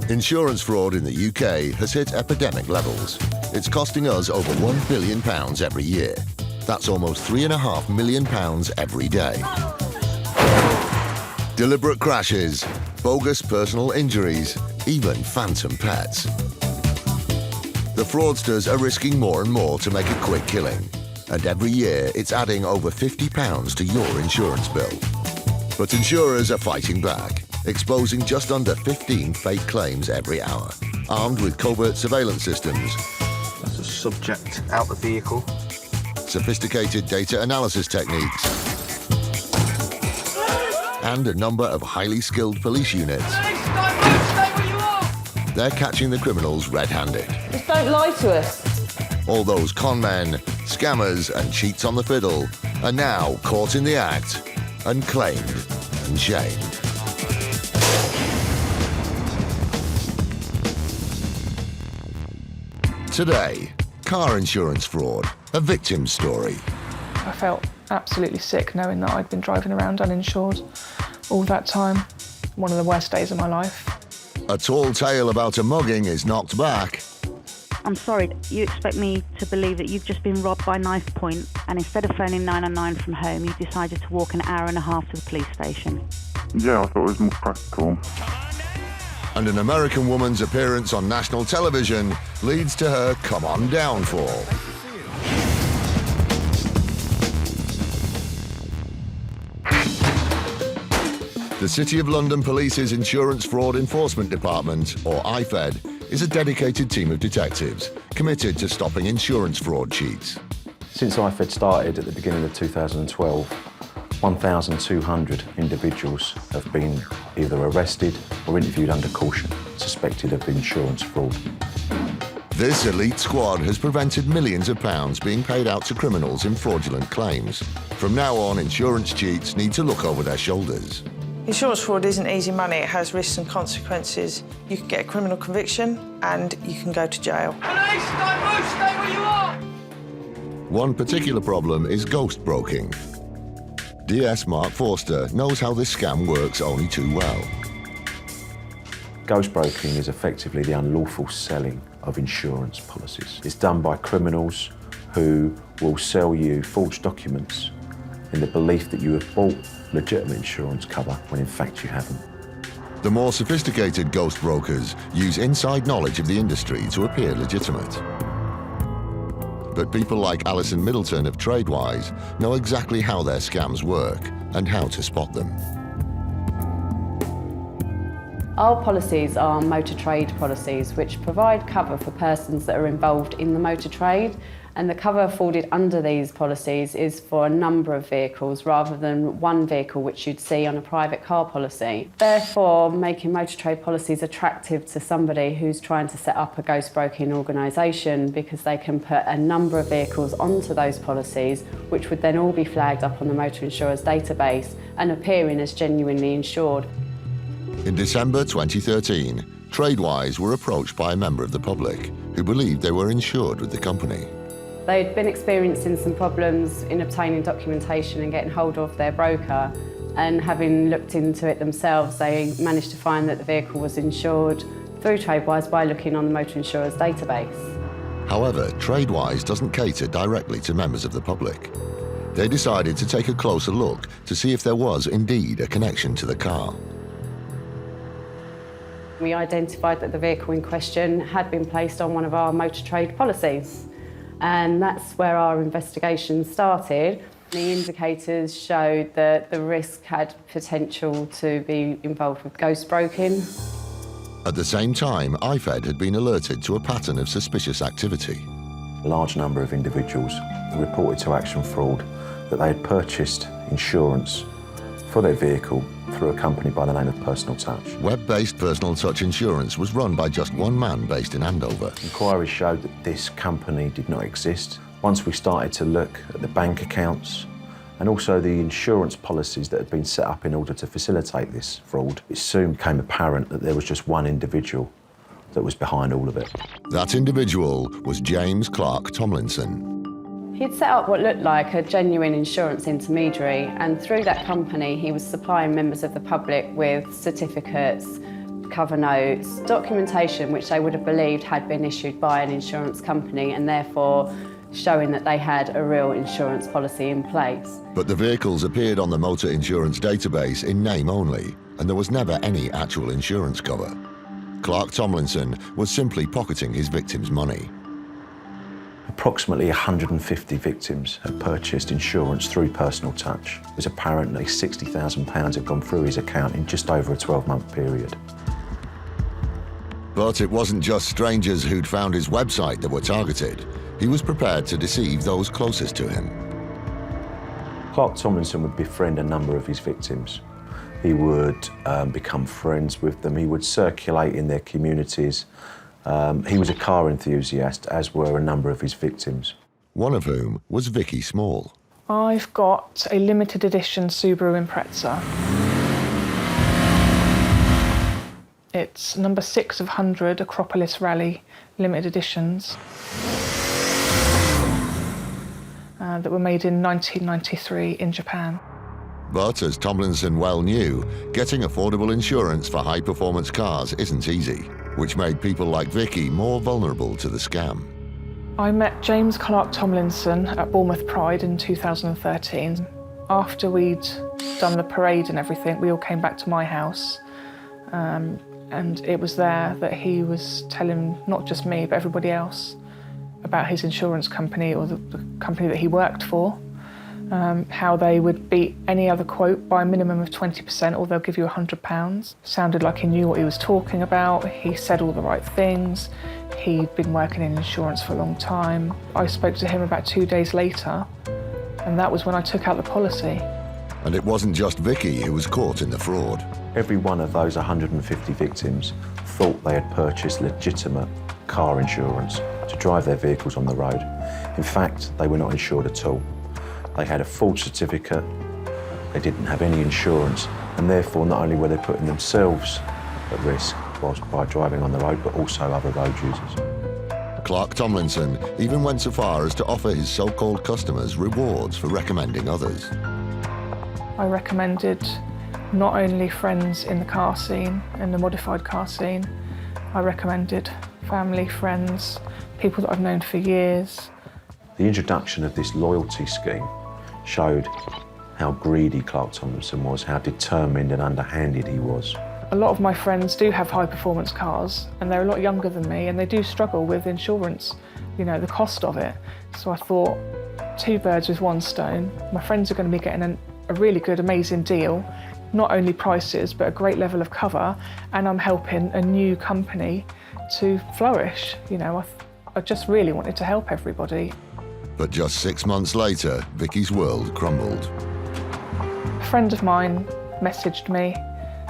Insurance fraud in the UK has hit epidemic levels. It's costing us over £1 billion every year. That's almost £3.5 million every day. Deliberate crashes, bogus personal injuries, even phantom pets. The fraudsters are risking more and more to make a quick killing. And every year, it's adding over £50 to your insurance bill. But insurers are fighting back, exposing just under 15 fake claims every hour, armed with covert surveillance systems. That's a subject out the vehicle. Sophisticated data analysis techniques, and a number of highly skilled police units. They're catching the criminals red-handed. Just don't lie to us. All those con men, scammers and cheats on the fiddle are now caught in the act and claimed and shamed. Today, car insurance fraud, a victim story. I felt absolutely sick knowing that I'd been driving around uninsured all that time. One of the worst days of my life. A tall tale about a mugging is knocked back. I'm sorry, you expect me to believe that you've just been robbed by knife point, and instead of phoning 999 from home, you decided to walk an hour and a half to the police station? Yeah, I thought it was more practical. And an American woman's appearance on national television leads to her come-on downfall. The City of London Police's Insurance Fraud Enforcement Department, or IFED, is a dedicated team of detectives committed to stopping insurance fraud cheats. Since IFED started at the beginning of 2012, 1,200 individuals have been either arrested or interviewed under caution, suspected of insurance fraud. This elite squad has prevented millions of pounds being paid out to criminals in fraudulent claims. From now on, insurance cheats need to look over their shoulders. Insurance fraud isn't easy money. It has risks and consequences. You can get a criminal conviction and you can go to jail. Police, don't move, stay where you are! One particular problem is ghost broking. DS Mark Fraudster knows how this scam works only too well. Ghost broking is effectively the unlawful selling of insurance policies. It's done by criminals who will sell you forged documents in the belief that you have bought legitimate insurance cover when in fact you haven't. The more sophisticated ghost brokers use inside knowledge of the industry to appear legitimate. But people like Alison Middleton of Tradewise know exactly how their scams work and how to spot them. Our policies are motor trade policies which provide cover for persons that are involved in the motor trade, and the cover afforded under these policies is for a number of vehicles rather than one vehicle which you'd see on a private car policy. Therefore, making motor trade policies attractive to somebody who's trying to set up a ghost broking organisation, because they can put a number of vehicles onto those policies which would then all be flagged up on the motor insurer's database and appearing as genuinely insured. In December 2013, Tradewise were approached by a member of the public who believed they were insured with the company. They'd been experiencing some problems in obtaining documentation and getting hold of their broker, and having looked into it themselves, they managed to find that the vehicle was insured through Tradewise by looking on the motor insurer's database. However, Tradewise doesn't cater directly to members of the public. They decided to take a closer look to see if there was indeed a connection to the car. We identified that the vehicle in question had been placed on one of our motor trade policies. And that's where our investigation started. The indicators showed that the risk had potential to be involved with ghost broking. At the same time, IFED had been alerted to a pattern of suspicious activity. A large number of individuals reported to Action Fraud that they had purchased insurance for their vehicle through a company by the name of Personal Touch. Web-based Personal Touch insurance was run by just one man based in Andover. Inquiries showed that this company did not exist. Once we started to look at the bank accounts and also the insurance policies that had been set up in order to facilitate this fraud, it soon became apparent that there was just one individual that was behind all of it. That individual was James Clark Tomlinson. He'd set up what looked like a genuine insurance intermediary, and through that company he was supplying members of the public with certificates, cover notes, documentation which they would have believed had been issued by an insurance company and therefore showing that they had a real insurance policy in place. But the vehicles appeared on the motor insurance database in name only, and there was never any actual insurance cover. Clark Tomlinson was simply pocketing his victims' money. Approximately 150 victims had purchased insurance through Personal Touch. It was apparently £60,000 had gone through his account in just over a 12-month period. But it wasn't just strangers who'd found his website that were targeted. He was prepared to deceive those closest to him. Clark Tomlinson would befriend a number of his victims. He would become friends with them. He would circulate in their communities. He was a car enthusiast, as were a number of his victims. One of whom was Vicky Small. I've got a limited edition Subaru Impreza. It's number 6 of 100 Acropolis Rally limited editions that were made in 1993 in Japan. But as Tomlinson well knew, getting affordable insurance for high-performance cars isn't easy, which made people like Vicky more vulnerable to the scam. I met James Clark Tomlinson at Bournemouth Pride in 2013. After we'd done the parade and everything, we all came back to my house. And it was there that he was telling not just me, but everybody else about his insurance company or the company that he worked for, how they would beat any other quote by a minimum of 20% or they'll give you £100. Sounded like he knew what he was talking about. He said all the right things. He'd been working in insurance for a long time. I spoke to him about 2 days later, and that was when I took out the policy. And it wasn't just Vicky who was caught in the fraud. Every one of those 150 victims thought they had purchased legitimate car insurance to drive their vehicles on the road. In fact, they were not insured at all. They had a false certificate, they didn't have any insurance, and therefore not only were they putting themselves at risk by driving on the road, but also other road users. Clark Tomlinson even went so far as to offer his so-called customers rewards for recommending others. I recommended not only friends in the car scene and the modified car scene, I recommended family, friends, people that I've known for years. The introduction of this loyalty scheme showed how greedy Clark Tomlinson was, how determined and underhanded he was. A lot of my friends do have high-performance cars and they're a lot younger than me and they do struggle with insurance, you know, the cost of it. So I thought, 2 birds with 1 stone. My friends are going to be getting a really good, amazing deal, not only prices, but a great level of cover, and I'm helping a new company to flourish. You know, I just really wanted to help everybody. But just 6 months later, Vicky's world crumbled. A friend of mine messaged me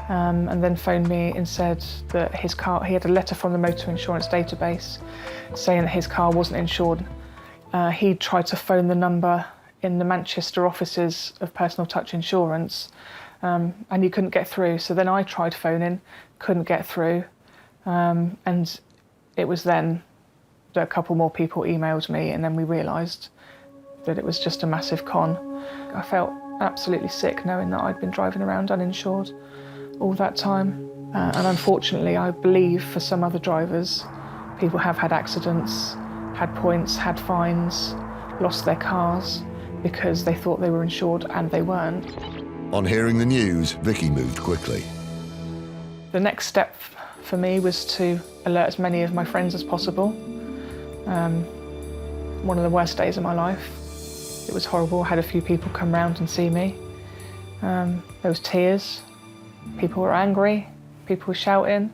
and then phoned me and said that his car, he had a letter from the motor insurance database saying that his car wasn't insured. He tried to phone the number in the Manchester offices of Personal Touch Insurance and he couldn't get through. So then I tried phoning, couldn't get through. And it was then that a couple more people emailed me and then we realised that it was just a massive con. I felt absolutely sick knowing that I'd been driving around uninsured all that time. And unfortunately, I believe for some other drivers, people have had accidents, had points, had fines, lost their cars because they thought they were insured and they weren't. On hearing the news, Vicky moved quickly. The next step for me was to alert as many of my friends as possible. One of the worst days of my life. It was horrible. I had a few people come round and see me. There was tears. People were angry. People were shouting.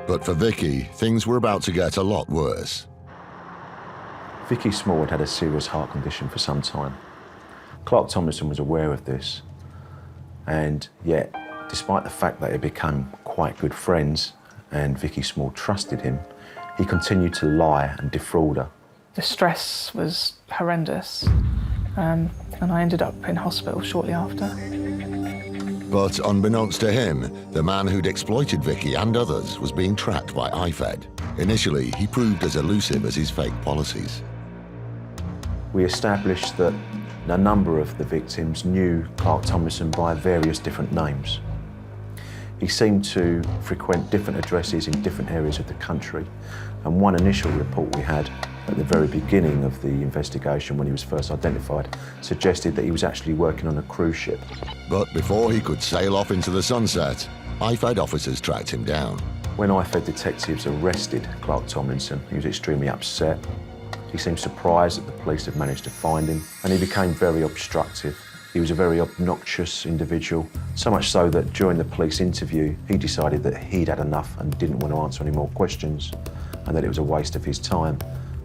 But for Vicky, things were about to get a lot worse. Vicky Small had a serious heart condition for some time. Clark Tomlinson was aware of this, and yet, despite the fact that they had become quite good friends and Vicky Small trusted him, he continued to lie and defraud her. The stress was horrendous, and I ended up in hospital shortly after. But unbeknownst to him, the man who'd exploited Vicky and others was being tracked by IFED. Initially, he proved as elusive as his fake policies. We established that a number of the victims knew Clark Tomlinson by various different names. He seemed to frequent different addresses in different areas of the country, and one initial report we had at the very beginning of the investigation, when he was first identified, suggested that he was actually working on a cruise ship. But before he could sail off into the sunset, IFED officers tracked him down. When IFED detectives arrested Clark Tomlinson, he was extremely upset. He seemed surprised that the police had managed to find him, and he became very obstructive. He was a very obnoxious individual, so much so that during the police interview, he decided that he'd had enough and didn't want to answer any more questions, and that it was a waste of his time.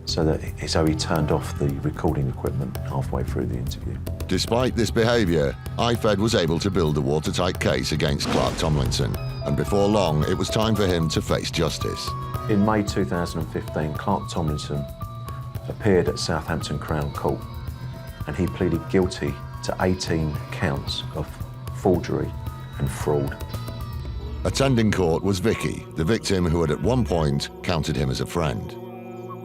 So he turned off the recording equipment halfway through the interview. Despite this behaviour, IFED was able to build a watertight case against Clark Tomlinson, and before long, it was time for him to face justice. In May 2015, Clark Tomlinson appeared at Southampton Crown Court, and he pleaded guilty to 18 counts of forgery and fraud. Attending court was Vicky, the victim who had at one point counted him as a friend.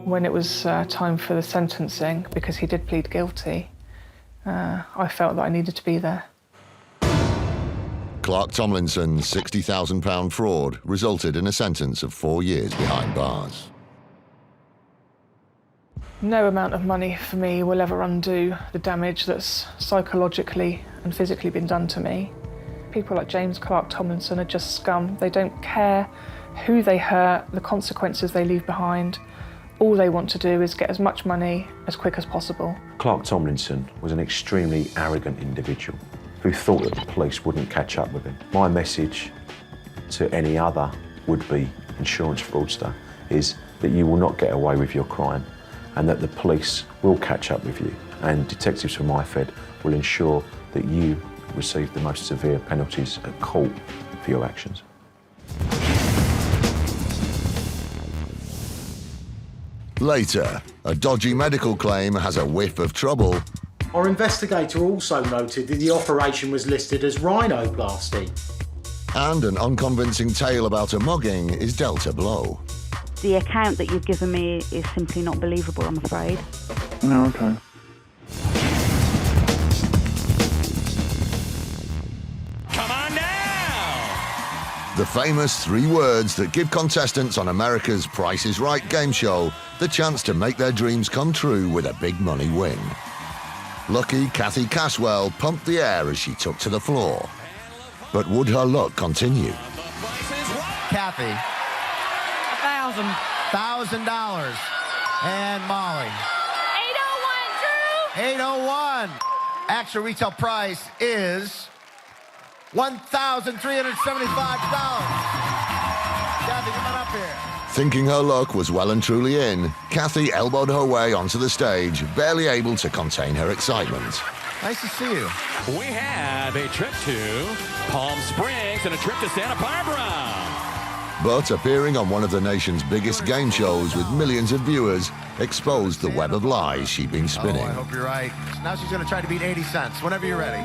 When it was time for the sentencing, because he did plead guilty, I felt that I needed to be there. Clark Tomlinson's £60,000 fraud resulted in a sentence of 4 years behind bars. No amount of money for me will ever undo the damage that's psychologically and physically been done to me. People like James Clark Tomlinson are just scum. They don't care who they hurt, the consequences they leave behind. All they want to do is get as much money as quick as possible. Clark Tomlinson was an extremely arrogant individual who thought that the police wouldn't catch up with him. My message to any other would-be insurance fraudster is that you will not get away with your crime, and that the police will catch up with you, and detectives from IFED will ensure that you receive the most severe penalties at court for your actions. Later, a dodgy medical claim has a whiff of trouble. Our investigator also noted that the operation was listed as rhinoplasty. And an unconvincing tale about a mugging is dealt a blow. The account that you've given me is simply not believable, I'm afraid. No, okay. Come on now! The famous 3 words that give contestants on America's Price is Right game show the chance to make their dreams come true with a big money win. Lucky Kathy Cashwell pumped the air as she took to the floor. But would her luck continue? Kathy. $1,000. And Molly. 801, Drew! 801. Actual retail price is $1,375. Kathy, come on up here. Thinking her luck was well and truly in, Kathy elbowed her way onto the stage, barely able to contain her excitement. Nice to see you. We have a trip to Palm Springs and a trip to Santa Barbara. But appearing on one of the nation's biggest game shows with millions of viewers exposed the web of lies she'd been spinning. Oh, I hope you're right. Now she's going to try to beat 80 cents whenever you're ready.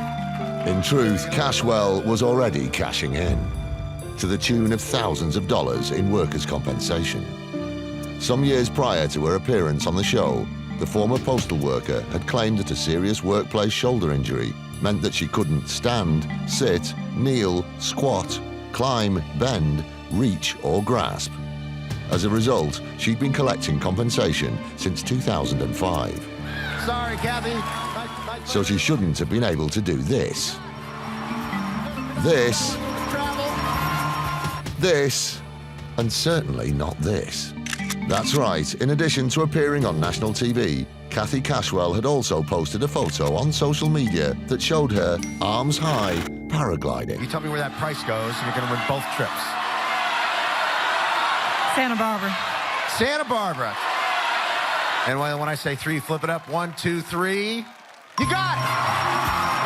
In truth, Cashwell was already cashing in, to the tune of thousands of dollars in workers' compensation. Some years prior to her appearance on the show, the former postal worker had claimed that a serious workplace shoulder injury meant that she couldn't stand, sit, kneel, squat, climb, bend, reach or grasp. As a result, she'd been collecting compensation since 2005. Sorry, Kathy. So she shouldn't have been able to do this. This, and certainly not this. That's right, in addition to appearing on national TV, Kathy Cashwell had also posted a photo on social media that showed her arms high paragliding. You tell me where that price goes, and you're going to win both trips. Santa Barbara. Santa Barbara. And when I say 3, flip it up. 1, 2, 3. You got it!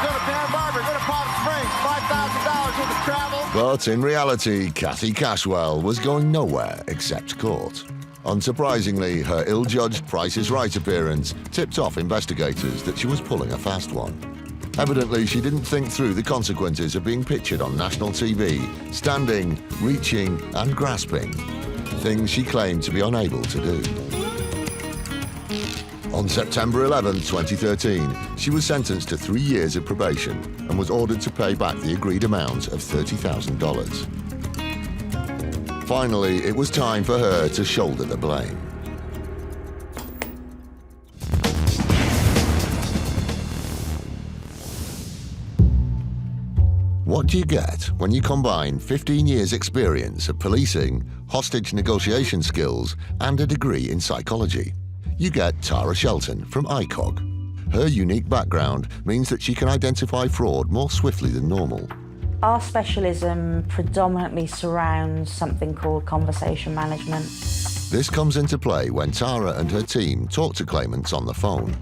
Go to Santa Barbara, go to Palm Springs, $5,000 worth of travel. But in reality, Kathy Cashwell was going nowhere except court. Unsurprisingly, her ill-judged Price is Right appearance tipped off investigators that she was pulling a fast one. Evidently, she didn't think through the consequences of being pictured on national TV, standing, reaching, and grasping, things she claimed to be unable to do. On September 11, 2013, she was sentenced to 3 years of probation and was ordered to pay back the agreed amount of $30,000. Finally, it was time for her to shoulder the blame. What do you get when you combine 15 years' experience of policing, hostage negotiation skills, and a degree in psychology? You get Tara Shelton from ICOG. Her unique background means that she can identify fraud more swiftly than normal. Our specialism predominantly surrounds something called conversation management. This comes into play when Tara and her team talk to claimants on the phone.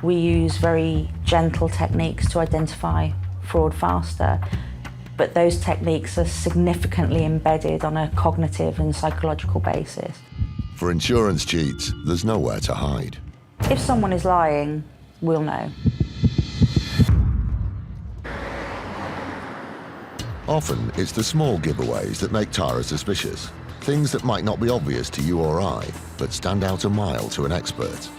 We use very gentle techniques to identify fraud faster, but those techniques are significantly embedded on a cognitive and psychological basis. For insurance cheats, there's nowhere to hide. If someone is lying, we'll know. Often, it's the small giveaways that make Tara suspicious. Things that might not be obvious to you or I, but stand out a mile to an expert.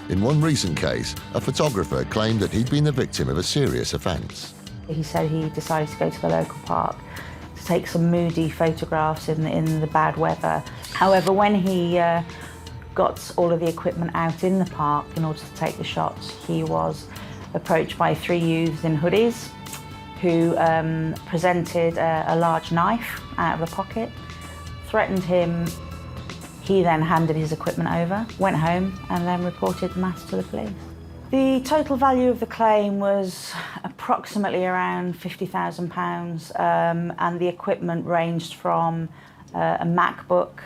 In one recent case, a photographer claimed that he'd been the victim of a serious offence. He said he decided to go to the local park to take some moody photographs in the bad weather. However, when he got all of the equipment out in the park in order to take the shots, he was approached by 3 youths in hoodies who presented a large knife out of a pocket, threatened him. He then handed his equipment over, went home, and then reported the matter to the police. The total value of the claim was approximately around £50,000, and the equipment ranged from a MacBook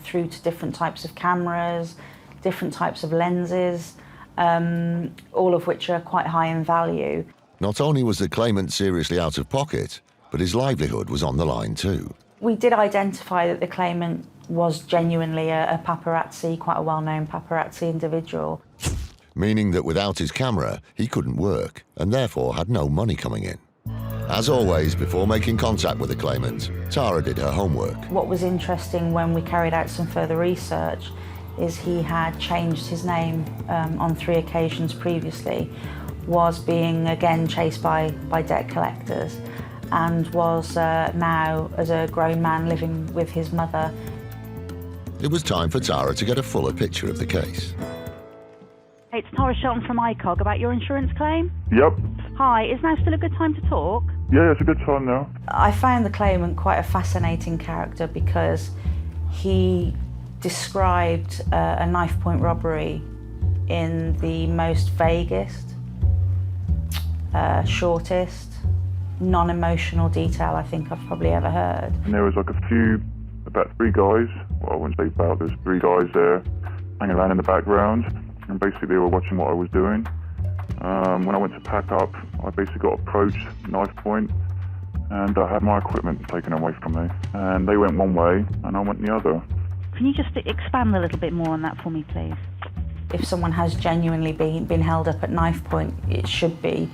through to different types of cameras, different types of lenses, all of which are quite high in value. Not only was the claimant seriously out of pocket, but his livelihood was on the line too. We did identify that the claimant was genuinely a paparazzi, quite a well-known paparazzi individual. Meaning that without his camera, he couldn't work and therefore had no money coming in. As always, before making contact with the claimant, Tara did her homework. What was interesting when we carried out some further research is he had changed his name on 3 occasions previously, was being again chased by debt collectors, and was now, as a grown man, living with his mother. It was time for Tara to get a fuller picture of the case. It's Tara Shelton from ICOG about your insurance claim. Yep. Hi, is now still a good time to talk? Yeah, it's a good time now. I found the claimant quite a fascinating character because he described a knife point robbery in the most vaguest, shortest, non-emotional detail I think I've probably ever heard. And there was like about 3 guys, well I wouldn't say about, there's 3 guys there hanging around in the background, and basically they were watching what I was doing. When I went to pack up, I basically got approached, knife point, and I had my equipment taken away from me. And they went one way, and I went the other. Can you just expand a little bit more on that for me, please? If someone has genuinely been held up at knife point, it should be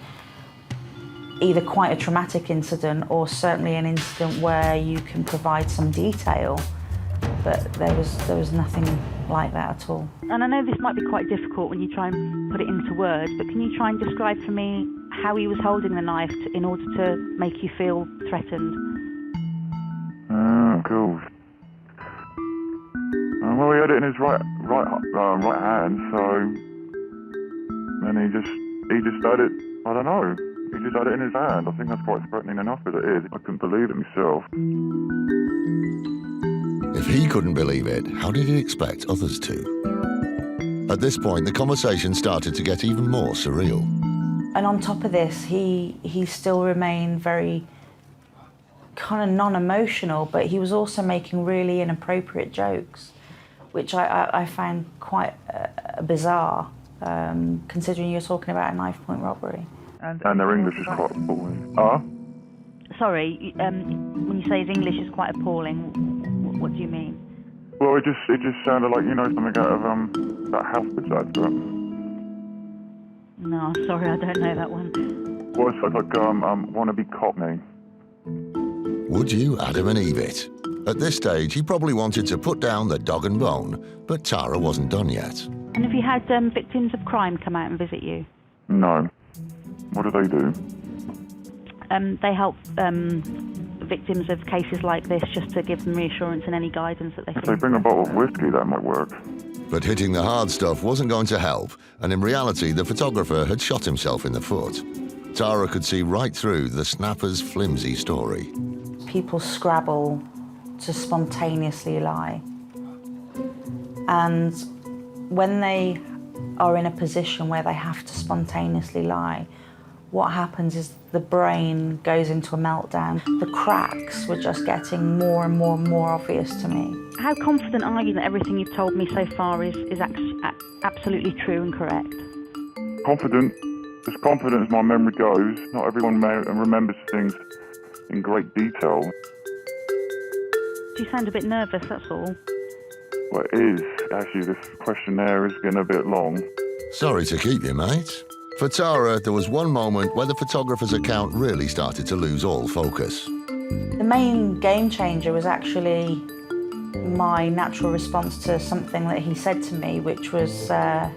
either quite a traumatic incident or certainly an incident where you can provide some detail. But there was nothing like that at all. And I know this might be quite difficult when you try and put it into words, but can you try and describe for me how he was holding the knife in order to make you feel threatened? Oh, cool. Well, he had it in his right hand, so then he just had it. I don't know. He just had it in his hand. I think that's quite threatening enough as it is. I couldn't believe it myself. If he couldn't believe it, how did he expect others to? At this point, the conversation started to get even more surreal. And on top of this, he still remained very kind of non-emotional, but he was also making really inappropriate jokes, which I found quite bizarre, considering you're talking about a knife point robbery. And their English is quite appalling. Sorry, when you say his English is quite appalling, what do you mean? Well, it just sounded like, something out of that Halfords advert. No, sorry, I don't know that one. Well, it's like wannabe Cockney. Would you, Adam and Eve it? At this stage, he probably wanted to put down the dog and bone, but Tara wasn't done yet. And have you had victims of crime come out and visit you? No. What do they do? They help victims of cases like this, just to give them reassurance and any guidance that they If think. they bring a bottle of whiskey, that might work. But hitting the hard stuff wasn't going to help, and in reality, the photographer had shot himself in the foot. Tara could see right through the snapper's flimsy story. People scrabble to spontaneously lie. And when they are in a position where they have to spontaneously lie, what happens is the brain goes into a meltdown. The cracks were just getting more and more and more obvious to me. How confident are you that everything you've told me so far is absolutely true and correct? Confident. As confident as my memory goes. Not everyone remembers things in great detail. You sound a bit nervous, that's all. Well, it is. Actually, this questionnaire is getting a bit long. Sorry to keep you, mate. For Tara, there was one moment where the photographer's account really started to lose all focus. The main game changer was actually my natural response to something that he said to me, which was that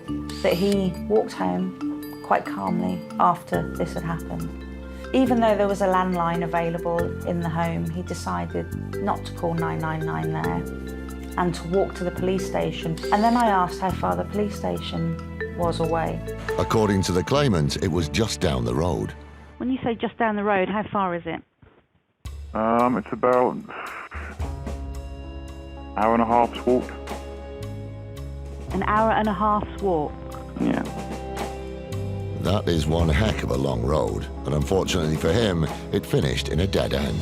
he walked home quite calmly after this had happened. Even though there was a landline available in the home, he decided not to call 999 there and to walk to the police station. And then I asked how far the police station was away. According to the claimant, it was just down the road. When you say just down the road, how far is it? It's about hour and a half's walk. An hour and a half's walk? Yeah. That is one heck of a long road, and unfortunately for him, it finished in a dead end.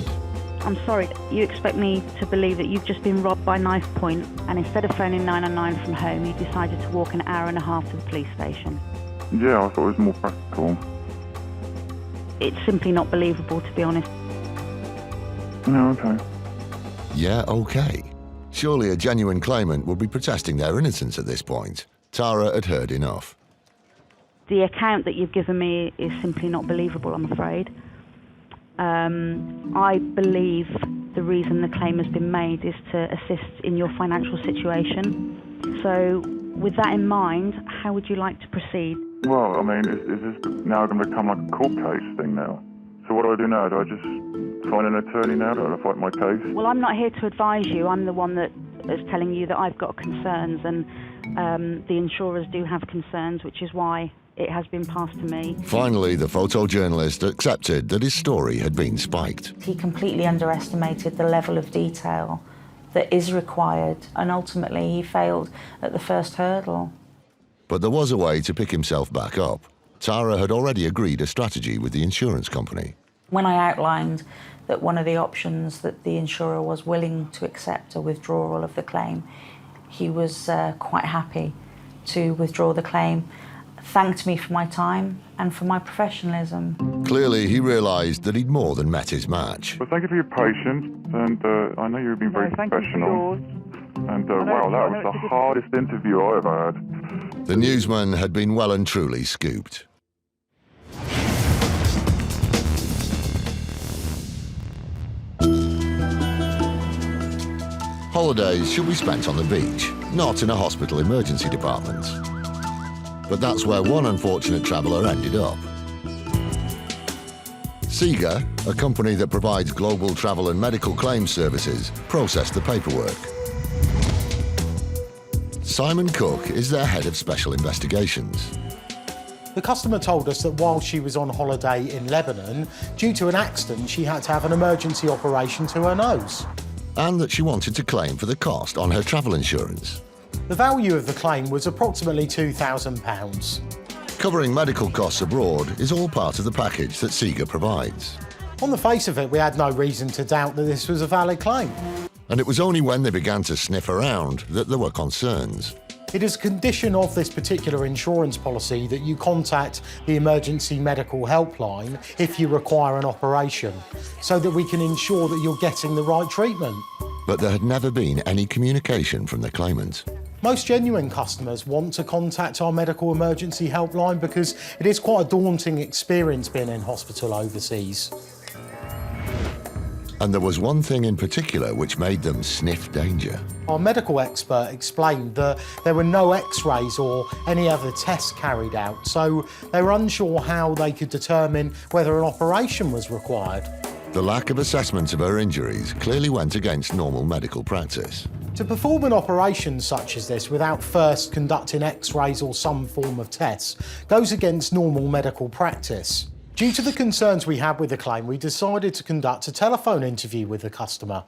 I'm sorry, you expect me to believe that you've just been robbed by knife point, and instead of phoning 999 from home, you decided to walk an hour and a half to the police station? Yeah, I thought it was more practical. It's simply not believable, to be honest. No, okay. Yeah, okay. Surely a genuine claimant would be protesting their innocence at this point. Tara had heard enough. The account that you've given me is simply not believable, I'm afraid. I believe the reason the claim has been made is to assist in your financial situation. So, with that in mind, how would you like to proceed? Well, I mean, is this now going to become like a court case thing now? So what do I do now? Do I just find an attorney now? Do I fight my case? Well, I'm not here to advise you. I'm the one that is telling you that I've got concerns, and the insurers do have concerns, which is why it has been passed to me. Finally, the photojournalist accepted that his story had been spiked. He completely underestimated the level of detail that is required, and ultimately he failed at the first hurdle. But there was a way to pick himself back up. Tara had already agreed a strategy with the insurance company. When I outlined that one of the options that the insurer was willing to accept a withdrawal of the claim, he was quite happy to withdraw the claim, thanked me for my time and for my professionalism. Clearly, he realised that he'd more than met his match. Well, thank you for your patience, and I know you've been very professional. And wow, that was the hardest interview I ever had. The newsman had been well and truly scooped. Holidays should be spent on the beach, not in a hospital emergency department. But that's where one unfortunate traveller ended up. SIGA, a company that provides global travel and medical claims services, processed the paperwork. Simon Cook is their head of special investigations. The customer told us that while she was on holiday in Lebanon, due to an accident, she had to have an emergency operation to her nose. And that she wanted to claim for the cost on her travel insurance. The value of the claim was approximately £2,000. Covering medical costs abroad is all part of the package that SIGA provides. On the face of it, we had no reason to doubt that this was a valid claim. And it was only when they began to sniff around that there were concerns. It is a condition of this particular insurance policy that you contact the emergency medical helpline if you require an operation, so that we can ensure that you're getting the right treatment. But there had never been any communication from the claimant. Most genuine customers want to contact our medical emergency helpline because it is quite a daunting experience being in hospital overseas. And there was one thing in particular which made them sniff danger. Our medical expert explained that there were no x-rays or any other tests carried out, so they were unsure how they could determine whether an operation was required. The lack of assessment of her injuries clearly went against normal medical practice. To perform an operation such as this without first conducting x-rays or some form of tests goes against normal medical practice. Due to the concerns we had with the claim, we decided to conduct a telephone interview with the customer.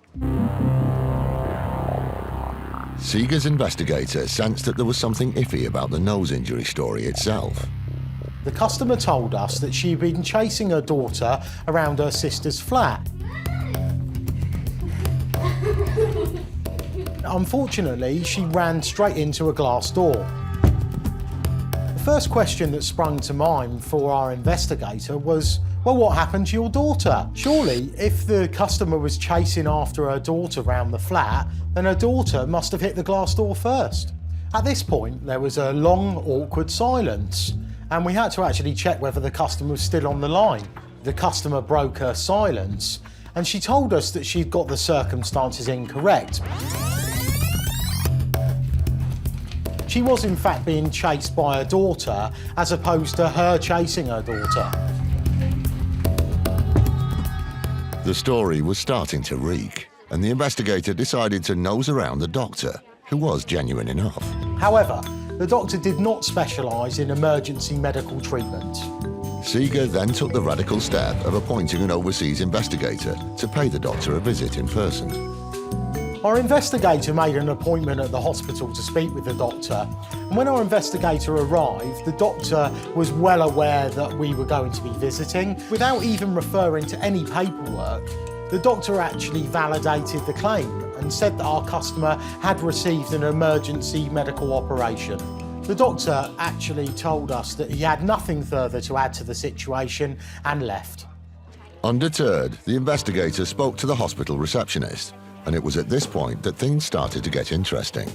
Seeger's investigator sensed that there was something iffy about the nose injury story itself. The customer told us that she'd been chasing her daughter around her sister's flat. Unfortunately, she ran straight into a glass door. The first question that sprung to mind for our investigator was, well, what happened to your daughter? Surely, if the customer was chasing after her daughter round the flat, then her daughter must have hit the glass door first. At this point, there was a long, awkward silence, and we had to actually check whether the customer was still on the line. The customer broke her silence, and she told us that she'd got the circumstances incorrect. She was in fact being chased by her daughter, as opposed to her chasing her daughter. The story was starting to reek, and the investigator decided to nose around the doctor, who was genuine enough. However, the doctor did not specialise in emergency medical treatment. Seeger then took the radical step of appointing an overseas investigator to pay the doctor a visit in person. Our investigator made an appointment at the hospital to speak with the doctor, and when our investigator arrived, the doctor was well aware that we were going to be visiting. Without even referring to any paperwork, the doctor actually validated the claim and said that our customer had received an emergency medical operation. The doctor actually told us that he had nothing further to add to the situation and left. Undeterred, the investigator spoke to the hospital receptionist, and it was at this point that things started to get interesting.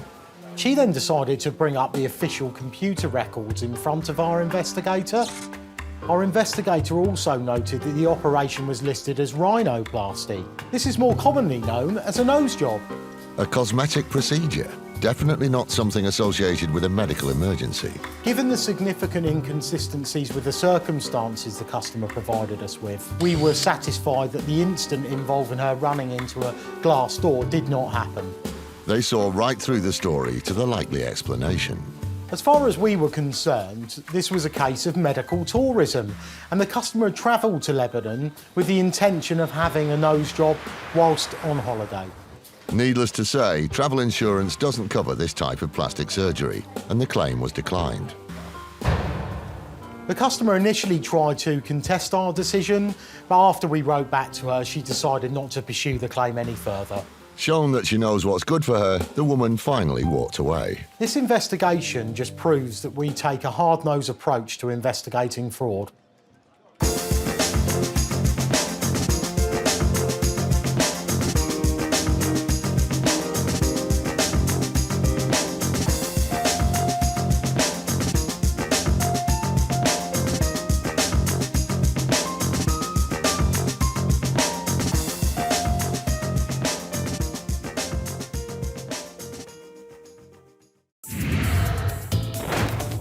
She then decided to bring up the official computer records in front of our investigator. Our investigator also noted that the operation was listed as rhinoplasty. This is more commonly known as a nose job. A cosmetic procedure, definitely not something associated with a medical emergency. Given the significant inconsistencies with the circumstances the customer provided us with, we were satisfied that the incident involving her running into a glass door did not happen. They saw right through the story to the likely explanation. As far as we were concerned, this was a case of medical tourism, and the customer had travelled to Lebanon with the intention of having a nose job whilst on holiday. Needless to say, travel insurance doesn't cover this type of plastic surgery, and the claim was declined. The customer initially tried to contest our decision, but after we wrote back to her, she decided not to pursue the claim any further. Shown that she knows what's good for her, the woman finally walked away. This investigation just proves that we take a hard-nosed approach to investigating fraud.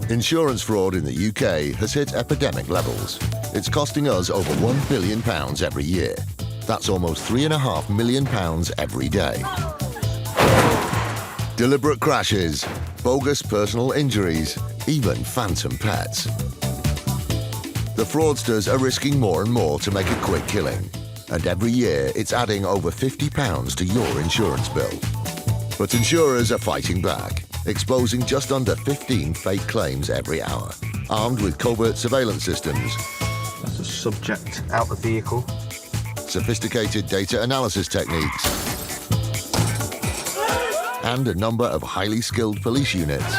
Insurance fraud in the UK has hit epidemic levels. It's costing us over £1 billion every year. That's almost £3.5 million every day. Deliberate crashes, bogus personal injuries, even phantom pets. The fraudsters are risking more and more to make a quick killing. And every year, it's adding over £50 to your insurance bill. But insurers are fighting back, exposing just under 15 fake claims every hour, armed with covert surveillance systems. That's a subject out the vehicle. Sophisticated data analysis techniques, and a number of highly skilled police units.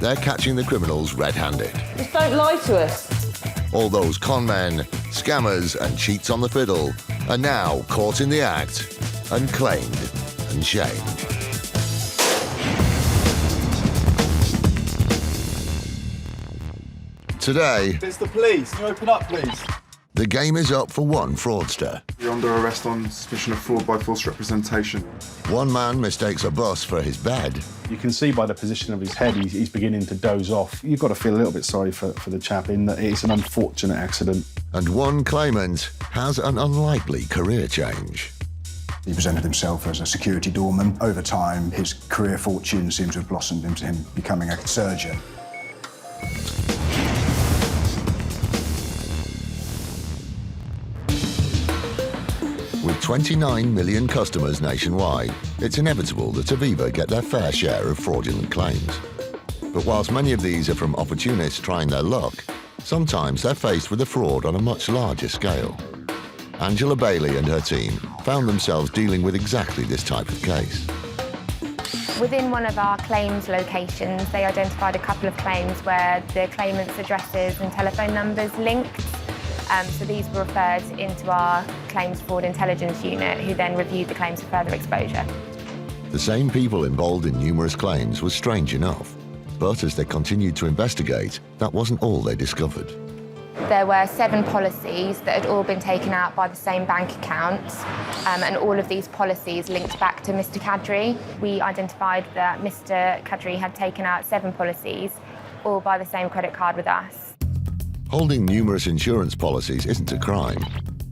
They're catching the criminals red-handed. Just don't lie to us. All those con men, scammers and cheats on the fiddle are now caught in the act and claimed and shamed. Today, It's the police. Can you open up, please? the game is up for one fraudster. You're under arrest on suspicion of fraud by false representation. One man mistakes a bus for his bed. You can see by the position of his head, he's beginning to doze off. You've got to feel a little bit sorry for the chap in that it's an unfortunate accident. And one claimant has an unlikely career change. He presented himself as a security doorman. Over time, his career fortune seems to have blossomed into him becoming a surgeon. With 29 million customers nationwide, it's inevitable that Aviva get their fair share of fraudulent claims. But whilst many of these are from opportunists trying their luck, sometimes they're faced with a fraud on a much larger scale. Angela Bailey and her team found themselves dealing with exactly this type of case. Within one of our claims locations, they identified a couple of claims where the claimant's addresses and telephone numbers linked. So these were referred into our Claims Fraud Intelligence Unit, who then reviewed the claims for further exposure. The same people involved in numerous claims was strange enough, but as they continued to investigate, that wasn't all they discovered. There were 7 policies that had all been taken out by the same bank account, and all of these policies linked back to Mr. Kadri. We identified that Mr. Kadri had taken out 7 policies, all by the same credit card with us. Holding numerous insurance policies isn't a crime,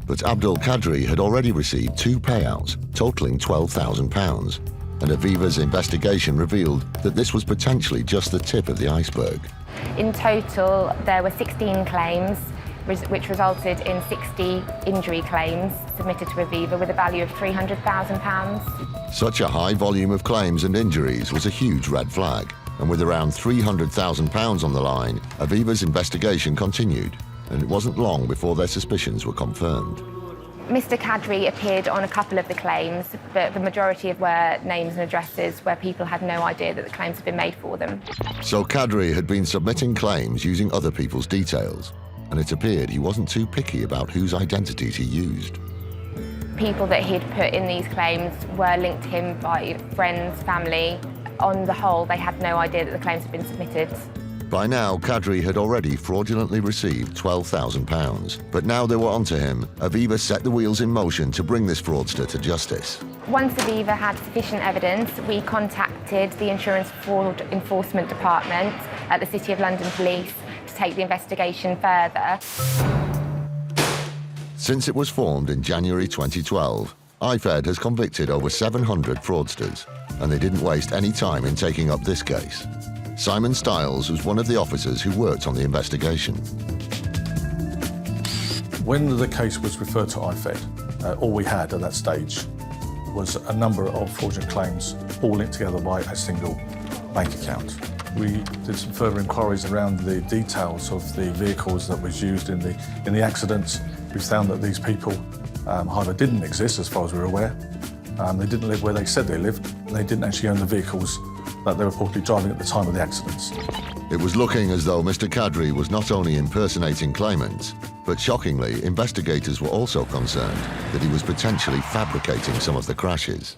but Abdul Kadri had already received 2 payouts, totalling £12,000, and Aviva's investigation revealed that this was potentially just the tip of the iceberg. In total, there were 16 claims, which resulted in 60 injury claims submitted to Aviva with a value of £300,000. Such a high volume of claims and injuries was a huge red flag, and with around £300,000 on the line, Aviva's investigation continued, and it wasn't long before their suspicions were confirmed. Mr. Kadri appeared on a couple of the claims, but the majority of were names and addresses where people had no idea that the claims had been made for them. So Kadri had been submitting claims using other people's details, and it appeared he wasn't too picky about whose identities he used. People that he'd put in these claims were linked to him by friends, family. On the whole, they had no idea that the claims had been submitted. By now, Kadri had already fraudulently received £12,000, but now they were onto him. Aviva set the wheels in motion to bring this fraudster to justice. Once Aviva had sufficient evidence, we contacted the Insurance Fraud Enforcement Department at the City of London Police to take the investigation further. Since it was formed in January 2012, IFED has convicted over 700 fraudsters, and they didn't waste any time in taking up this case. Simon Stiles was one of the officers who worked on the investigation. When the case was referred to IFED, all we had at that stage was a number of fraudulent claims, all linked together by a single bank account. We did some further inquiries around the details of the vehicles that was used in the accidents. We found that these people either didn't exist, as far as we were aware, they didn't live where they said they lived, and they didn't actually own the vehicles that they were reportedly driving at the time of the accidents. It was looking as though Mr. Kadri was not only impersonating claimants, but shockingly, investigators were also concerned that he was potentially fabricating some of the crashes.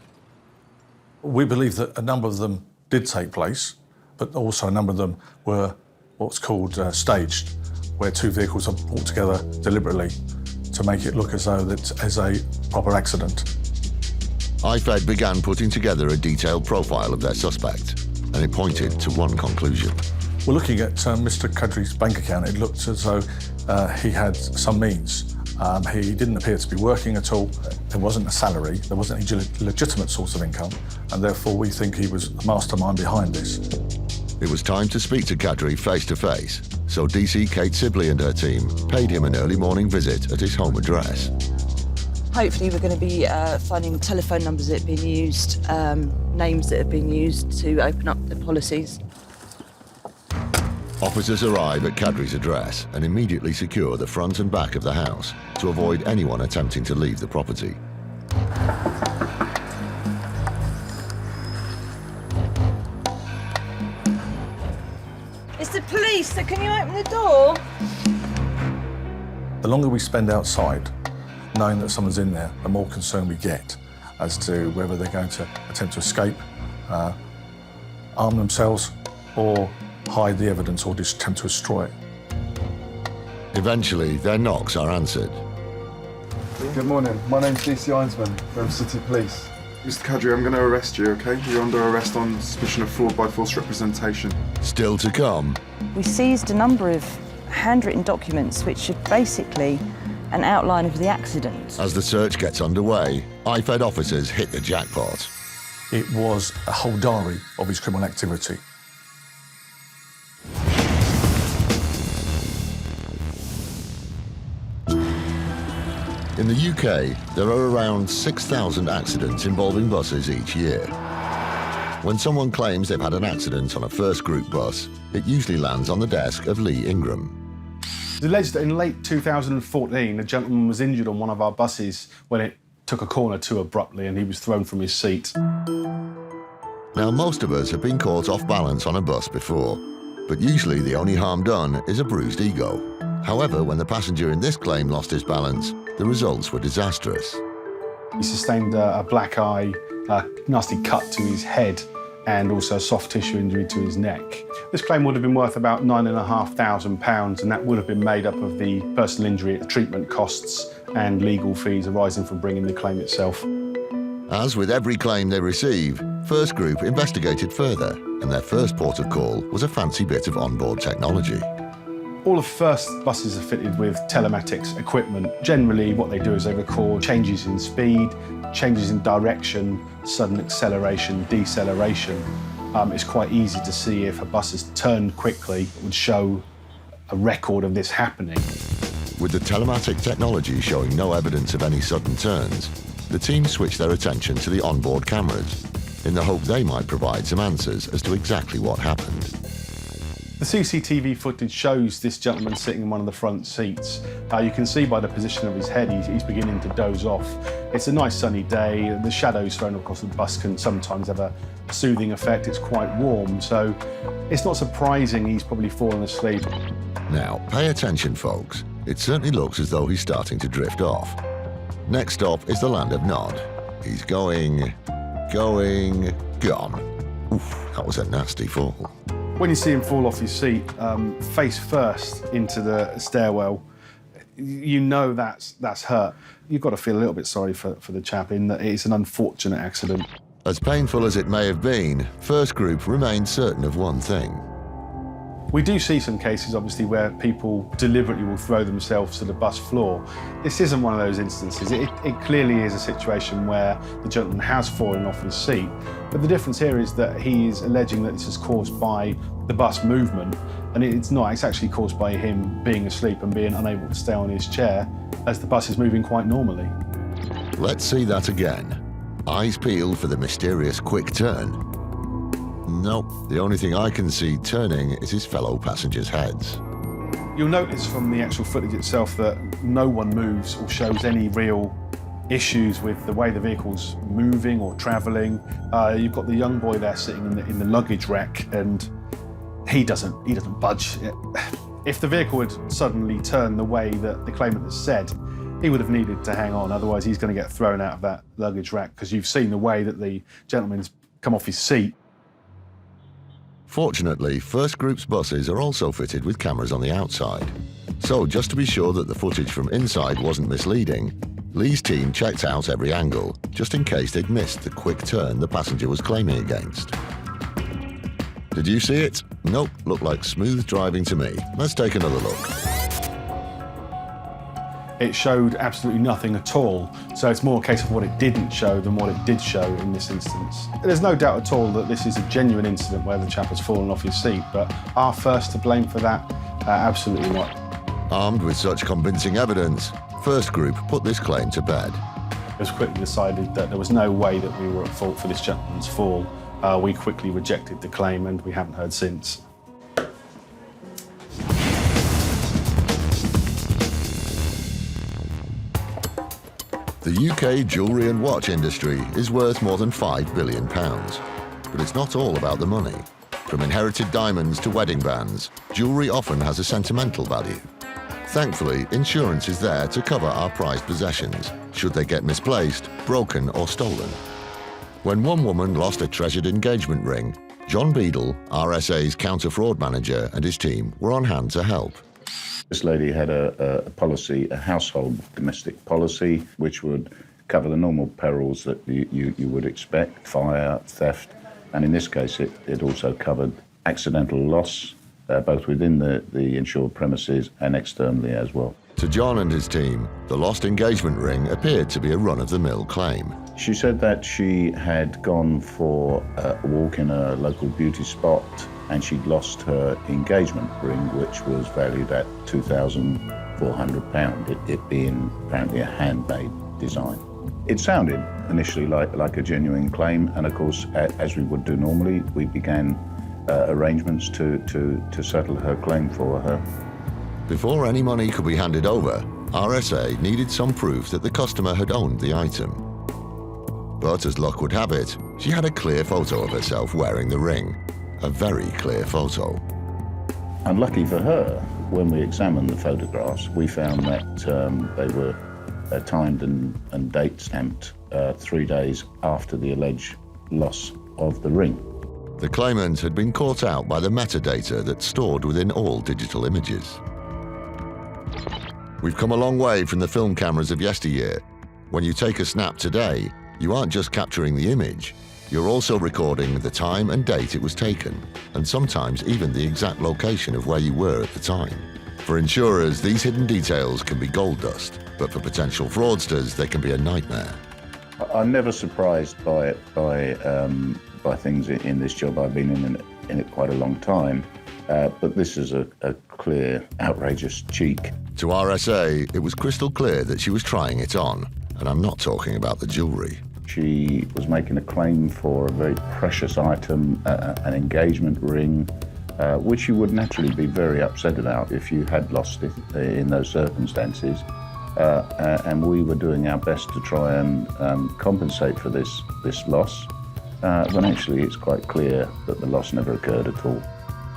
We believe that a number of them did take place, but also a number of them were what's called staged, where 2 vehicles are brought together deliberately to make it look as though it's a proper accident. IFED began putting together a detailed profile of their suspect, and it pointed to one conclusion. Well, looking at Mr. Kadri's bank account, it looked as though he had some means. He didn't appear to be working at all. There wasn't a salary, there wasn't a legitimate source of income, and therefore we think he was the mastermind behind this. It was time to speak to Kadri face-to-face, so DC Kate Sibley and her team paid him an early morning visit at his home address. Hopefully we're going to be finding telephone numbers that have been used, names that have been used to open up the policies. Officers arrive at Kadri's address and immediately secure the front and back of the house to avoid anyone attempting to leave the property. It's the police, so can you open the door? The longer we spend outside, knowing that someone's in there, the more concerned we get as to whether they're going to attempt to escape, arm themselves, or hide the evidence or just attempt to destroy it. Eventually, their knocks are answered. Good morning. My name's DC Einsman from City Police. Mr. Kadri, I'm going to arrest you, OK? You're under arrest on suspicion of fraud by false representation. Still to come. We seized a number of handwritten documents which had basically an outline of the accident. As the search gets underway, IFED officers hit the jackpot. It was a whole diary of his criminal activity. In the UK, there are around 6,000 accidents involving buses each year. When someone claims they've had an accident on a first group bus, it usually lands on the desk of Lee Ingram. It's alleged that in late 2014, a gentleman was injured on one of our buses when it took a corner too abruptly and he was thrown from his seat. Now, most of us have been caught off balance on a bus before, but usually the only harm done is a bruised ego. However, when the passenger in this claim lost his balance, the results were disastrous. He sustained a black eye, a nasty cut to his head, and also a soft tissue injury to his neck. This claim would have been worth about £9,500, and that would have been made up of the personal injury treatment costs and legal fees arising from bringing the claim itself. As with every claim they receive, First Group investigated further, and their first port of call was a fancy bit of onboard technology. All of First buses are fitted with telematics equipment. Generally, what they do is they record changes in speed, changes in direction, sudden acceleration, deceleration. It's quite easy to see if a bus has turned quickly. It would show a record of this happening. With the telematic technology showing no evidence of any sudden turns, the team switched their attention to the onboard cameras in the hope they might provide some answers as to exactly what happened. The CCTV footage shows this gentleman sitting in one of the front seats. You can see by the position of his head he's beginning to doze off. It's a nice sunny day. The shadows thrown across the bus can sometimes have a soothing effect. It's quite warm, so it's not surprising he's probably fallen asleep. Now, pay attention, folks. It certainly looks as though he's starting to drift off. Next stop is the land of Nod. He's going, gone. Oof, that was a nasty fall. When you see him fall off his seat, face first into the stairwell, you know that's hurt. You've got to feel a little bit sorry for the chap in that it's an unfortunate accident. As painful as it may have been, First Group remained certain of one thing. We do see some cases, obviously, where people deliberately will throw themselves to the bus floor. This isn't one of those instances. It clearly is a situation where the gentleman has fallen off his seat, but the difference here is that he is alleging that this is caused by the bus movement, and it's not. It's actually caused by him being asleep and being unable to stay on his chair as the bus is moving quite normally. Let's see that again. Eyes peeled for the mysterious quick turn. Nope, the only thing I can see turning is his fellow passengers' heads. You'll notice from the actual footage itself that no one moves or shows any real issues with the way the vehicle's moving or travelling. You've got the young boy there sitting in the luggage rack, and he doesn't budge. If the vehicle had suddenly turned the way that the claimant has said, he would have needed to hang on, otherwise he's going to get thrown out of that luggage rack, because you've seen the way that the gentleman's come off his seat. Fortunately, First Group's buses are also fitted with cameras on the outside. So, just to be sure that the footage from inside wasn't misleading, Lee's team checked out every angle, just in case they'd missed the quick turn the passenger was claiming against. Did you see it? Nope, looked like smooth driving to me. Let's take another look. It showed absolutely nothing at all, so it's more a case of what it didn't show than what it did show in this instance. There's no doubt at all that this is a genuine incident where the chap has fallen off his seat, but are First to blame for that? Absolutely not. Armed with such convincing evidence, First Group put this claim to bed. It was quickly decided that there was no way that we were at fault for this gentleman's fall. We quickly rejected the claim, and we haven't heard since. The UK jewellery and watch industry is worth more than £5 billion. But it's not all about the money. From inherited diamonds to wedding bands, jewellery often has a sentimental value. Thankfully, insurance is there to cover our prized possessions, should they get misplaced, broken or stolen. When one woman lost a treasured engagement ring, John Beadle, RSA's counter-fraud manager, and his team were on hand to help. This lady had a policy, a household domestic policy, which would cover the normal perils that you would expect, fire, theft, and in this case it also covered accidental loss, both within the insured premises and externally as well. To John and his team, the lost engagement ring appeared to be a run-of-the-mill claim. She said that she had gone for a walk in a local beauty spot and she'd lost her engagement ring, which was valued at £2,400, it being apparently a handmade design. It sounded initially like a genuine claim, and of course, as we would do normally, we began arrangements to settle her claim for her. Before any money could be handed over, RSA needed some proof that the customer had owned the item. But as luck would have it, she had a clear photo of herself wearing the ring. A very clear photo. Unlucky for her, when we examined the photographs, we found that they were timed and date stamped 3 days after the alleged loss of the ring. The claimant had been caught out by the metadata that's stored within all digital images. We've come a long way from the film cameras of yesteryear. When you take a snap today, you aren't just capturing the image, you're also recording the time and date it was taken, and sometimes even the exact location of where you were at the time. For insurers, these hidden details can be gold dust, but for potential fraudsters, they can be a nightmare. I'm never surprised by things in this job. I've been in it quite a long time, but this is a clear, outrageous cheek. To RSA, it was crystal clear that she was trying it on, and I'm not talking about the jewellery. She was making a claim for a very precious item, an engagement ring, which you would naturally be very upset about if you had lost it in those circumstances. And we were doing our best to try and compensate for this loss, when actually it's quite clear that the loss never occurred at all.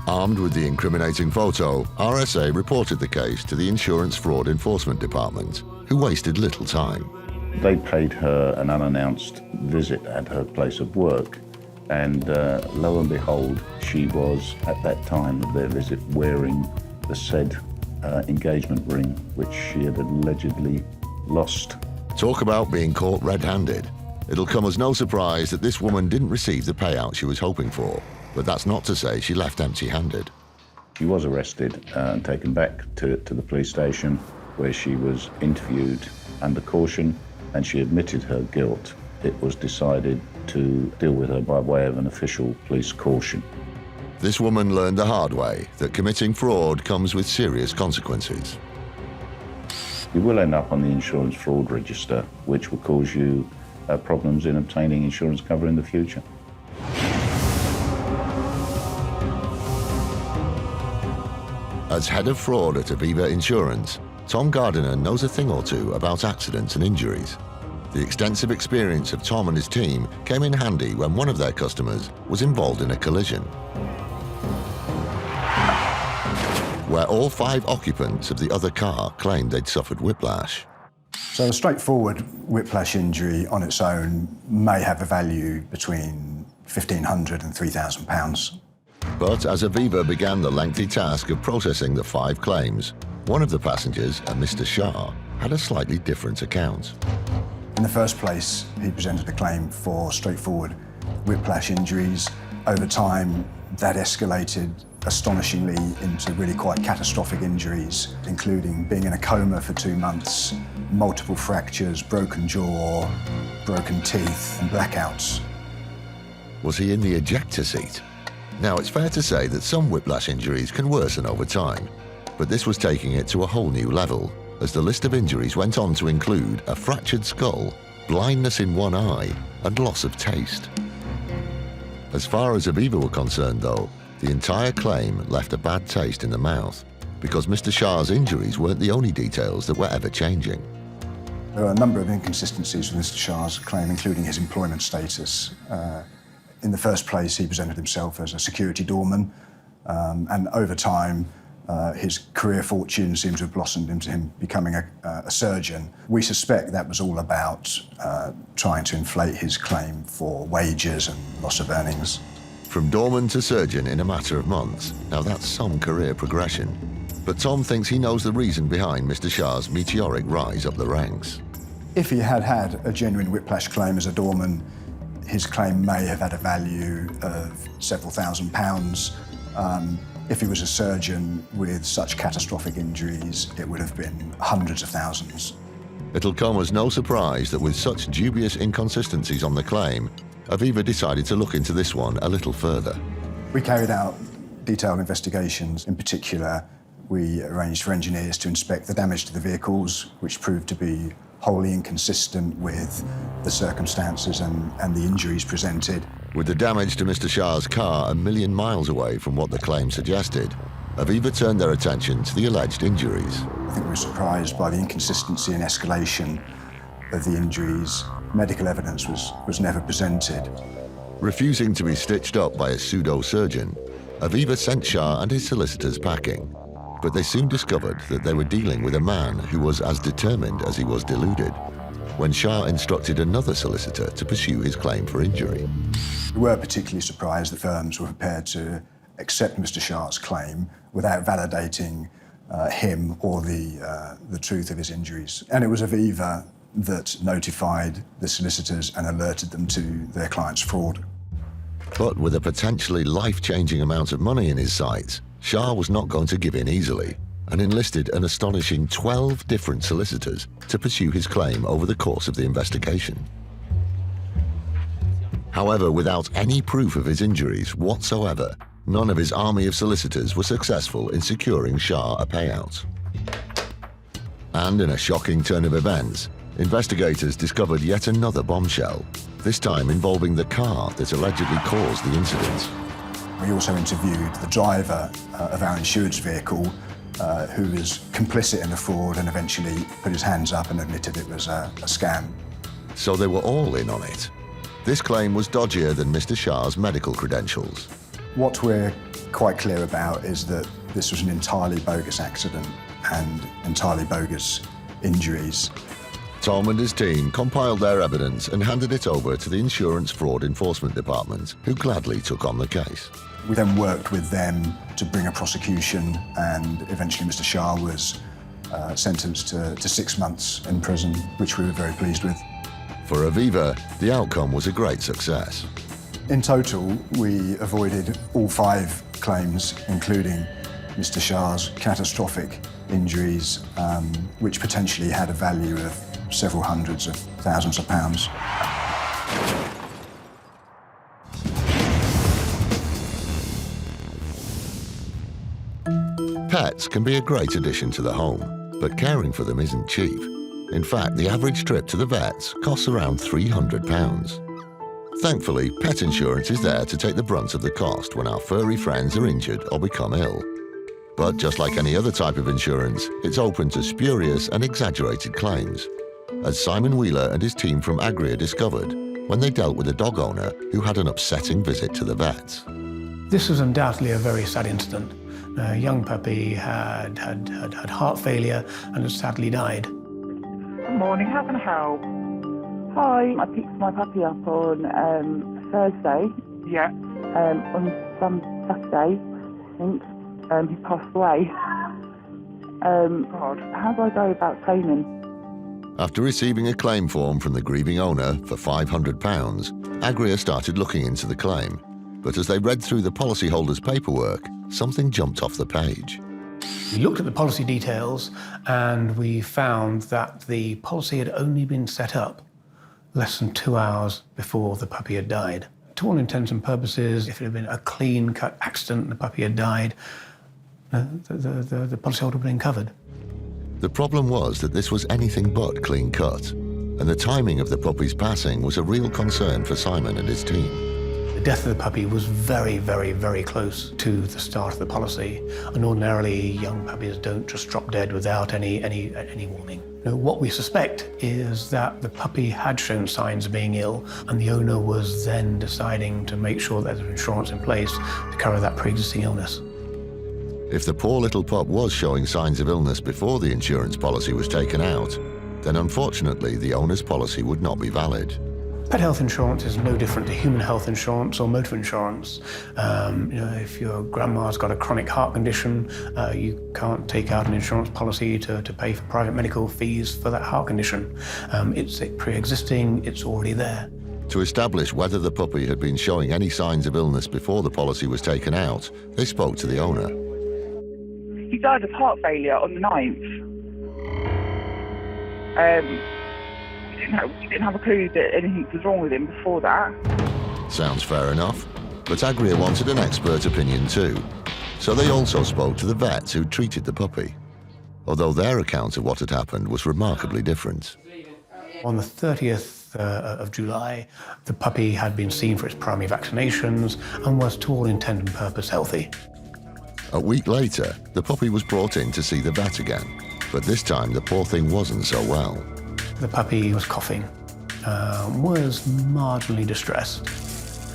Armed with the incriminating photo, RSA reported the case to the Insurance Fraud Enforcement Department, who wasted little time. They paid her an unannounced visit at her place of work, and lo and behold, she was, at that time of their visit, wearing the said engagement ring, which she had allegedly lost. Talk about being caught red-handed. It'll come as no surprise that this woman didn't receive the payout she was hoping for, but that's not to say she left empty-handed. She was arrested and taken back to the police station, where she was interviewed under caution, and she admitted her guilt. It was decided to deal with her by way of an official police caution. This woman learned the hard way that committing fraud comes with serious consequences. You will end up on the insurance fraud register, which will cause you problems in obtaining insurance cover in the future. As head of fraud at Aviva Insurance, Tom Gardiner knows a thing or two about accidents and injuries. The extensive experience of Tom and his team came in handy when one of their customers was involved in a collision, where all 5 occupants of the other car claimed they'd suffered whiplash. So a straightforward whiplash injury on its own may have a value between £1,500 and £3,000. But as Aviva began the lengthy task of processing the 5 claims, one of the passengers, a Mr. Shah, had a slightly different account. In the first place, he presented a claim for straightforward whiplash injuries. Over time, that escalated astonishingly into really quite catastrophic injuries, including being in a coma for 2 months, multiple fractures, broken jaw, broken teeth, and blackouts. Was he in the ejector seat? Now, it's fair to say that some whiplash injuries can worsen over time, but this was taking it to a whole new level, as the list of injuries went on to include a fractured skull, blindness in one eye, and loss of taste. As far as Aviva were concerned, though, the entire claim left a bad taste in the mouth, because Mr. Shah's injuries weren't the only details that were ever changing. There are a number of inconsistencies with Mr. Shah's claim, including his employment status. In the first place, he presented himself as a security doorman, and over time, his career fortune seems to have blossomed into him becoming a surgeon. We suspect that was all about trying to inflate his claim for wages and loss of earnings. From doorman to surgeon in a matter of months. Now that's some career progression. But Tom thinks he knows the reason behind Mr. Shah's meteoric rise up the ranks. If he had had a genuine whiplash claim as a doorman, his claim may have had a value of several £1,000s. If he was a surgeon with such catastrophic injuries, it would have been hundreds of thousands. It'll come as no surprise that with such dubious inconsistencies on the claim, Aviva decided to look into this one a little further. We carried out detailed investigations. In particular, we arranged for engineers to inspect the damage to the vehicles, which proved to be wholly inconsistent with the circumstances and the injuries presented. With the damage to Mr. Shah's car a million miles away from what the claim suggested, Aviva turned their attention to the alleged injuries. I think we were surprised by the inconsistency and escalation of the injuries. Medical evidence was never presented. Refusing to be stitched up by a pseudo-surgeon, Aviva sent Shah and his solicitors packing. But they soon discovered that they were dealing with a man who was as determined as he was deluded, when Shah instructed another solicitor to pursue his claim for injury. We were particularly surprised that firms were prepared to accept Mr. Shah's claim without validating him or the truth of his injuries. And it was Aviva that notified the solicitors and alerted them to their client's fraud. But with a potentially life-changing amount of money in his sights, Shah was not going to give in easily and enlisted an astonishing 12 different solicitors to pursue his claim over the course of the investigation. However, without any proof of his injuries whatsoever, none of his army of solicitors were successful in securing Shah a payout. And in a shocking turn of events, investigators discovered yet another bombshell, this time involving the car that allegedly caused the incident. We also interviewed the driver of our insured's vehicle, who was complicit in the fraud and eventually put his hands up and admitted it was a scam. So they were all in on it. This claim was dodgier than Mr. Shah's medical credentials. What we're quite clear about is that this was an entirely bogus accident and entirely bogus injuries. Tom and his team compiled their evidence and handed it over to the Insurance Fraud Enforcement Department, who gladly took on the case. We then worked with them to bring a prosecution, and eventually Mr. Shah was sentenced to 6 months in prison, which we were very pleased with. For Aviva, the outcome was a great success. In total, we avoided all 5 claims, including Mr. Shah's catastrophic injuries, which potentially had a value of several hundreds of thousands of pounds. Pets can be a great addition to the home, but caring for them isn't cheap. In fact, the average trip to the vets costs around £300. Thankfully, pet insurance is there to take the brunt of the cost when our furry friends are injured or become ill. But just like any other type of insurance, it's open to spurious and exaggerated claims, as Simon Wheeler and his team from Agria discovered when they dealt with a dog owner who had an upsetting visit to the vets. This was undoubtedly a very sad incident. A young puppy had heart failure and had sadly died. Good morning, how can I help? Hi, I picked my puppy up on Thursday. Yeah. On some Saturday, I think, he passed away. How do I go about claiming? After receiving a claim form from the grieving owner for £500, Agria started looking into the claim. But as they read through the policyholder's paperwork, something jumped off the page. We looked at the policy details and we found that the policy had only been set up less than 2 hours before the puppy had died. To all intents and purposes, if it had been a clean-cut accident and the puppy had died, the policyholder would have been covered. The problem was that this was anything but clean-cut, and the timing of the puppy's passing was a real concern for Simon and his team. The death of the puppy was very, very, very close to the start of the policy, and ordinarily young puppies don't just drop dead without any warning. What we suspect is that the puppy had shown signs of being ill, and the owner was then deciding to make sure that there was insurance in place to cover that pre-existing illness. If the poor little pup was showing signs of illness before the insurance policy was taken out, then unfortunately the owner's policy would not be valid. Pet health insurance is no different to human health insurance or motor insurance. If your grandma's got a chronic heart condition, you can't take out an insurance policy to pay for private medical fees for that heart condition. It's pre-existing, it's already there. To establish whether the puppy had been showing any signs of illness before the policy was taken out, they spoke to the owner. He died of heart failure on the 9th. We didn't have a clue that anything was wrong with him before that. Sounds fair enough, but Agria wanted an expert opinion too. So they also spoke to the vets who treated the puppy, although their account of what had happened was remarkably different. On the 30th of July, the puppy had been seen for its primary vaccinations and was, to all intent and purpose, healthy. A week later, the puppy was brought in to see the vet again, but this time the poor thing wasn't so well. The puppy was coughing, was marginally distressed.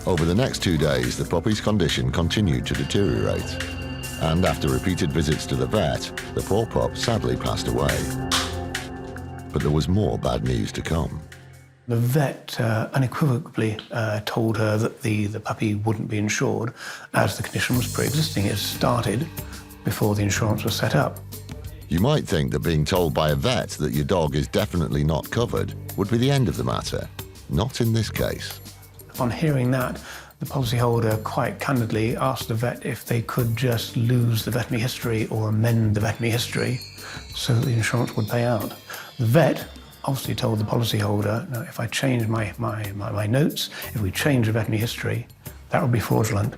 Over the next 2 days, the puppy's condition continued to deteriorate. And after repeated visits to the vet, the poor pup sadly passed away. But there was more bad news to come. The vet unequivocally told her that the puppy wouldn't be insured as the condition was pre-existing. It started before the insurance was set up. You might think that being told by a vet that your dog is definitely not covered would be the end of the matter. Not in this case. On hearing that, the policyholder quite candidly asked the vet if they could just lose the veterinary history or amend the veterinary history so that the insurance would pay out. The vet obviously told the policyholder, no, if I change my notes, if we change the veterinary history, that would be fraudulent.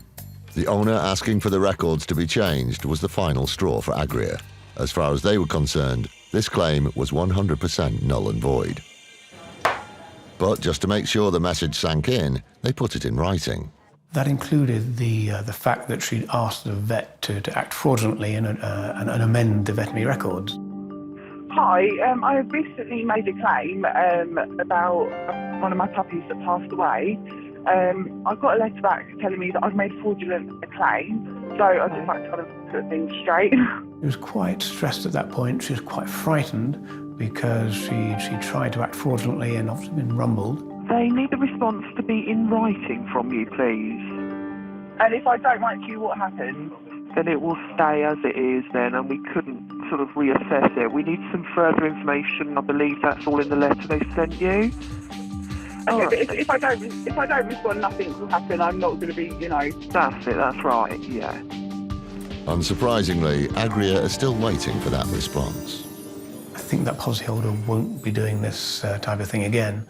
The owner asking for the records to be changed was the final straw for Agria. As far as they were concerned, this claim was 100% null and void. But just to make sure the message sank in, they put it in writing. That included the fact that she'd asked the vet to act fraudulently and amend the veterinary records. Hi, I recently made a claim about one of my puppies that passed away. I got a letter back telling me that I'd made fraudulent a claim, so I'd just like to kind of put things straight. She was quite stressed at that point. She was quite frightened because she tried to act fraudulently and often been rumbled. They need the response to be in writing from you, please. And if I don't write to you, what happens? Then it will stay as it is then, and we couldn't sort of reassess it. We need some further information. I believe that's all in the letter they sent you. Okay, but if I don't respond, nothing will happen. I'm not going to be, That's it. That's right. Yeah. Unsurprisingly, Agria is still waiting for that response. I think that policyholder won't be doing this type of thing again.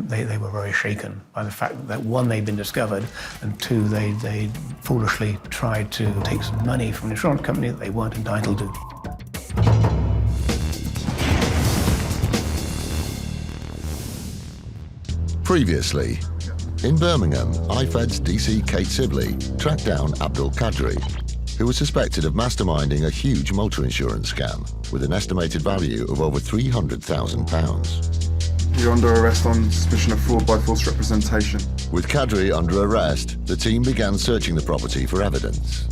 They were very shaken by the fact that, one, they'd been discovered, and two, they foolishly tried to take some money from an insurance company that they weren't entitled to. Previously, in Birmingham, IFED's DC Kate Sibley tracked down Abdul Qadri, who was suspected of masterminding a huge motor insurance scam with an estimated value of over £300,000. You're under arrest on suspicion of fraud by false representation. With Qadri under arrest, the team began searching the property for evidence.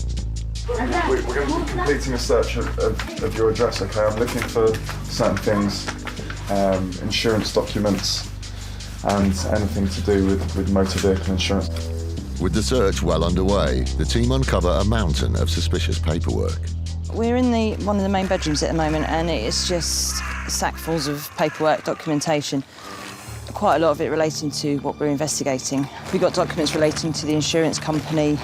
We're going to be completing a search of your address, okay? I'm looking for certain things, insurance documents, and anything to do with motor vehicle insurance. With the search well underway, the team uncover a mountain of suspicious paperwork. We're in one of the main bedrooms at the moment, and it's just sackfuls of paperwork, documentation. Quite a lot of it relating to what we're investigating. We've got documents relating to the insurance company,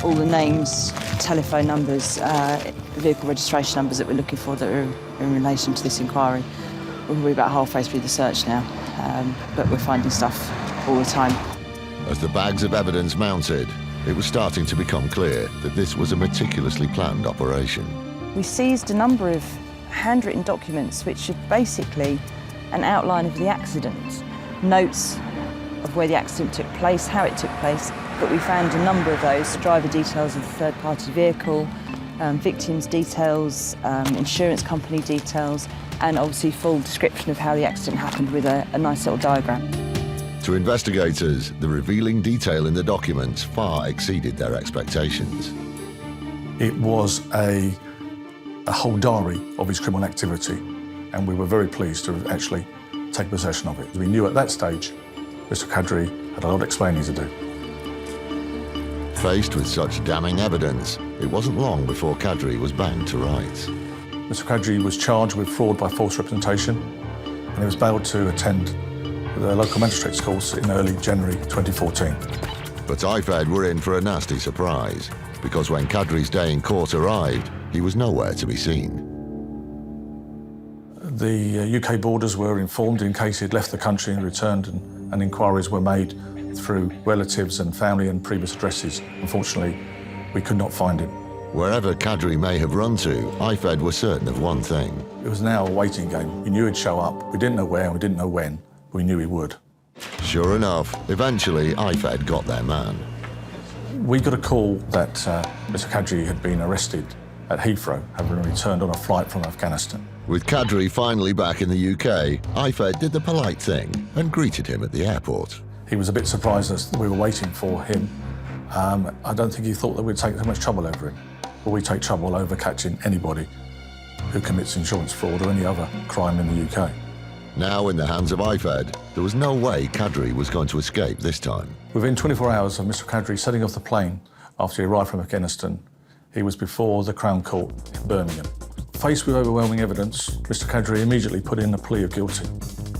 all the names, telephone numbers, vehicle registration numbers that we're looking for that are in relation to this inquiry. We're about halfway through the search now, but we're finding stuff all the time. As the bags of evidence mounted, it was starting to become clear that this was a meticulously planned operation. We seized a number of handwritten documents which are basically an outline of the accident, notes of where the accident took place, how it took place, but we found a number of those, driver details of the third-party vehicle, victims' details, insurance company details, and obviously full description of how the accident happened with a nice little diagram. To investigators, the revealing detail in the documents far exceeded their expectations. It was a whole diary of his criminal activity, and we were very pleased to actually take possession of it. We knew at that stage Mr. Qadri had a lot of explaining to do. Faced with such damning evidence, it wasn't long before Qadri was banged to rights. Mr. Qadri was charged with fraud by false representation, and he was bailed to attend the local magistrates course in early January 2014. But IFED were in for a nasty surprise. because when Kadri's day in court arrived, he was nowhere to be seen. The UK borders were informed in case he'd left the country and returned, and inquiries were made through relatives and family and previous addresses. Unfortunately, we could not find him. Wherever Kadri may have run to, IFED were certain of one thing. It was now a waiting game. We knew he'd show up. We didn't know where and we didn't know when, but we knew he would. Sure enough, eventually IFED got their man. We got a call that Mr. Kadri had been arrested at Heathrow, having returned on a flight from Afghanistan. With Kadri finally back in the UK, IFED did the polite thing and greeted him at the airport. He was a bit surprised as we were waiting for him. I don't think he thought that we'd take so much trouble over him. But we take trouble over catching anybody who commits insurance fraud or any other crime in the UK. Now in the hands of IFED, there was no way Kadri was going to escape this time. Within 24 hours of Mr. Kadri setting off the plane after he arrived from Afghanistan, he was before the Crown Court in Birmingham. Faced with overwhelming evidence, Mr. Kadri immediately put in a plea of guilty.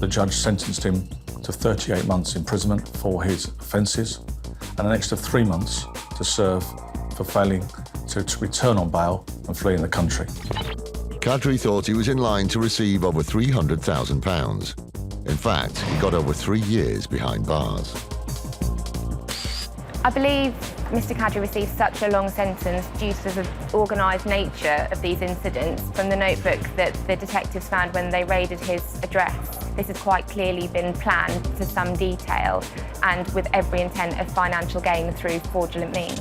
The judge sentenced him to 38 months imprisonment for his offences and an extra 3 months to serve for failing to return on bail and fleeing the country. Kadri thought he was in line to receive over £300,000. In fact, he got over 3 years behind bars. I believe Mr. Kadri received such a long sentence due to the organised nature of these incidents from the notebook that the detectives found when they raided his address. This has quite clearly been planned to some detail and with every intent of financial gain through fraudulent means.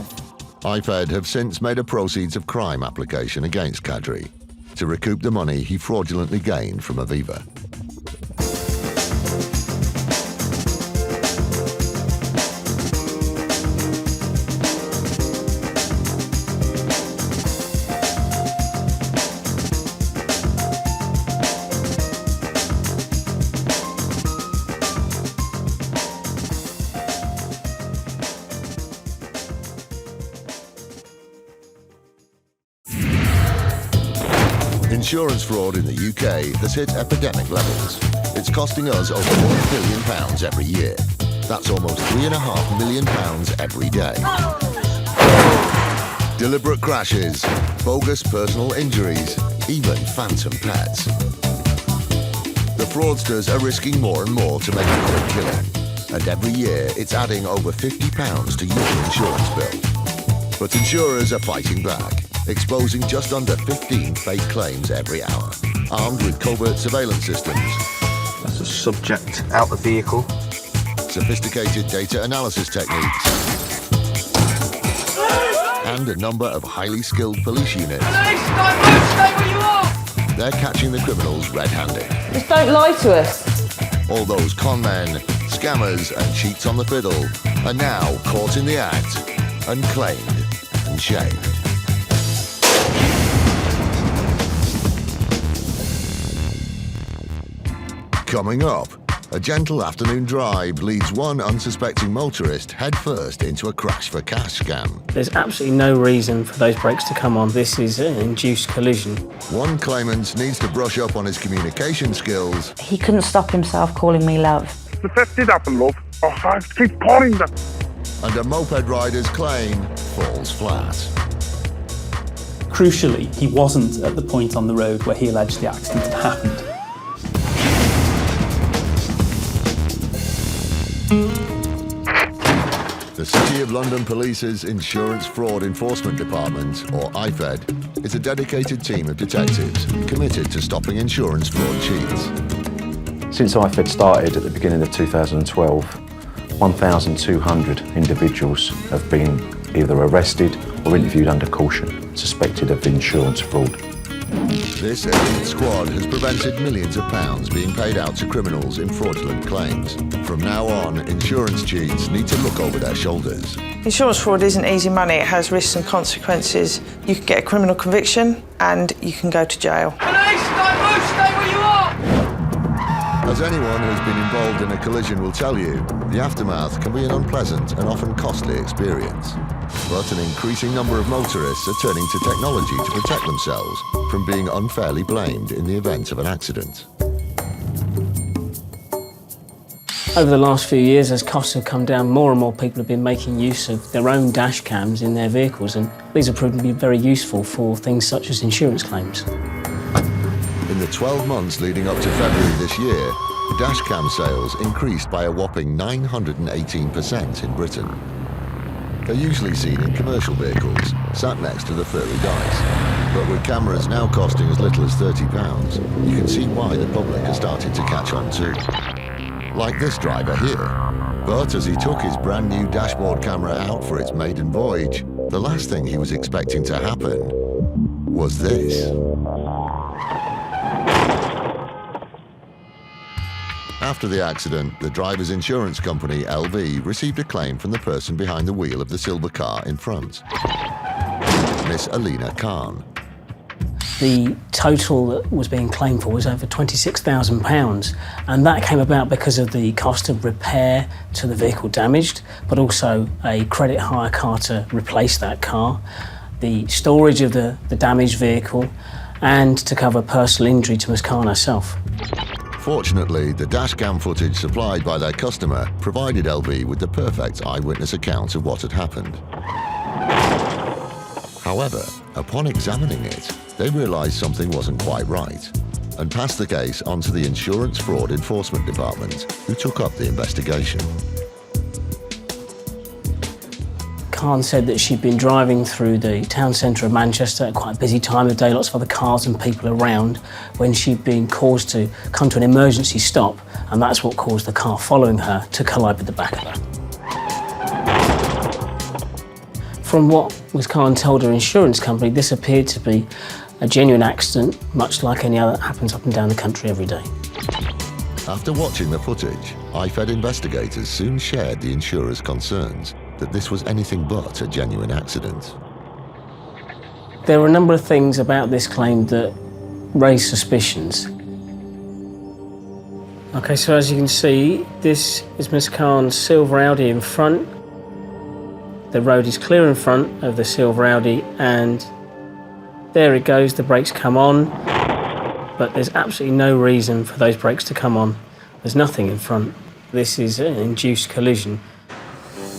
IFED have since made a proceeds of crime application against Kadri to recoup the money he fraudulently gained from Aviva. Insurance fraud in the UK has hit epidemic levels. It's costing us over £1 billion every year. That's almost £3.5 million every day. Deliberate crashes, bogus personal injuries, even phantom pets. The fraudsters are risking more and more to make a quick killing. And every year it's adding over £50 to your insurance bill. But insurers are fighting back, exposing just under 15 fake claims every hour, armed with covert surveillance systems. That's a subject out the vehicle. Sophisticated data analysis techniques. And a number of highly skilled police units. They're catching the criminals red-handed. Just don't lie to us. All those con men, scammers and cheats on the fiddle are now caught in the act and claimed and shamed. Coming up, a gentle afternoon drive leads one unsuspecting motorist headfirst into a crash for cash scam. There's absolutely no reason for those brakes to come on. This is an induced collision. One claimant needs to brush up on his communication skills. He couldn't stop himself calling me love. The theft did happen, love. Oh, I keep calling them. And a moped rider's claim falls flat. Crucially, he wasn't at the point on the road where he alleged the accident had happened. The City of London Police's Insurance Fraud Enforcement Department, or IFED, is a dedicated team of detectives committed to stopping insurance fraud cheats. Since IFED started at the beginning of 2012, 1,200 individuals have been either arrested or interviewed under caution, suspected of insurance fraud. This elite squad has prevented millions of pounds being paid out to criminals in fraudulent claims. From now on, insurance cheats need to look over their shoulders. Insurance fraud isn't easy money, it has risks and consequences. You can get a criminal conviction and you can go to jail. Police, don't move, stay where you are! As anyone who's been involved in a collision will tell you, the aftermath can be an unpleasant and often costly experience. But an increasing number of motorists are turning to technology to protect themselves from being unfairly blamed in the event of an accident. Over the last few years, as costs have come down, more and more people have been making use of their own dash cams in their vehicles, and these have proven to be very useful for things such as insurance claims. In the 12 months leading up to February this year, dash cam sales increased by a whopping 918% in Britain. They're usually seen in commercial vehicles, sat next to the furry dice. But with cameras now costing as little as £30, you can see why the public has started to catch on too. Like this driver here. But as he took his brand new dashboard camera out for its maiden voyage, the last thing he was expecting to happen was this. After the accident, the driver's insurance company, LV, received a claim from the person behind the wheel of the silver car in front, Miss Alina Khan. The total that was being claimed for was over £26,000, and that came about because of the cost of repair to the vehicle damaged, but also a credit hire car to replace that car, the storage of the damaged vehicle, and to cover personal injury to Ms. Khan herself. Fortunately, the dashcam footage supplied by their customer provided LV with the perfect eyewitness account of what had happened. However, upon examining it, they realised something wasn't quite right and passed the case on to the Insurance Fraud Enforcement Department, who took up the investigation. Khan said that she'd been driving through the town centre of Manchester at quite a busy time of day, lots of other cars and people around, when she'd been caused to come to an emergency stop, and that's what caused the car following her to collide with the back of her. From what Ms. Khan told her insurance company, this appeared to be a genuine accident, much like any other that happens up and down the country every day. After watching the footage, IFED investigators soon shared the insurer's concerns that this was anything but a genuine accident. There were a number of things about this claim that raised suspicions. Okay, so as you can see, this is Ms. Khan's silver Audi in front. The road is clear in front of the silver Audi, and there it goes, the brakes come on, but there's absolutely no reason for those brakes to come on. There's nothing in front. This is an induced collision.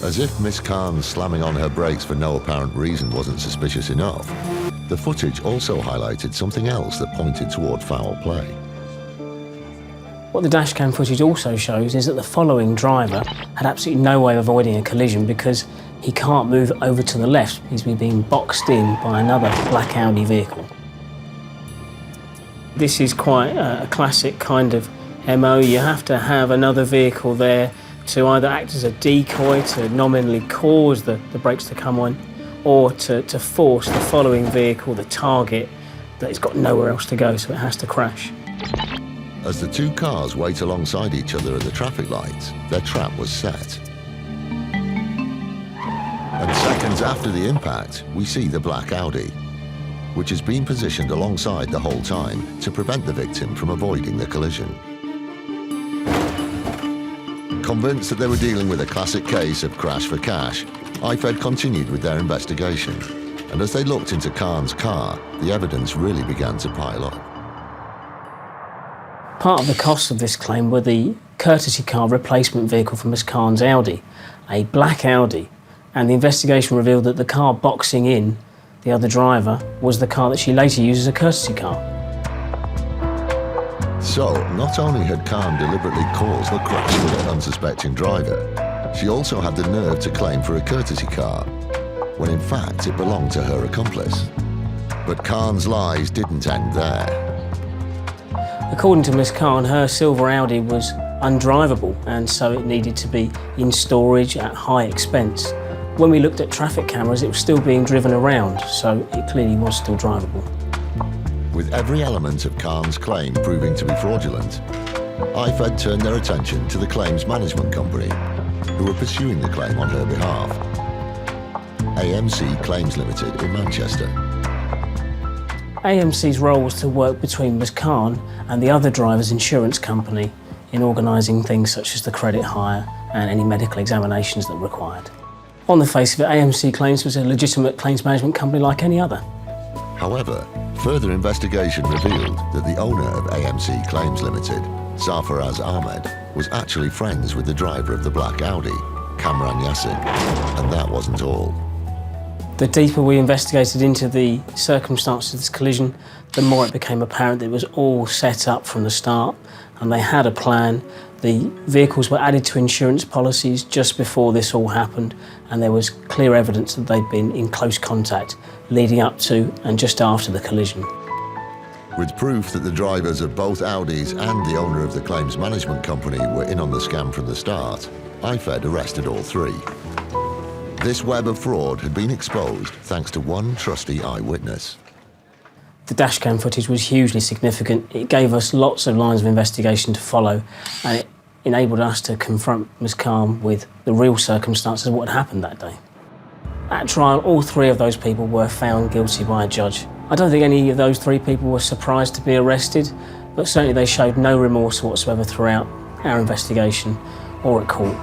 As if Miss Khan slamming on her brakes for no apparent reason wasn't suspicious enough, the footage also highlighted something else that pointed toward foul play. What the dashcam footage also shows is that the following driver had absolutely no way of avoiding a collision because he can't move over to the left. He's being boxed in by another black Audi vehicle. This is quite a classic kind of MO. You have to have another vehicle there to either act as a decoy to nominally cause the brakes to come on, or to force the following vehicle, the target, that it's got nowhere else to go, so it has to crash. As the two cars wait alongside each other at the traffic lights, their trap was set. And seconds after the impact, we see the black Audi, which has been positioned alongside the whole time to prevent the victim from avoiding the collision. Convinced that they were dealing with a classic case of crash for cash, IFED continued with their investigation, and as they looked into Khan's car, the evidence really began to pile up. Part of the costs of this claim were the courtesy car replacement vehicle for Ms. Khan's Audi, a black Audi, and the investigation revealed that the car boxing in the other driver was the car that she later used as a courtesy car. So, not only had Khan deliberately caused the crash with an unsuspecting driver, she also had the nerve to claim for a courtesy car, when in fact it belonged to her accomplice. But Khan's lies didn't end there. According to Ms. Khan, her silver Audi was undrivable, and so it needed to be in storage at high expense. When we looked at traffic cameras, it was still being driven around, so it clearly was still drivable. With every element of Khan's claim proving to be fraudulent, IFED turned their attention to the claims management company, who were pursuing the claim on her behalf, AMC Claims Limited in Manchester. AMC's role was to work between Ms. Khan and the other driver's insurance company in organising things such as the credit hire and any medical examinations that were required. On the face of it, AMC Claims was a legitimate claims management company like any other. However, further investigation revealed that the owner of AMC Claims Limited, Sarfaraz Ahmed, was actually friends with the driver of the black Audi, Kamran Yassin, and that wasn't all. The deeper we investigated into the circumstances of this collision, the more it became apparent that it was all set up from the start, and they had a plan. The vehicles were added to insurance policies just before this all happened, and there was clear evidence that they'd been in close contact leading up to and just after the collision. With proof that the drivers of both Audis and the owner of the claims management company were in on the scam from the start, IFED arrested all three. This web of fraud had been exposed thanks to one trusty eyewitness. The dashcam footage was hugely significant. It gave us lots of lines of investigation to follow, and it enabled us to confront Ms. Calm with the real circumstances of what had happened that day. At trial, all three of those people were found guilty by a judge. I don't think any of those three people were surprised to be arrested, but certainly they showed no remorse whatsoever throughout our investigation or at court.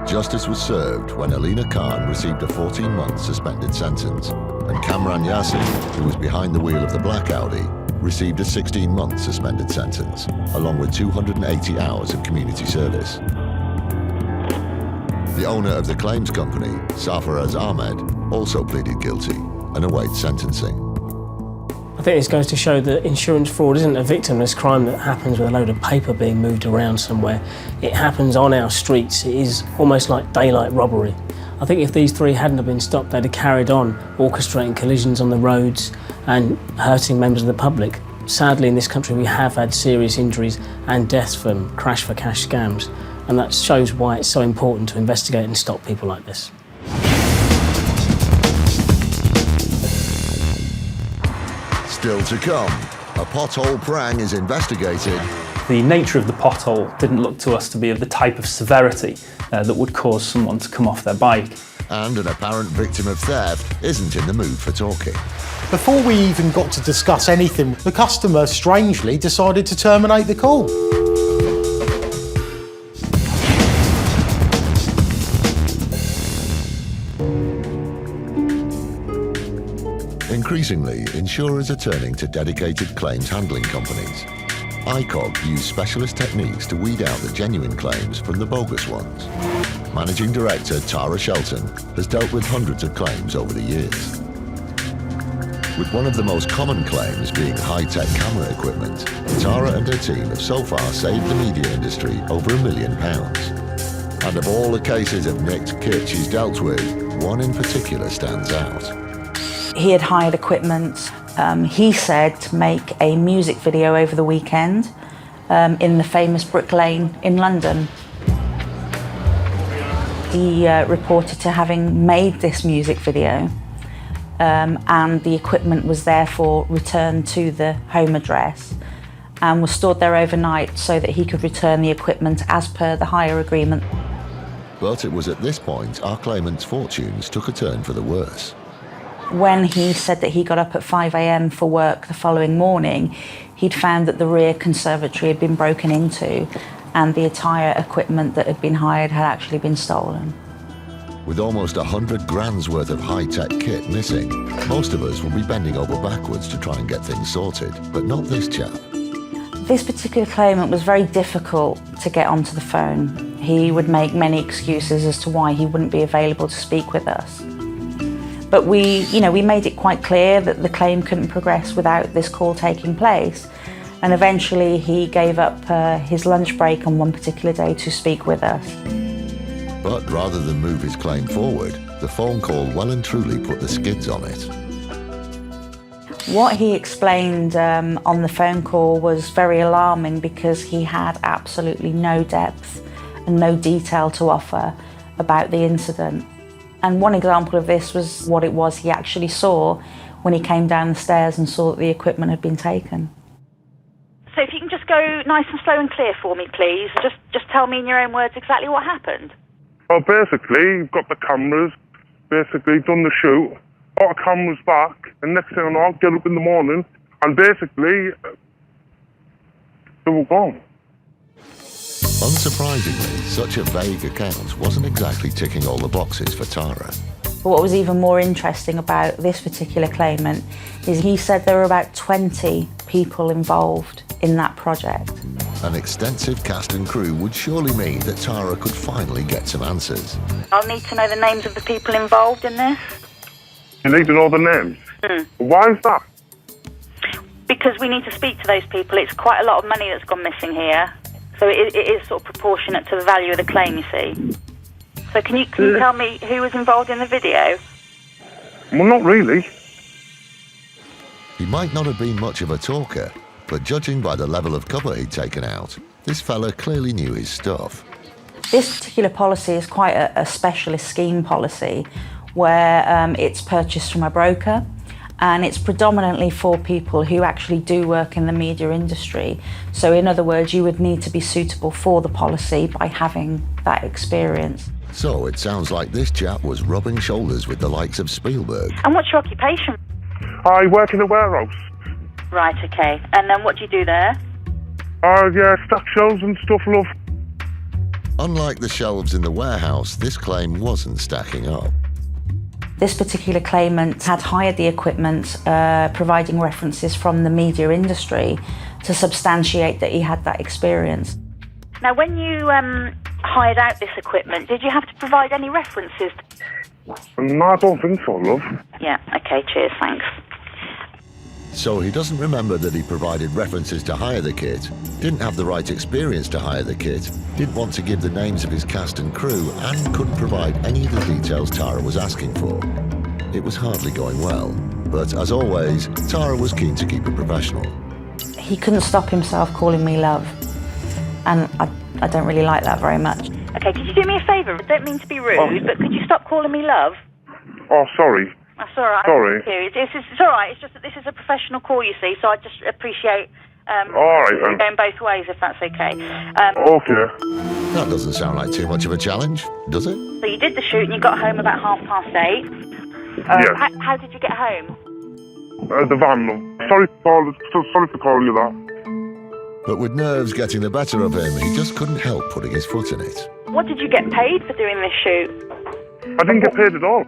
Justice was served when Alina Khan received a 14-month suspended sentence, and Kamran Yassin, who was behind the wheel of the black Audi, received a 16-month suspended sentence, along with 280 hours of community service. The owner of the claims company, Sarfaraz Ahmed, also pleaded guilty and awaits sentencing. I think this goes to show that insurance fraud isn't a victimless crime that happens with a load of paper being moved around somewhere. It happens on our streets. It is almost like daylight robbery. I think if these three hadn't have been stopped, they'd have carried on orchestrating collisions on the roads and hurting members of the public. Sadly, in this country, we have had serious injuries and deaths from crash for cash scams, and that shows why it's so important to investigate and stop people like this. Still to come, a pothole prang is investigated. The nature of the pothole didn't look to us to be of the type of severity that would cause someone to come off their bike. And an apparent victim of theft isn't in the mood for talking. Before we even got to discuss anything, the customer strangely decided to terminate the call. Increasingly, insurers are turning to dedicated claims handling companies. ICOG use specialist techniques to weed out the genuine claims from the bogus ones. Managing Director Tara Shelton has dealt with hundreds of claims over the years. With one of the most common claims being high-tech camera equipment, Tara and her team have so far saved the media industry over £1 million. And of all the cases of nicked kit she's dealt with, one in particular stands out. He had hired equipment, he said, to make a music video over the weekend in the famous Brick Lane in London. He reported to having made this music video and the equipment was therefore returned to the home address and was stored there overnight so that he could return the equipment as per the hire agreement. But it was at this point our claimant's fortunes took a turn for the worse. When he said that he got up at 5 a.m. for work the following morning, he'd found that the rear conservatory had been broken into and the entire equipment that had been hired had actually been stolen. With almost 100 grand's worth of high-tech kit missing, most of us will be bending over backwards to try and get things sorted, but not this chap. This particular claimant was very difficult to get onto the phone. He would make many excuses as to why he wouldn't be available to speak with us. But we made it quite clear that the claim couldn't progress without this call taking place. And eventually he gave up his lunch break on one particular day to speak with us. But rather than move his claim forward, the phone call well and truly put the skids on it. What he explained on the phone call was very alarming because he had absolutely no depth and no detail to offer about the incident. And one example of this was what it was he actually saw when he came down the stairs and saw that the equipment had been taken. So if you can just go nice and slow and clear for me, please. Just tell me in your own words exactly what happened. Well, basically, you've got the cameras, basically done the shoot, got the cameras back, and next thing I know, I'll get up in the morning, and basically, they were gone. Unsurprisingly, such a vague account wasn't exactly ticking all the boxes for Tara. But what was even more interesting about this particular claimant is he said there were about 20 people involved in that project. An extensive cast and crew would surely mean that Tara could finally get some answers. I'll need to know the names of the people involved in this. You need to know the names? Why is that? Because we need to speak to those people. It's quite a lot of money that's gone missing here. So it is sort of proportionate to the value of the claim, you see. So can you tell me who was involved in the video? Well, not really. He might not have been much of a talker, but judging by the level of cover he'd taken out, this fella clearly knew his stuff. This particular policy is quite a specialist scheme policy where it's purchased from a broker, and it's predominantly for people who actually do work in the media industry. So in other words, you would need to be suitable for the policy by having that experience. So it sounds like this chap was rubbing shoulders with the likes of Spielberg. And what's your occupation? I work in a warehouse. Right, okay. And then what do you do there? Yeah, stack shelves and stuff, love. Unlike the shelves in the warehouse, this claim wasn't stacking up. This particular claimant had hired the equipment, providing references from the media industry to substantiate that he had that experience. Now, when you hired out this equipment, did you have to provide any references? No, I don't think so, love. Yeah, okay, cheers, thanks. So he doesn't remember that he provided references to hire the kit, didn't have the right experience to hire the kit, didn't want to give the names of his cast and crew, and couldn't provide any of the details Tara was asking for. It was hardly going well, but as always, Tara was keen to keep it professional. He couldn't stop himself calling me love, and I don't really like that very much. Okay, could you do me a favour? I don't mean to be rude, but could you stop calling me love? Oh, sorry. That's all right. Sorry. It's all right. It's just that this is a professional call, you see, so I just appreciate all right, going both ways, if that's okay. Okay. That doesn't sound like too much of a challenge, does it? So you did the shoot and you got home about 8:30. Yes. How did you get home? The van, love. Sorry for calling you that. But with nerves getting the better of him, he just couldn't help putting his foot in it. What did you get paid for doing this shoot? I didn't get paid at all,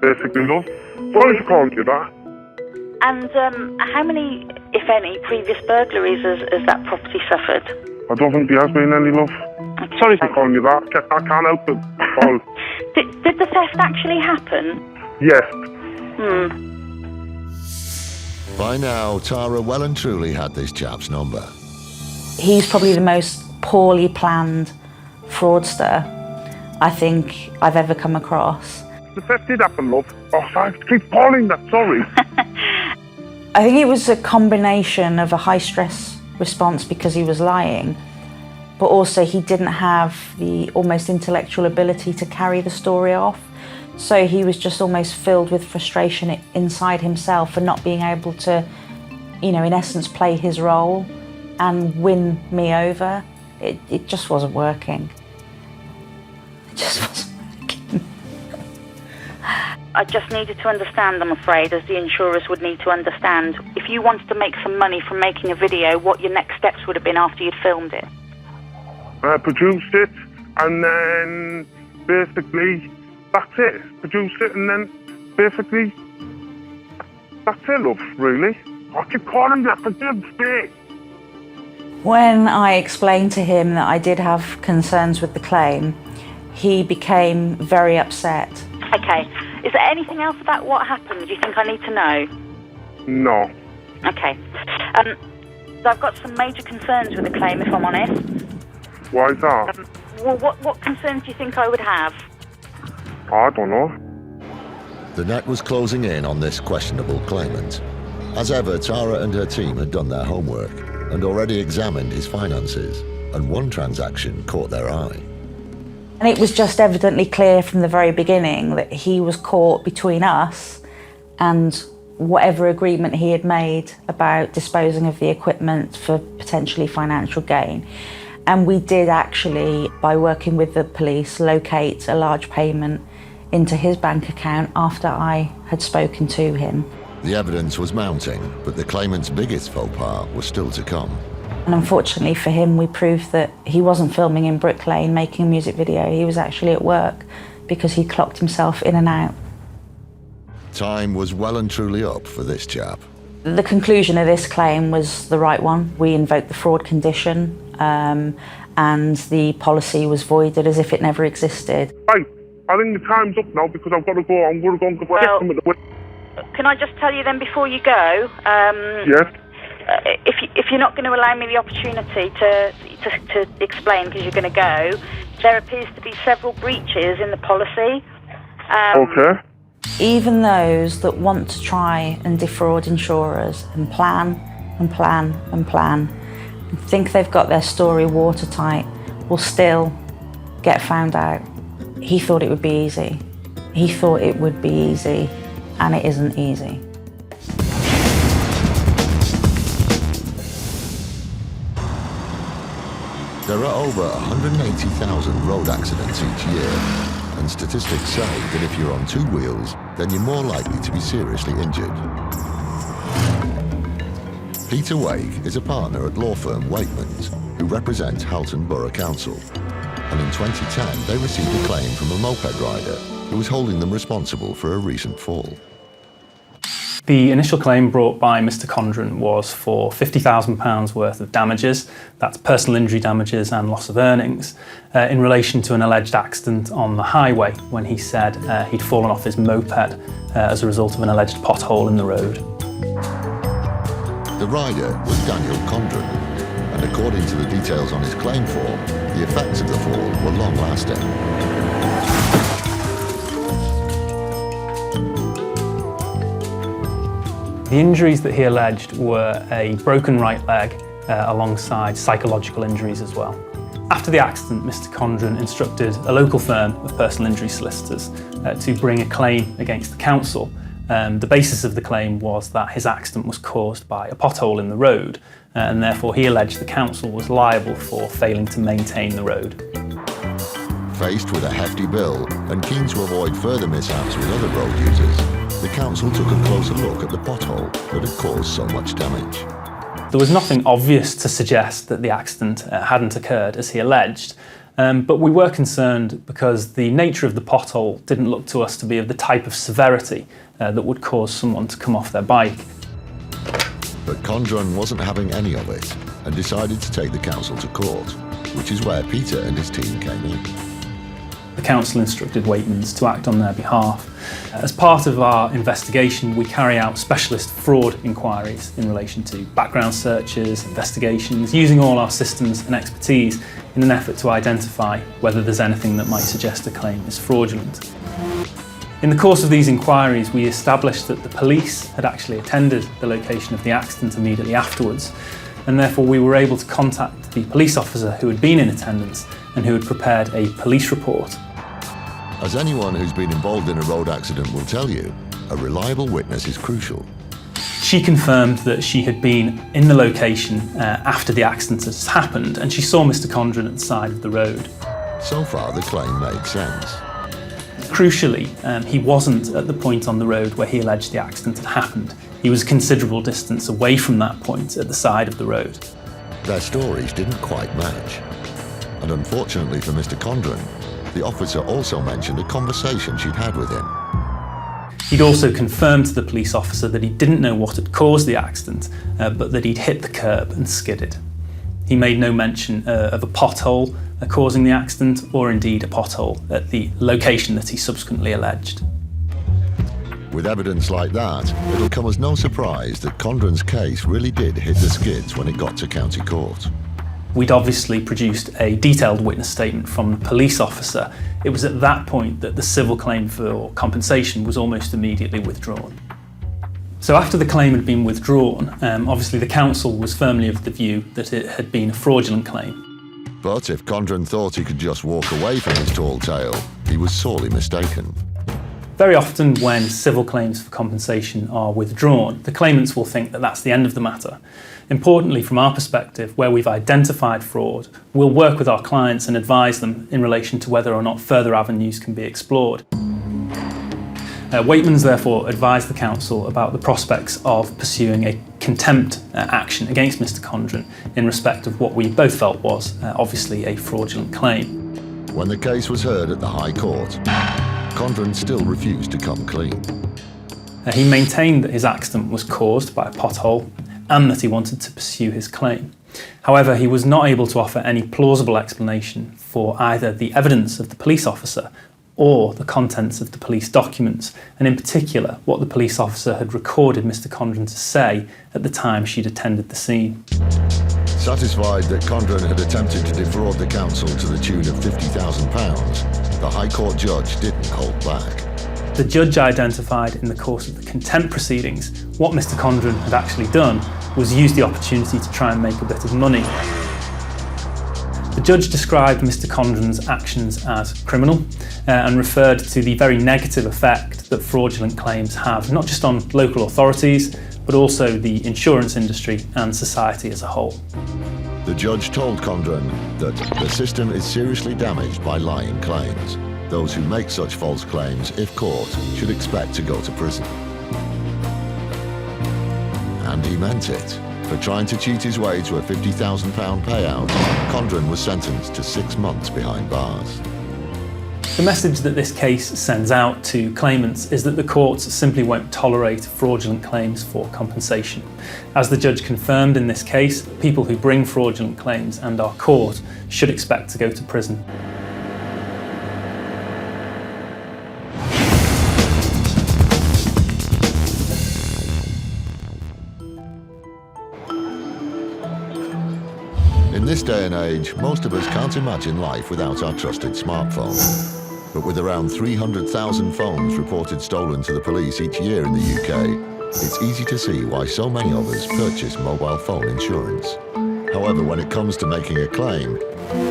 basically, love. Sorry for calling you that. And how many, if any, previous burglaries has that property suffered? I don't think there has been any, love. Okay, Sorry for calling you that. I can't help it. All. Did the theft actually happen? Yes. By now, Tara well and truly had this chap's number. He's probably the most poorly planned fraudster I think I've ever come across. The theft did happen, love. Oh, I keep calling that, sorry. I think it was a combination of a high-stress response because he was lying, but also he didn't have the almost intellectual ability to carry the story off. So he was just almost filled with frustration inside himself for not being able to, in essence, play his role and win me over. It just wasn't working. It just wasn't working. I just needed to understand, I'm afraid, as the insurers would need to understand, if you wanted to make some money from making a video, what your next steps would have been after you'd filmed it. I produced it, and then basically, that's it. Produced it, and then basically, that's it, love, really. I keep calling that for God's sake. When I explained to him that I did have concerns with the claim, he became very upset. Okay. Is there anything else about what happened you think I need to know? No. Okay. So I've got some major concerns with the claim, if I'm honest. Why is that? Well, what concerns do you think I would have? I don't know. The net was closing in on this questionable claimant. As ever, Tara and her team had done their homework and already examined his finances, and one transaction caught their eye. And it was just evidently clear from the very beginning that he was caught between us and whatever agreement he had made about disposing of the equipment for potentially financial gain. And we did actually, by working with the police, locate a large payment into his bank account after I had spoken to him. The evidence was mounting, but the claimant's biggest faux pas was still to come. And unfortunately for him, we proved that he wasn't filming in Brick Lane making a music video. He was actually at work because he clocked himself in and out Time was well and truly up for this chap. The conclusion of this claim was the right one. We invoked the fraud condition and the policy was voided as if it never existed. Hey, I think the time's up now because I've got to go. I'm going to go and get them at the window. Can I just tell you then before you go? Yes. If you're not going to allow me the opportunity to explain because you're going to go, there appears to be several breaches in the policy. Okay. Even those that want to try and defraud insurers and plan and plan and plan and think they've got their story watertight will still get found out. He thought it would be easy. He thought it would be easy, and it isn't easy. There are over 180,000 road accidents each year, and statistics say that if you're on two wheels, then you're more likely to be seriously injured. Peter Wake is a partner at law firm Wakeman's, who represents Halton Borough Council. And in 2010, they received a claim from a moped rider who was holding them responsible for a recent fall. The initial claim brought by Mr. Condren was for £50,000 worth of damages, that's personal injury damages and loss of earnings, in relation to an alleged accident on the highway when he said he'd fallen off his moped as a result of an alleged pothole in the road. The rider was Daniel Condren, and according to the details on his claim form, the effects of the fall were long-lasting. The injuries that he alleged were a broken right leg alongside psychological injuries as well. After the accident, Mr. Condren instructed a local firm of personal injury solicitors to bring a claim against the council. The basis of the claim was that his accident was caused by a pothole in the road, and therefore he alleged the council was liable for failing to maintain the road. Faced with a hefty bill and keen to avoid further mishaps with other road users, the council took a closer look at the pothole that had caused so much damage. There was nothing obvious to suggest that the accident hadn't occurred, as he alleged, but we were concerned because the nature of the pothole didn't look to us to be of the type of severity that would cause someone to come off their bike. But Condren wasn't having any of it and decided to take the council to court, which is where Peter and his team came in. The council instructed Wakeman's to act on their behalf. As part of our investigation, we carry out specialist fraud inquiries in relation to background searches, investigations, using all our systems and expertise in an effort to identify whether there's anything that might suggest a claim is fraudulent. In the course of these inquiries, we established that the police had actually attended the location of the accident immediately afterwards, and therefore we were able to contact the police officer who had been in attendance and who had prepared a police report. As anyone who's been involved in a road accident will tell you, a reliable witness is crucial. She confirmed that she had been in the location after the accident had happened, and she saw Mr. Condren at the side of the road. So far, the claim made sense. Crucially, he wasn't at the point on the road where he alleged the accident had happened. He was a considerable distance away from that point at the side of the road. Their stories didn't quite match. And unfortunately for Mr. Condren, the officer also mentioned a conversation she'd had with him. He'd also confirmed to the police officer that he didn't know what had caused the accident, but that he'd hit the curb and skidded. He made no mention of a pothole causing the accident, or indeed a pothole at the location that he subsequently alleged. With evidence like that, it'll come as no surprise that Condren's case really did hit the skids when it got to county court. We'd obviously produced a detailed witness statement from the police officer. It was at that point that the civil claim for compensation was almost immediately withdrawn. So after the claim had been withdrawn, obviously the council was firmly of the view that it had been a fraudulent claim. But if Condren thought he could just walk away from his tall tale, he was sorely mistaken. Very often when civil claims for compensation are withdrawn, the claimants will think that that's the end of the matter. Importantly, from our perspective, where we've identified fraud, we'll work with our clients and advise them in relation to whether or not further avenues can be explored. Wakeman's therefore advised the council about the prospects of pursuing a contempt action against Mr. Condren in respect of what we both felt was obviously a fraudulent claim. When the case was heard at the High Court, Condren still refused to come clean. He maintained that his accident was caused by a pothole and that he wanted to pursue his claim. However, he was not able to offer any plausible explanation for either the evidence of the police officer or the contents of the police documents, and in particular what the police officer had recorded Mr. Condren to say at the time she'd attended the scene. Satisfied that Condren had attempted to defraud the council to the tune of £50,000, the High Court judge didn't hold back. The judge identified in the course of the contempt proceedings what Mr. Condren had actually done was use the opportunity to try and make a bit of money. The judge described Mr. Condren's actions as criminal and referred to the very negative effect that fraudulent claims have, not just on local authorities, but also the insurance industry and society as a whole. The judge told Condren that the system is seriously damaged by lying claims. Those who make such false claims, if caught, should expect to go to prison. And he meant it. For trying to cheat his way to a £50,000 payout, Condren was sentenced to 6 months behind bars. The message that this case sends out to claimants is that the courts simply won't tolerate fraudulent claims for compensation. As the judge confirmed in this case, people who bring fraudulent claims and are caught should expect to go to prison. In this day and age, most of us can't imagine life without our trusted smartphone. But with around 300,000 phones reported stolen to the police each year in the UK, it's easy to see why so many of us purchase mobile phone insurance. However, when it comes to making a claim,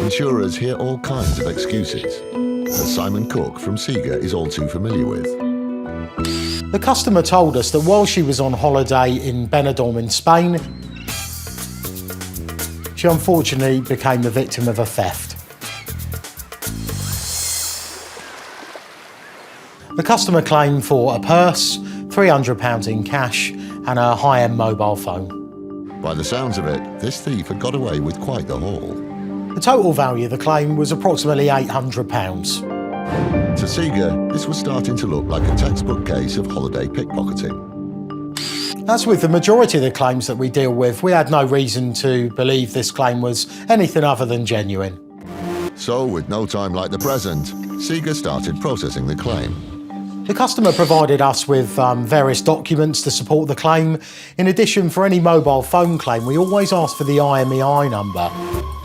insurers hear all kinds of excuses, as Simon Cook from Sega is all too familiar with. The customer told us that while she was on holiday in Benidorm in Spain, she unfortunately became the victim of a theft. The customer claimed for a purse, £300 in cash and a high-end mobile phone. By the sounds of it, this thief had got away with quite the haul. The total value of the claim was approximately £800. To Sega, this was starting to look like a textbook case of holiday pickpocketing. As with the majority of the claims that we deal with, we had no reason to believe this claim was anything other than genuine. So, with no time like the present, Sega started processing the claim. The customer provided us with various documents to support the claim. In addition, for any mobile phone claim, we always ask for the IMEI number,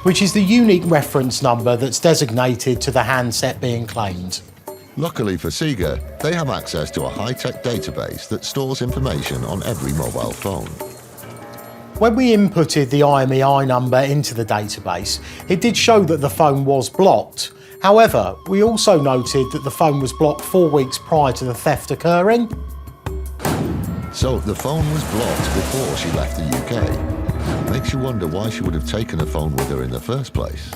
which is the unique reference number that's designated to the handset being claimed. Luckily for Sega, they have access to a high-tech database that stores information on every mobile phone. When we inputted the IMEI number into the database, it did show that the phone was blocked. However, we also noted that the phone was blocked 4 weeks prior to the theft occurring. So the phone was blocked before she left the UK. Makes you wonder why she would have taken a phone with her in the first place.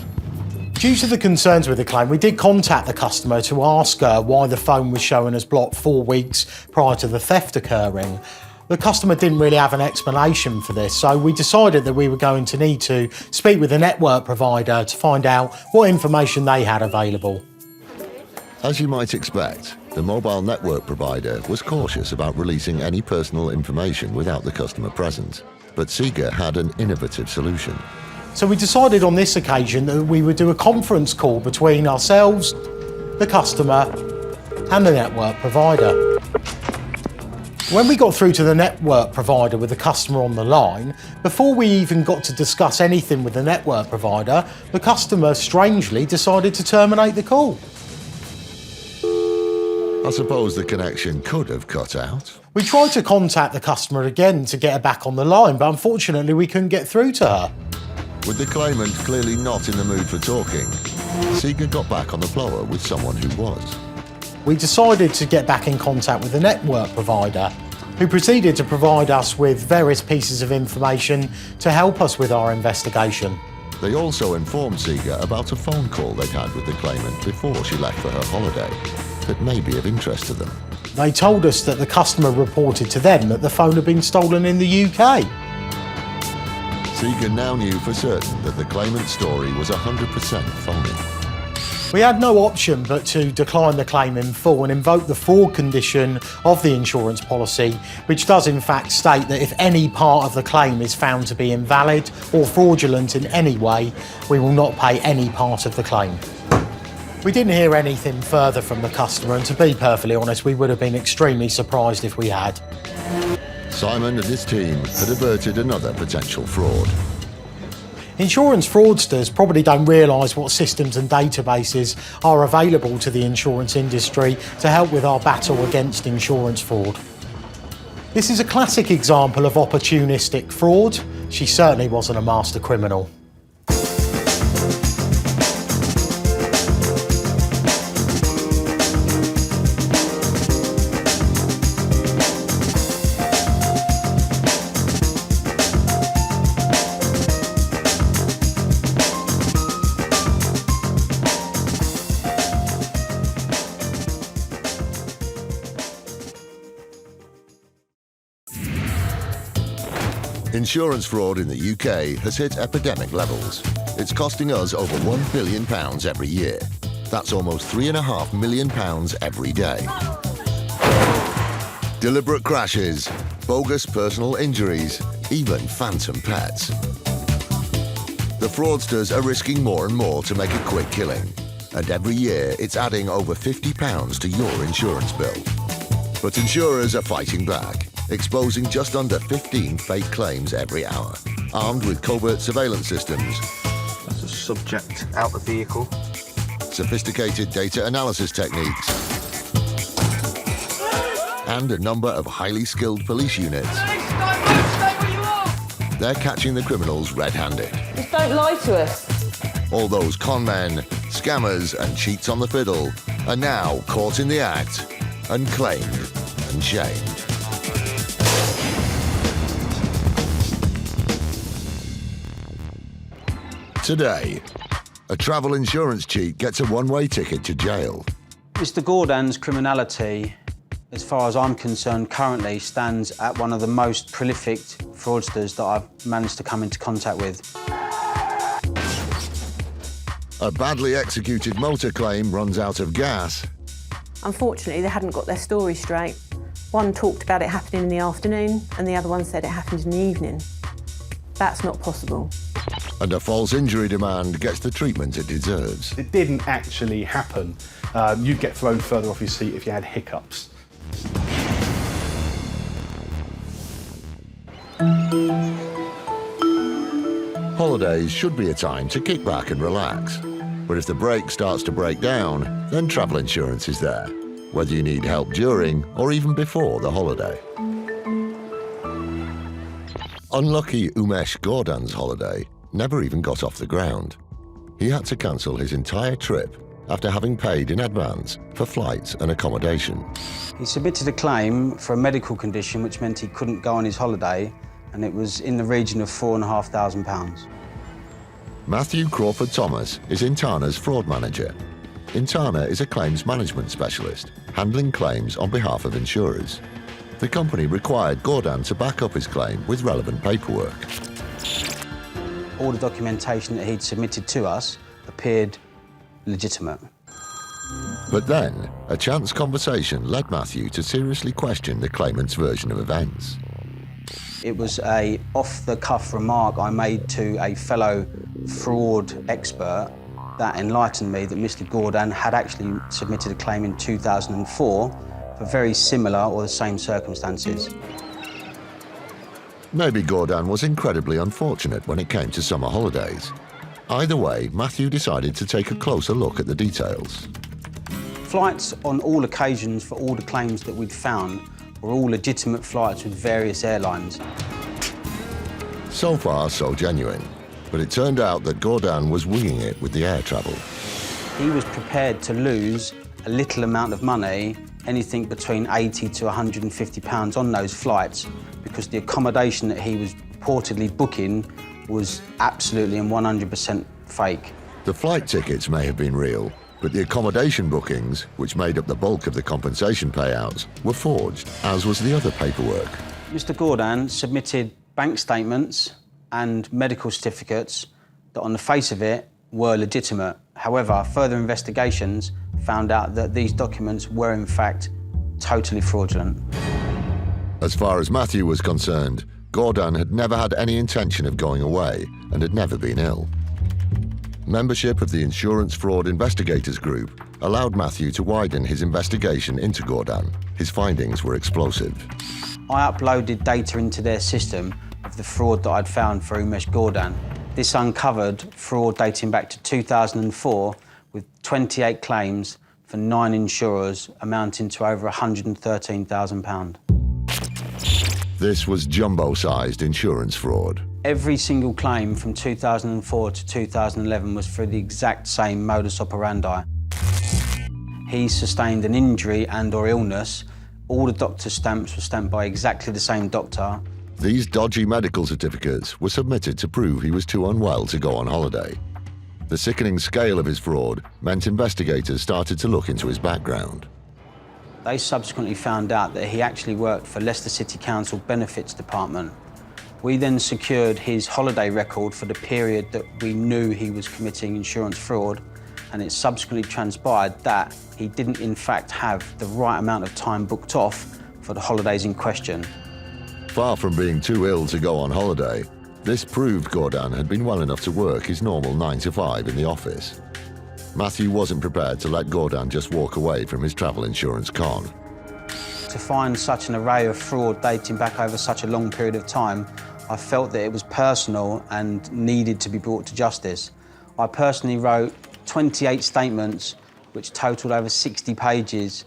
Due to the concerns with the claim, we did contact the customer to ask her why the phone was showing as blocked 4 weeks prior to the theft occurring. The customer didn't really have an explanation for this, so we decided that we were going to need to speak with the network provider to find out what information they had available. As you might expect, the mobile network provider was cautious about releasing any personal information without the customer present, but Sega had an innovative solution. So we decided on this occasion that we would do a conference call between ourselves, the customer, and the network provider. When we got through to the network provider with the customer on the line, before we even got to discuss anything with the network provider, the customer strangely decided to terminate the call. I suppose the connection could have cut out. We tried to contact the customer again to get her back on the line, but unfortunately we couldn't get through to her. With the claimant clearly not in the mood for talking, Sega got back on the blower with someone who was. We decided to get back in contact with the network provider, who proceeded to provide us with various pieces of information to help us with our investigation. They also informed Sega about a phone call they'd had with the claimant before she left for her holiday that may be of interest to them. They told us that the customer reported to them that the phone had been stolen in the UK. Sega now knew for certain that the claimant's story was 100% phony. We had no option but to decline the claim in full and invoke the fraud condition of the insurance policy, which does in fact state that if any part of the claim is found to be invalid or fraudulent in any way, we will not pay any part of the claim. We didn't hear anything further from the customer, and to be perfectly honest, we would have been extremely surprised if we had. Simon and his team had averted another potential fraud. Insurance fraudsters probably don't realise what systems and databases are available to the insurance industry to help with our battle against insurance fraud. This is a classic example of opportunistic fraud. She certainly wasn't a master criminal. Insurance fraud in the UK has hit epidemic levels. It's costing us over £1 billion every year. That's almost £3.5 million every day. Deliberate crashes, bogus personal injuries, even phantom pets. The fraudsters are risking more and more to make a quick killing. And every year, it's adding over £50 to your insurance bill. But insurers are fighting back, exposing just under 15 fake claims every hour, armed with covert surveillance systems. That's a subject out the vehicle. Sophisticated data analysis techniques, and a number of highly skilled police units. They're catching the criminals red-handed. Just don't lie to us. All those con men, scammers and cheats on the fiddle are now caught in the act and claimed and shamed. Today, a travel insurance cheat gets a one-way ticket to jail. Mr. Gordon's criminality, as far as I'm concerned, currently stands at one of the most prolific fraudsters that I've managed to come into contact with. A badly executed motor claim runs out of gas. Unfortunately, they hadn't got their story straight. One talked about it happening in the afternoon, and the other one said it happened in the evening. That's not possible. And a false injury demand gets the treatment it deserves. It didn't actually happen. You'd get thrown further off your seat if you had hiccups. Holidays should be a time to kick back and relax. But if the brake starts to break down, then travel insurance is there, whether you need help during or even before the holiday. Unlucky Umesh Gordon's holiday never even got off the ground. He had to cancel his entire trip after having paid in advance for flights and accommodation. He submitted a claim for a medical condition which meant he couldn't go on his holiday, and it was in the region of £4,500. Matthew Crawford Thomas is Intana's fraud manager. Intana is a claims management specialist, handling claims on behalf of insurers. The company required Gordon to back up his claim with relevant paperwork. All the documentation that he'd submitted to us appeared legitimate. But then, a chance conversation led Matthew to seriously question the claimant's version of events. It was a off-the-cuff remark I made to a fellow fraud expert that enlightened me that Mr. Gordon had actually submitted a claim in 2004 for very similar or the same circumstances. Maybe Gordon was incredibly unfortunate when it came to summer holidays. Either way, Matthew decided to take a closer look at the details. Flights on all occasions for all the claims that we'd found were all legitimate flights with various airlines. So far, so genuine. But it turned out that Gordon was winging it with the air travel. He was prepared to lose a little amount of money, anything between £80 to £150 on those flights, because the accommodation that he was reportedly booking was absolutely and 100% fake. The flight tickets may have been real, but the accommodation bookings, which made up the bulk of the compensation payouts, were forged, as was the other paperwork. Mr. Gordon submitted bank statements and medical certificates that on the face of it were legitimate. However, further investigations found out that these documents were in fact totally fraudulent. As far as Matthew was concerned, Gordon had never had any intention of going away and had never been ill. Membership of the Insurance Fraud Investigators Group allowed Matthew to widen his investigation into Gordon. His findings were explosive. I uploaded data into their system of the fraud that I'd found for Umesh Gordon. This uncovered fraud dating back to 2004 with 28 claims for 9 insurers amounting to over £113,000. This was jumbo-sized insurance fraud. Every single claim from 2004 to 2011 was for the exact same modus operandi. He sustained an injury and/or illness. All the doctor's stamps were stamped by exactly the same doctor. These dodgy medical certificates were submitted to prove he was too unwell to go on holiday. The sickening scale of his fraud meant investigators started to look into his background. They subsequently found out that he actually worked for Leicester City Council Benefits Department. We then secured his holiday record for the period that we knew he was committing insurance fraud, and it subsequently transpired that he didn't in fact have the right amount of time booked off for the holidays in question. Far from being too ill to go on holiday, this proved Gordon had been well enough to work his normal 9 to 5 in the office. Matthew wasn't prepared to let Gordon just walk away from his travel insurance con. To find such an array of fraud dating back over such a long period of time, I felt that it was personal and needed to be brought to justice. I personally wrote 28 statements, which totaled over 60 pages.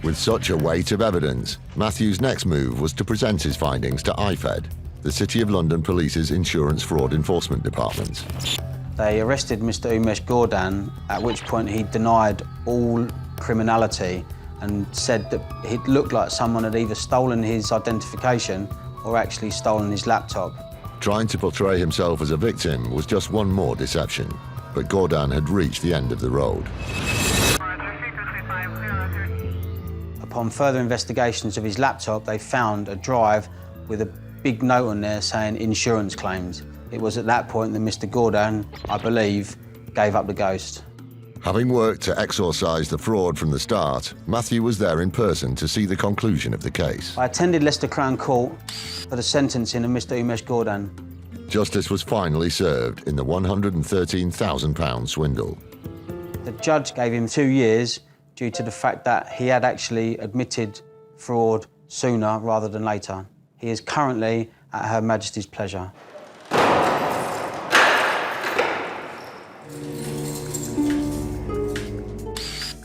With such a weight of evidence, Matthew's next move was to present his findings to IFED, the City of London Police's Insurance Fraud Enforcement Department. They arrested Mr. Umesh Gordon, at which point he denied all criminality and said that it looked like someone had either stolen his identification or actually stolen his laptop. Trying to portray himself as a victim was just one more deception, but Gordon had reached the end of the road. Upon further investigations of his laptop, they found a drive with a big note on there saying insurance claims. It was at that point that Mr. Gordon, I believe, gave up the ghost. Having worked to exorcise the fraud from the start, Matthew was there in person to see the conclusion of the case. I attended Leicester Crown Court for the sentencing of Mr. Umesh Gordon. Justice was finally served in the £113,000 swindle. The judge gave him 2 years due to the fact that he had actually admitted fraud sooner rather than later. He is currently at Her Majesty's pleasure.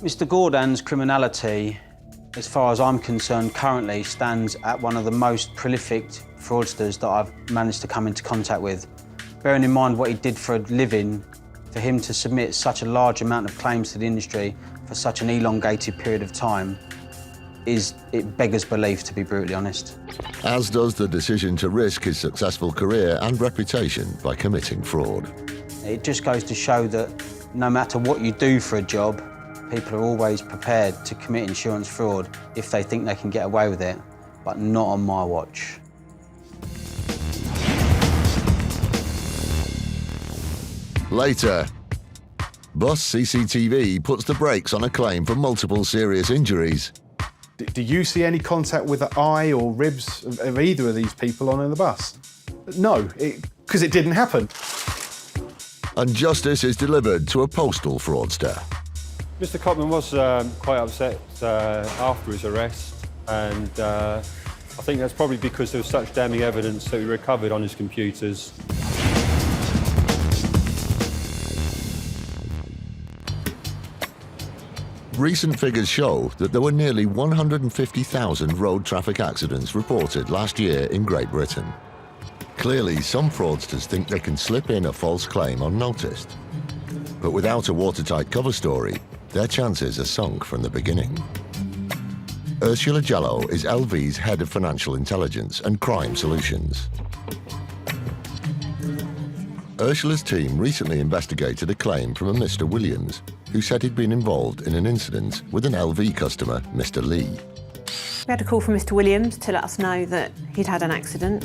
Mr. Gordon's criminality, as far as I'm concerned, currently stands at one of the most prolific fraudsters that I've managed to come into contact with. Bearing in mind what he did for a living, for him to submit such a large amount of claims to the industry for such an elongated period of time, it beggars belief, to be brutally honest. As does the decision to risk his successful career and reputation by committing fraud. It just goes to show that no matter what you do for a job, people are always prepared to commit insurance fraud if they think they can get away with it, but not on my watch. Later, Bus CCTV puts the brakes on a claim for multiple serious injuries. Do you see any contact with the eye or ribs of either of these people on the bus? No, because it didn't happen. And justice is delivered to a postal fraudster. Mr. Cotman was quite upset after his arrest, and I think that's probably because there was such damning evidence that we recovered on his computers. Recent figures show that there were nearly 150,000 road traffic accidents reported last year in Great Britain. Clearly, some fraudsters think they can slip in a false claim unnoticed. But without a watertight cover story, their chances are sunk from the beginning. Ursula Jello is LV's Head of Financial Intelligence and Crime Solutions. Ursula's team recently investigated a claim from a Mr. Williams, who said he'd been involved in an incident with an LV customer, Mr. Lee. We had a call from Mr. Williams to let us know that he'd had an accident.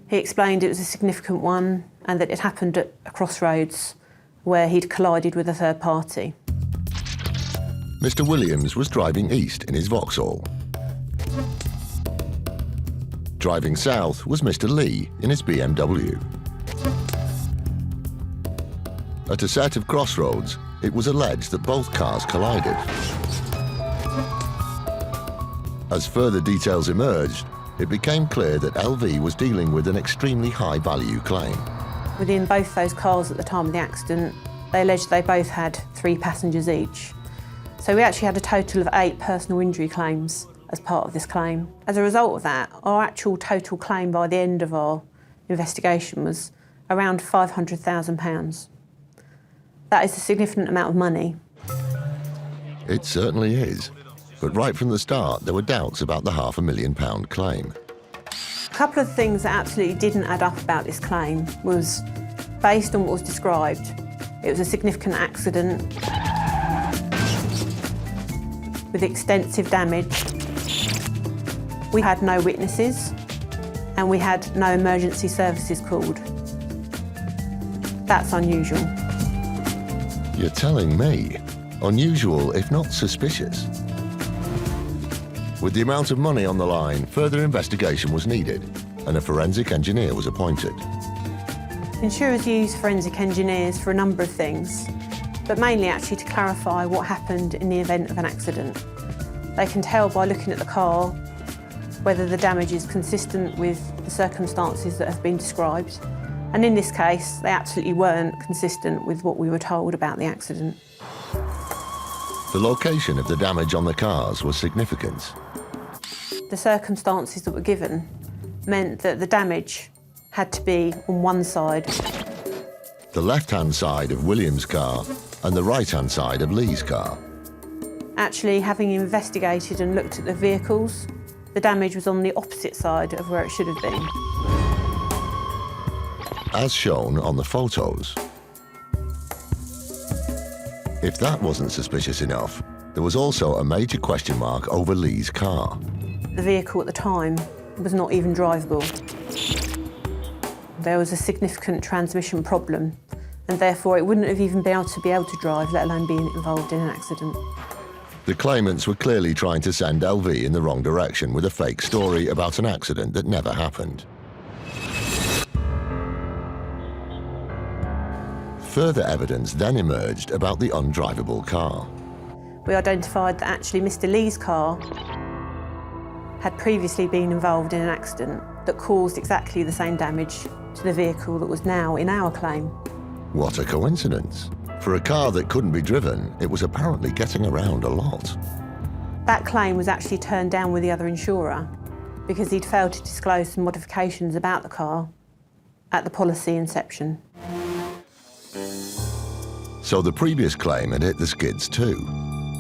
He explained it was a significant one and that it happened at a crossroads where he'd collided with a third party. Mr. Williams was driving east in his Vauxhall. Driving south was Mr. Lee in his BMW. At a set of crossroads, it was alleged that both cars collided. As further details emerged, it became clear that LV was dealing with an extremely high-value claim. Within both those cars at the time of the accident, they alleged they both had 3 passengers each. So we actually had a total of 8 personal injury claims as part of this claim. As a result of that, our actual total claim by the end of our investigation was around £500,000. That is a significant amount of money. It certainly is. But right from the start, there were doubts about the £500,000 claim. A couple of things that absolutely didn't add up about this claim was, based on what was described, it was a significant accident with extensive damage. We had no witnesses and we had no emergency services called. That's unusual. You're telling me? Unusual, if not suspicious. With the amount of money on the line, further investigation was needed and a forensic engineer was appointed. Insurers use forensic engineers for a number of things, but mainly actually to clarify what happened in the event of an accident. They can tell by looking at the car whether the damage is consistent with the circumstances that have been described. And in this case, they absolutely weren't consistent with what we were told about the accident. The location of the damage on the cars was significant. The circumstances that were given meant that the damage had to be on one side. The left-hand side of Williams' car and the right-hand side of Lee's car. Actually, having investigated and looked at the vehicles, the damage was on the opposite side of where it should have been. As shown on the photos. If that wasn't suspicious enough, there was also a major question mark over Lee's car. The vehicle at the time was not even drivable. There was a significant transmission problem, and therefore it wouldn't have even been able to drive, let alone being involved in an accident. The claimants were clearly trying to send LV in the wrong direction with a fake story about an accident that never happened. Further evidence then emerged about the undrivable car. We identified that actually Mr. Lee's car had previously been involved in an accident that caused exactly the same damage to the vehicle that was now in our claim. What a coincidence. For a car that couldn't be driven, it was apparently getting around a lot. That claim was actually turned down with the other insurer because he'd failed to disclose some modifications about the car at the policy inception. So the previous claim had hit the skids too.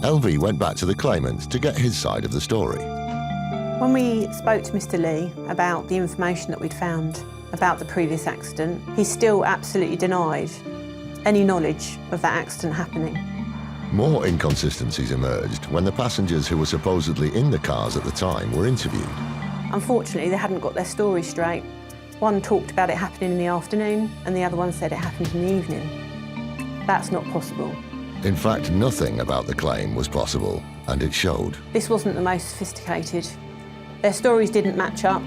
LV went back to the claimant to get his side of the story. When we spoke to Mr. Lee about the information that we'd found about the previous accident, he still absolutely denied any knowledge of that accident happening. More inconsistencies emerged when the passengers who were supposedly in the cars at the time were interviewed. Unfortunately, they hadn't got their story straight. One talked about it happening in the afternoon and the other one said it happened in the evening. That's not possible. In fact, nothing about the claim was possible, and it showed. This wasn't the most sophisticated. Their stories didn't match up.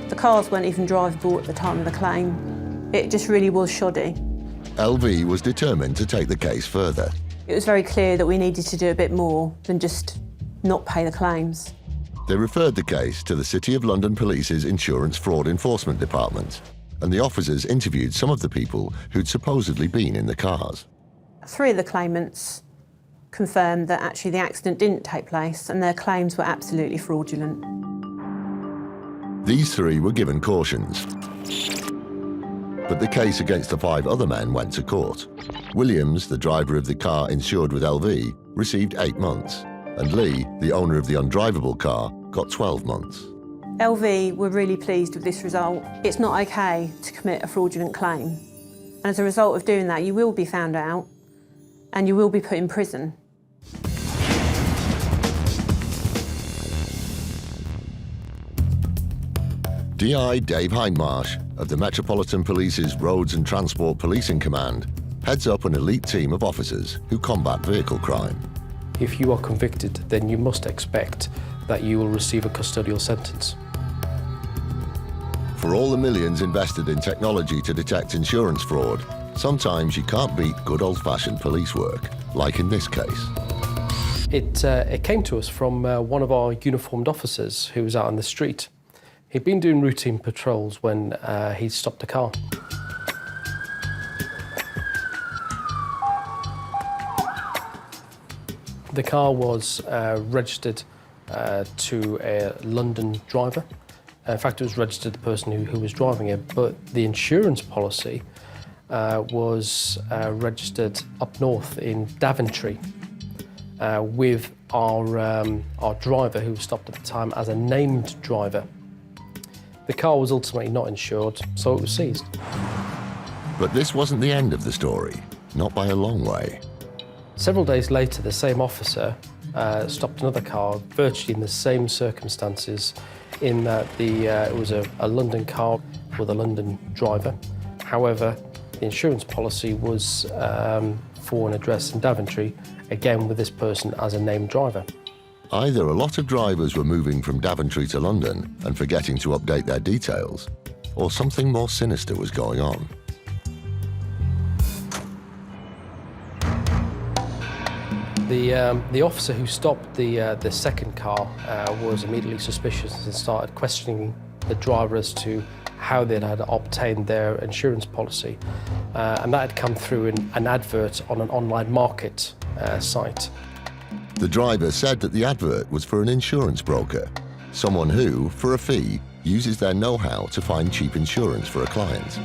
The cars weren't even drivable at the time of the claim. It just really was shoddy. LV was determined to take the case further. It was very clear that we needed to do a bit more than just not pay the claims. They referred the case to the City of London Police's Insurance Fraud Enforcement Department, and the officers interviewed some of the people who'd supposedly been in the cars. 3 of the claimants confirmed that actually the accident didn't take place and their claims were absolutely fraudulent. These 3 were given cautions. But the case against the 5 other men went to court. Williams, the driver of the car insured with LV, received 8 months, and Lee, the owner of the undrivable car, got 12 months. LV were really pleased with this result. It's not okay to commit a fraudulent claim. And as a result of doing that, you will be found out and you will be put in prison. DI Dave Hindmarsh of the Metropolitan Police's Roads and Transport Policing Command heads up an elite team of officers who combat vehicle crime. If you are convicted, then you must expect that you will receive a custodial sentence. For all the millions invested in technology to detect insurance fraud, sometimes you can't beat good old-fashioned police work, like in this case. It came to us from one of our uniformed officers who was out on the street. He'd been doing routine patrols when he stopped a car. The car was registered to a London driver. In fact, it was registered to the person who was driving it, but the insurance policy was registered up north in Daventry with our driver, who was stopped at the time, as a named driver. The car was ultimately not insured, so it was seized. But this wasn't the end of the story, not by a long way. Several days later, the same officer stopped another car, virtually in the same circumstances, in that it was a London car with a London driver. However, the insurance policy was for an address in Daventry, again with this person as a named driver. Either a lot of drivers were moving from Daventry to London and forgetting to update their details, or something more sinister was going on. The officer who stopped the second car was immediately suspicious and started questioning the driver as to how they had obtained their insurance policy. And that had come through an advert on an online market site. The driver said that the advert was for an insurance broker, someone who, for a fee, uses their know-how to find cheap insurance for a client.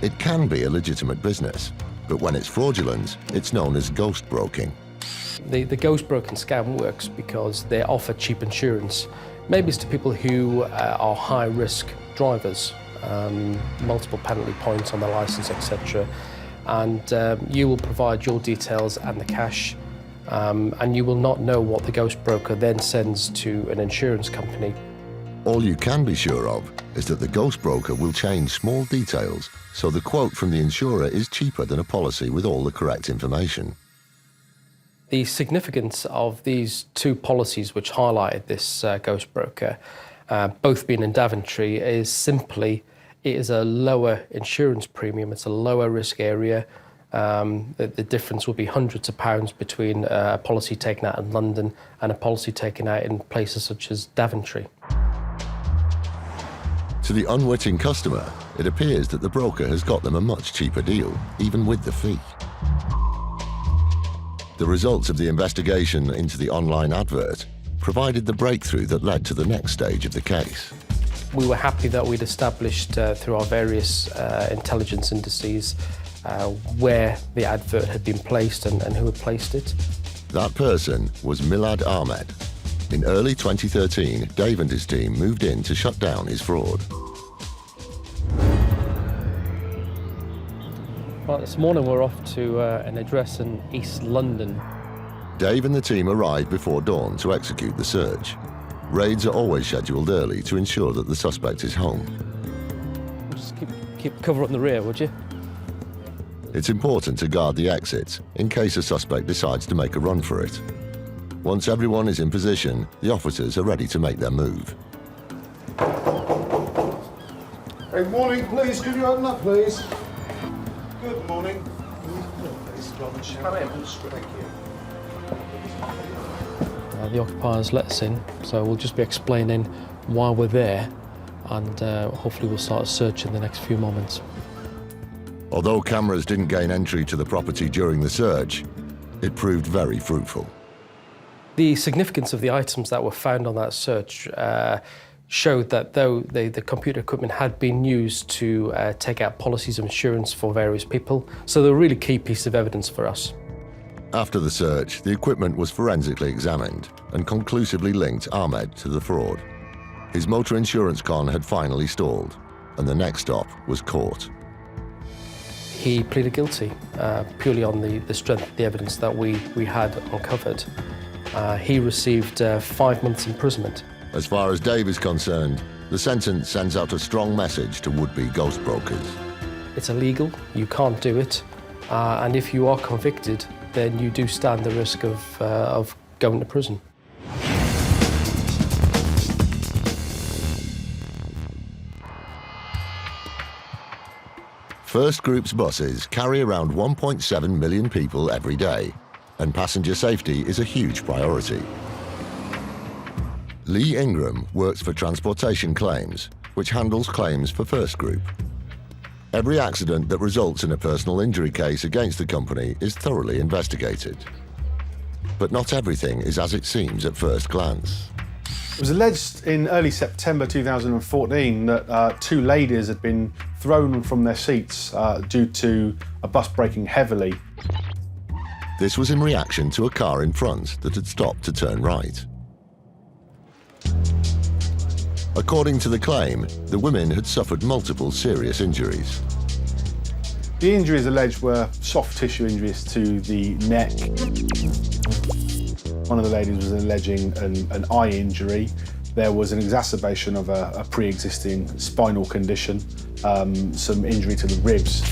It can be a legitimate business, but when it's fraudulent, it's known as ghost broking. The ghost broking scam works because they offer cheap insurance. Maybe it's to people who are high-risk drivers, multiple penalty points on their license, etc. And you will provide your details and the cash, and you will not know what the ghost broker then sends to an insurance company. All you can be sure of is that the ghost broker will change small details, so the quote from the insurer is cheaper than a policy with all the correct information. The significance of these two policies which highlighted this ghost broker, both being in Daventry, is simply it is a lower insurance premium, it's a lower risk area. The difference will be hundreds of pounds between a policy taken out in London and a policy taken out in places such as Daventry. To the unwitting customer, it appears that the broker has got them a much cheaper deal, even with the fee. The results of the investigation into the online advert provided the breakthrough that led to the next stage of the case. We were happy that we'd established through our various intelligence indices where the advert had been placed and who had placed it. That person was Milad Ahmed. In early 2013, Dave and his team moved in to shut down his fraud. Well, this morning we're off to an address in East London. Dave and the team arrived before dawn to execute the search. Raids are always scheduled early to ensure that the suspect is home. Just keep cover up in the rear, would you? It's important to guard the exits in case a suspect decides to make a run for it. Once everyone is in position, the officers are ready to make their move. Hey, morning, please. Could you open up, please? Good morning. Come in. Thank you. The occupiers let us in, so we'll just be explaining why we're there, and hopefully we'll start searching the next few moments. Although cameras didn't gain entry to the property during the search, it proved very fruitful. The significance of the items that were found on that search showed that though the computer equipment had been used to take out policies of insurance for various people, so they were a really key piece of evidence for us. After the search, the equipment was forensically examined and conclusively linked Ahmed to the fraud. His motor insurance con had finally stalled, and the next stop was court. He pleaded guilty purely on the strength of the evidence that we had uncovered. He received 5 months imprisonment. As far as Dave is concerned, The sentence sends out a strong message to would-be ghost brokers. It's illegal, you can't do it, and if you are convicted, then you do stand the risk of going to prison. First Group's buses carry around 1.7 million people every day, and passenger safety is a huge priority. Lee Ingram works for Transportation Claims, which handles claims for First Group. Every accident that results in a personal injury case against the company is thoroughly investigated. But not everything is as it seems at first glance. It was alleged in early September 2014 that 2 ladies had been thrown from their seats due to a bus braking heavily. This was in reaction to a car in front that had stopped to turn right. According to the claim, the women had suffered multiple serious injuries. The injuries alleged were soft tissue injuries to the neck. One of the ladies was alleging an eye injury. There was an exacerbation of a pre-existing spinal condition, some injury to the ribs.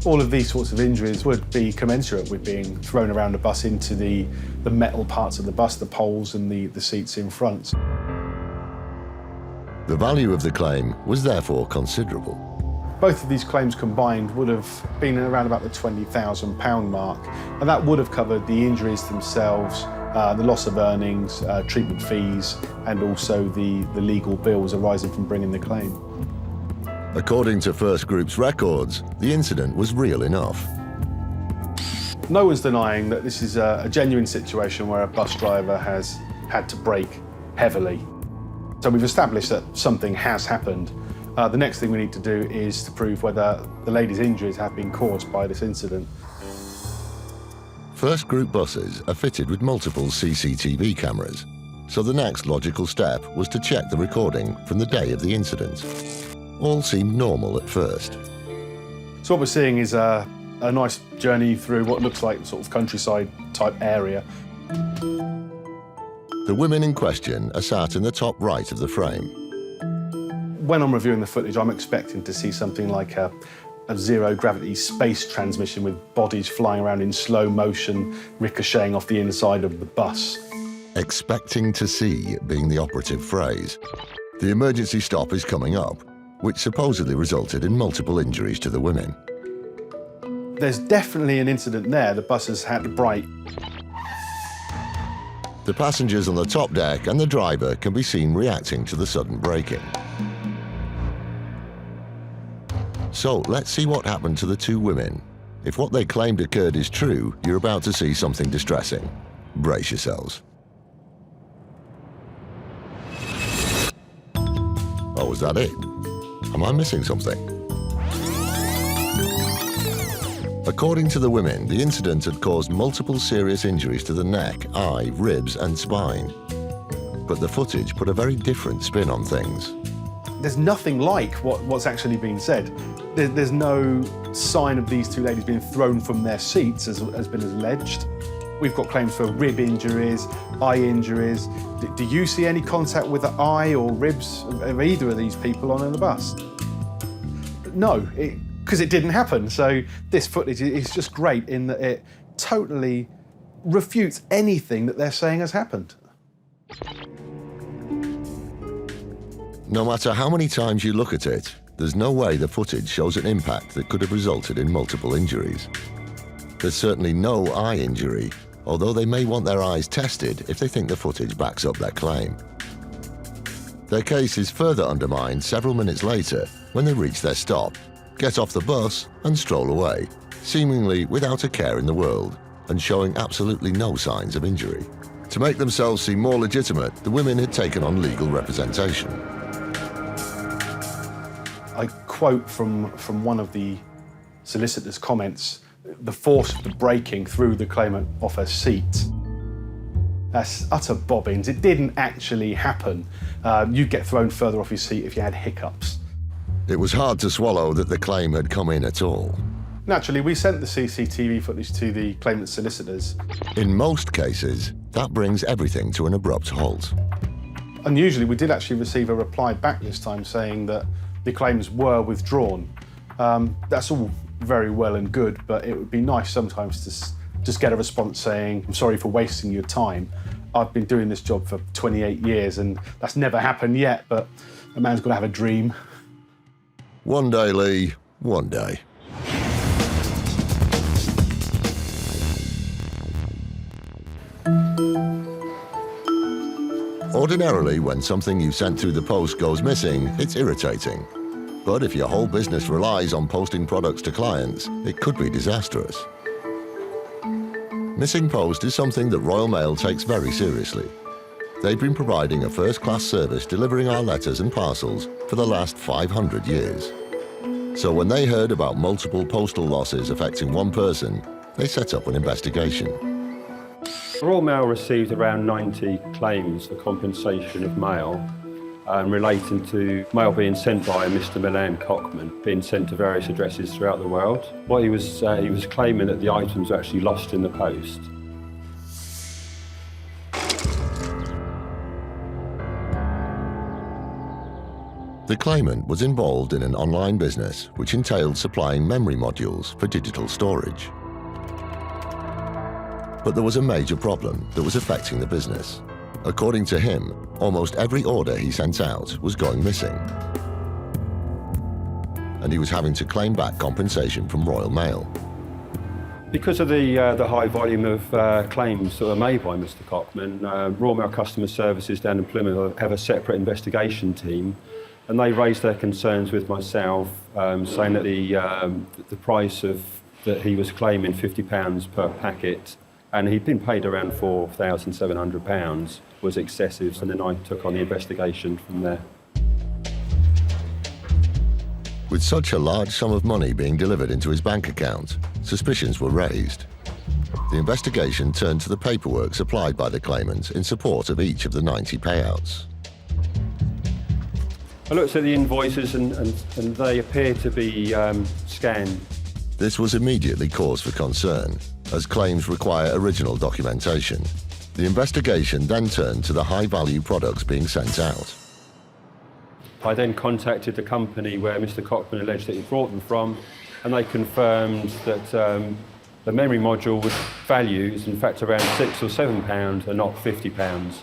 All of these sorts of injuries would be commensurate with being thrown around a bus into the metal parts of the bus, the poles and the seats in front. The value of the claim was therefore considerable. Both of these claims combined would have been around about the £20,000 mark, and that would have covered the injuries themselves, the loss of earnings, treatment fees, and also the legal bills arising from bringing the claim. According to First Group's records, the incident was real enough. No one's denying that this is a genuine situation where a bus driver has had to brake heavily. So we've established that something has happened. The next thing we need to do is to prove whether the lady's injuries have been caused by this incident. First Group buses are fitted with multiple CCTV cameras, so the next logical step was to check the recording from the day of the incident. All seemed normal at first. So what we're seeing is a nice journey through what looks like sort of countryside type area. The women in question are sat in the top right of the frame. When I'm reviewing the footage, I'm expecting to see something like a zero-gravity space transmission with bodies flying around in slow motion, ricocheting off the inside of the bus. Expecting to see being the operative phrase. The emergency stop is coming up, which supposedly resulted in multiple injuries to the women. There's definitely an incident there. The bus has had to brake. The passengers on the top deck and the driver can be seen reacting to the sudden braking. So let's see what happened to the 2 women. If what they claimed occurred is true, you're about to see something distressing. Brace yourselves. Oh, is that it? Am I missing something? According to the women, the incident had caused multiple serious injuries to the neck, eye, ribs and spine. But the footage put a very different spin on things. There's nothing like what's actually been said. There's no sign of these 2 ladies being thrown from their seats, as has been alleged. We've got claims for rib injuries, eye injuries. Do you see any contact with the eye or ribs of either of these people on the bus? No, because it didn't happen. So this footage is just great in that it totally refutes anything that they're saying has happened. No matter how many times you look at it, there's no way the footage shows an impact that could have resulted in multiple injuries. There's certainly no eye injury, although they may want their eyes tested if they think the footage backs up their claim. Their case is further undermined several minutes later when they reach their stop, get off the bus and stroll away, seemingly without a care in the world and showing absolutely no signs of injury. To make themselves seem more legitimate, the women had taken on legal representation. I quote from one of the solicitor's comments, the force of the braking threw the claimant off her seat. That's utter bobbins. It didn't actually happen. You'd get thrown further off your seat if you had hiccups. It was hard to swallow that the claim had come in at all. Naturally, we sent the CCTV footage to the claimant's solicitors. In most cases, that brings everything to an abrupt halt. Unusually, we did actually receive a reply back this time saying that the claims were withdrawn. That's all very well and good, but it would be nice sometimes to just get a response saying, I'm sorry for wasting your time. I've been doing this job for 28 years and that's never happened yet, but a man's got to have a dream. One day, Lee, one day. Ordinarily, when something you sent through the post goes missing, it's irritating. But if your whole business relies on posting products to clients, it could be disastrous. Missing post is something that Royal Mail takes very seriously. They've been providing a first-class service delivering our letters and parcels for the last 500 years. So when they heard about multiple postal losses affecting one person, they set up an investigation. Royal Mail received around 90 claims for compensation of mail relating to mail being sent by Mr. Milan Cockman, being sent to various addresses throughout the world. What he was claiming that the items were actually lost in the post. The claimant was involved in an online business which entailed supplying memory modules for digital storage. But there was a major problem that was affecting the business. According to him, almost every order he sent out was going missing. And he was having to claim back compensation from Royal Mail. Because of the high volume of claims that were made by Mr. Cockman, Royal Mail Customer Services down in Plymouth have a separate investigation team, and they raised their concerns with myself, saying that the price that he was claiming, £50 per packet, and he'd been paid around £4,700, was excessive, and then I took on the investigation from there. With such a large sum of money being delivered into his bank account, suspicions were raised. The investigation turned to the paperwork supplied by the claimant in support of each of the 90 payouts. I looked at the invoices and they appear to be scanned. This was immediately cause for concern, as claims require original documentation. The investigation then turned to the high-value products being sent out. I then contacted the company where Mr. Cockman alleged that he brought them from, and they confirmed that the memory module was values, in fact, around £6 or £7 and not £50.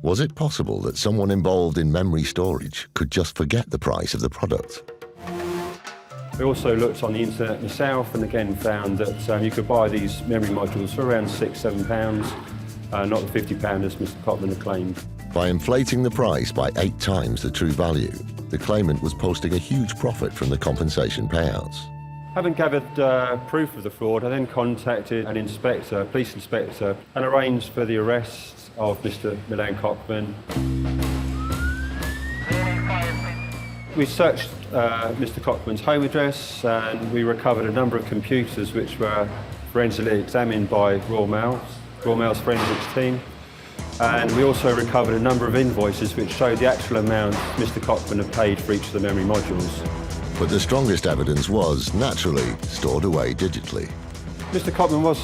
Was it possible that someone involved in memory storage could just forget the price of the product? I also looked on the internet myself and again found that you could buy these memory modules for around £6, £7, not the £50 as Mr. Cockman had claimed. By inflating the price by 8 times the true value, the claimant was posting a huge profit from the compensation payouts. Having gathered proof of the fraud, I then contacted an inspector, a police inspector, and arranged for the arrest of Mr. Milan Cockman. We searched Mr. Cockman's home address and we recovered a number of computers which were forensically examined by Royal Mail's forensics team. And we also recovered a number of invoices which showed the actual amount Mr. Cockman had paid for each of the memory modules. But the strongest evidence was, naturally, stored away digitally. Mr. Cockman was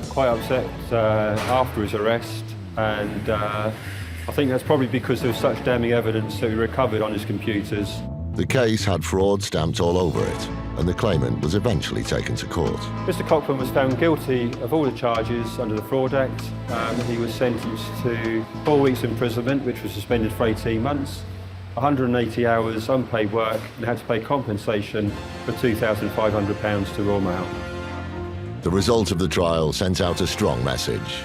quite upset after his arrest, and I think that's probably because there was such damning evidence that we recovered on his computers. The case had fraud stamped all over it, and the claimant was eventually taken to court. Mr. Cockman was found guilty of all the charges under the Fraud Act. He was sentenced to 4 weeks imprisonment, which was suspended for 18 months, 180 hours unpaid work, and had to pay compensation for £2,500 to Royal Mail. The result of the trial sent out a strong message.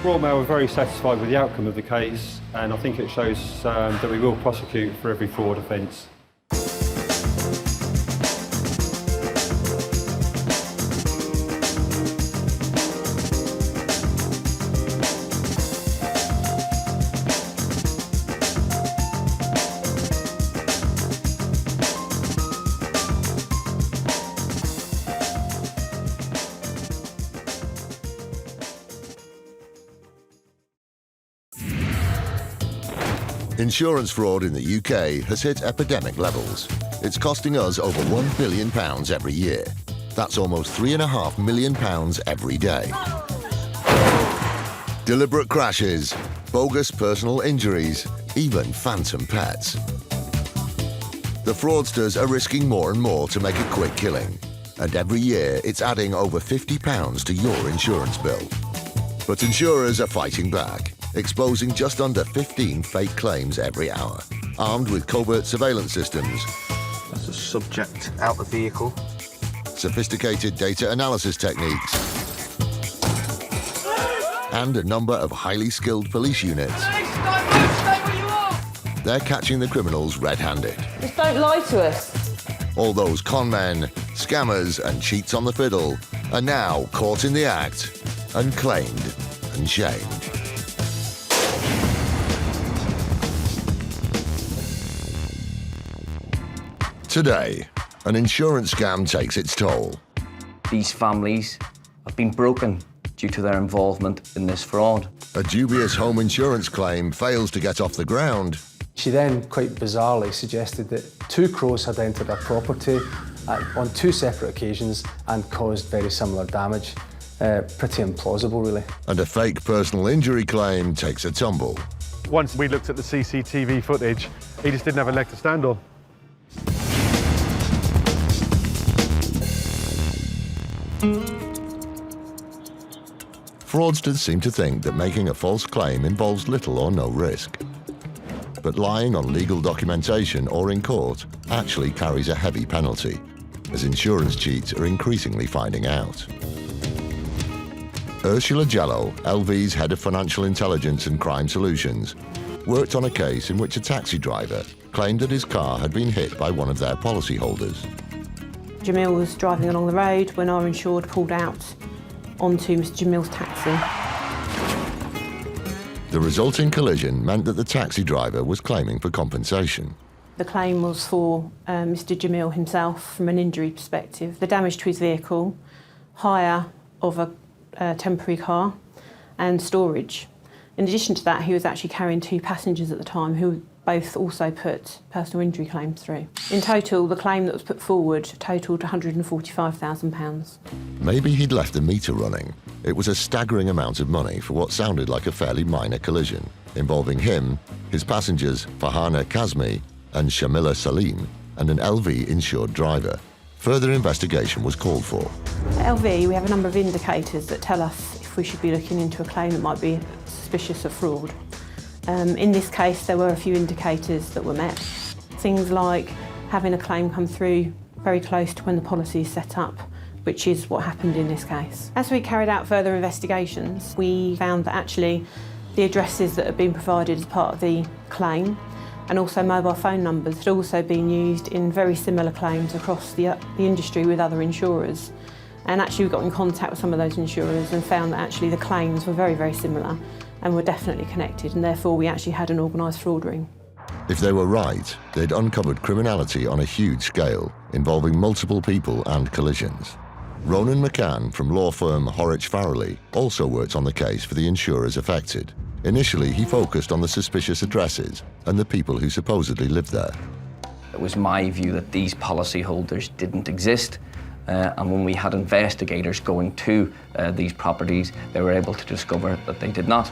Royal Mail were very satisfied with the outcome of the case, and I think it shows that we will prosecute for every fraud offence. Insurance fraud in the UK has hit epidemic levels. It's costing us over £1 billion every year. That's almost £3.5 million every day. Deliberate crashes, bogus personal injuries, even phantom pets. The fraudsters are risking more and more to make a quick killing. And every year, it's adding over £50 to your insurance bill. But insurers are fighting back, exposing just under 15 fake claims every hour, armed with covert surveillance systems. That's a subject out of vehicle. Sophisticated data analysis techniques, and a number of highly skilled police units. They're catching the criminals red-handed. Just don't lie to us. All those con men, scammers and cheats on the fiddle are now caught in the act, unclaimed and shamed. Today, an insurance scam takes its toll. These families have been broken due to their involvement in this fraud. A dubious home insurance claim fails to get off the ground. She then, quite bizarrely, suggested that two crows had entered her property on two separate occasions and caused very similar damage. Pretty implausible, really. And a fake personal injury claim takes a tumble. Once we looked at the CCTV footage, he just didn't have a leg to stand on. Fraudsters seem to think that making a false claim involves little or no risk. But lying on legal documentation or in court actually carries a heavy penalty, as insurance cheats are increasingly finding out. Ursula Jello, LV's head of financial intelligence and crime solutions, worked on a case in which a taxi driver claimed that his car had been hit by one of their policyholders. Jamil was driving along the road when our insured pulled out onto Mr. Jamil's taxi. The resulting collision meant that the taxi driver was claiming for compensation. The claim was for Mr. Jamil himself from an injury perspective. The damage to his vehicle, hire of a temporary car and storage. In addition to that, he was actually carrying two passengers at the time who both also put personal injury claims through. In total, the claim that was put forward totalled £145,000. Maybe he'd left the meter running. It was a staggering amount of money for what sounded like a fairly minor collision, involving him, his passengers Farhana Kazmi and Shamila Salim, and an LV insured driver. Further investigation was called for. At LV, we have a number of indicators that tell us if we should be looking into a claim that might be suspicious of fraud. In this case, there were a few indicators that were met. Things like having a claim come through very close to when the policy is set up, which is what happened in this case. As we carried out further investigations, we found that actually the addresses that had been provided as part of the claim and also mobile phone numbers had also been used in very similar claims across the industry with other insurers. And actually we got in contact with some of those insurers and found that actually the claims were very, very similar and were definitely connected, and therefore we actually had an organised fraud ring. If they were right, they'd uncovered criminality on a huge scale, involving multiple people and collisions. Ronan McCann from law firm Horwich Farrelly also worked on the case for the insurers affected. Initially, he focused on the suspicious addresses and the people who supposedly lived there. It was my view that these policyholders didn't exist. And when we had investigators going to these properties, they were able to discover that they did not.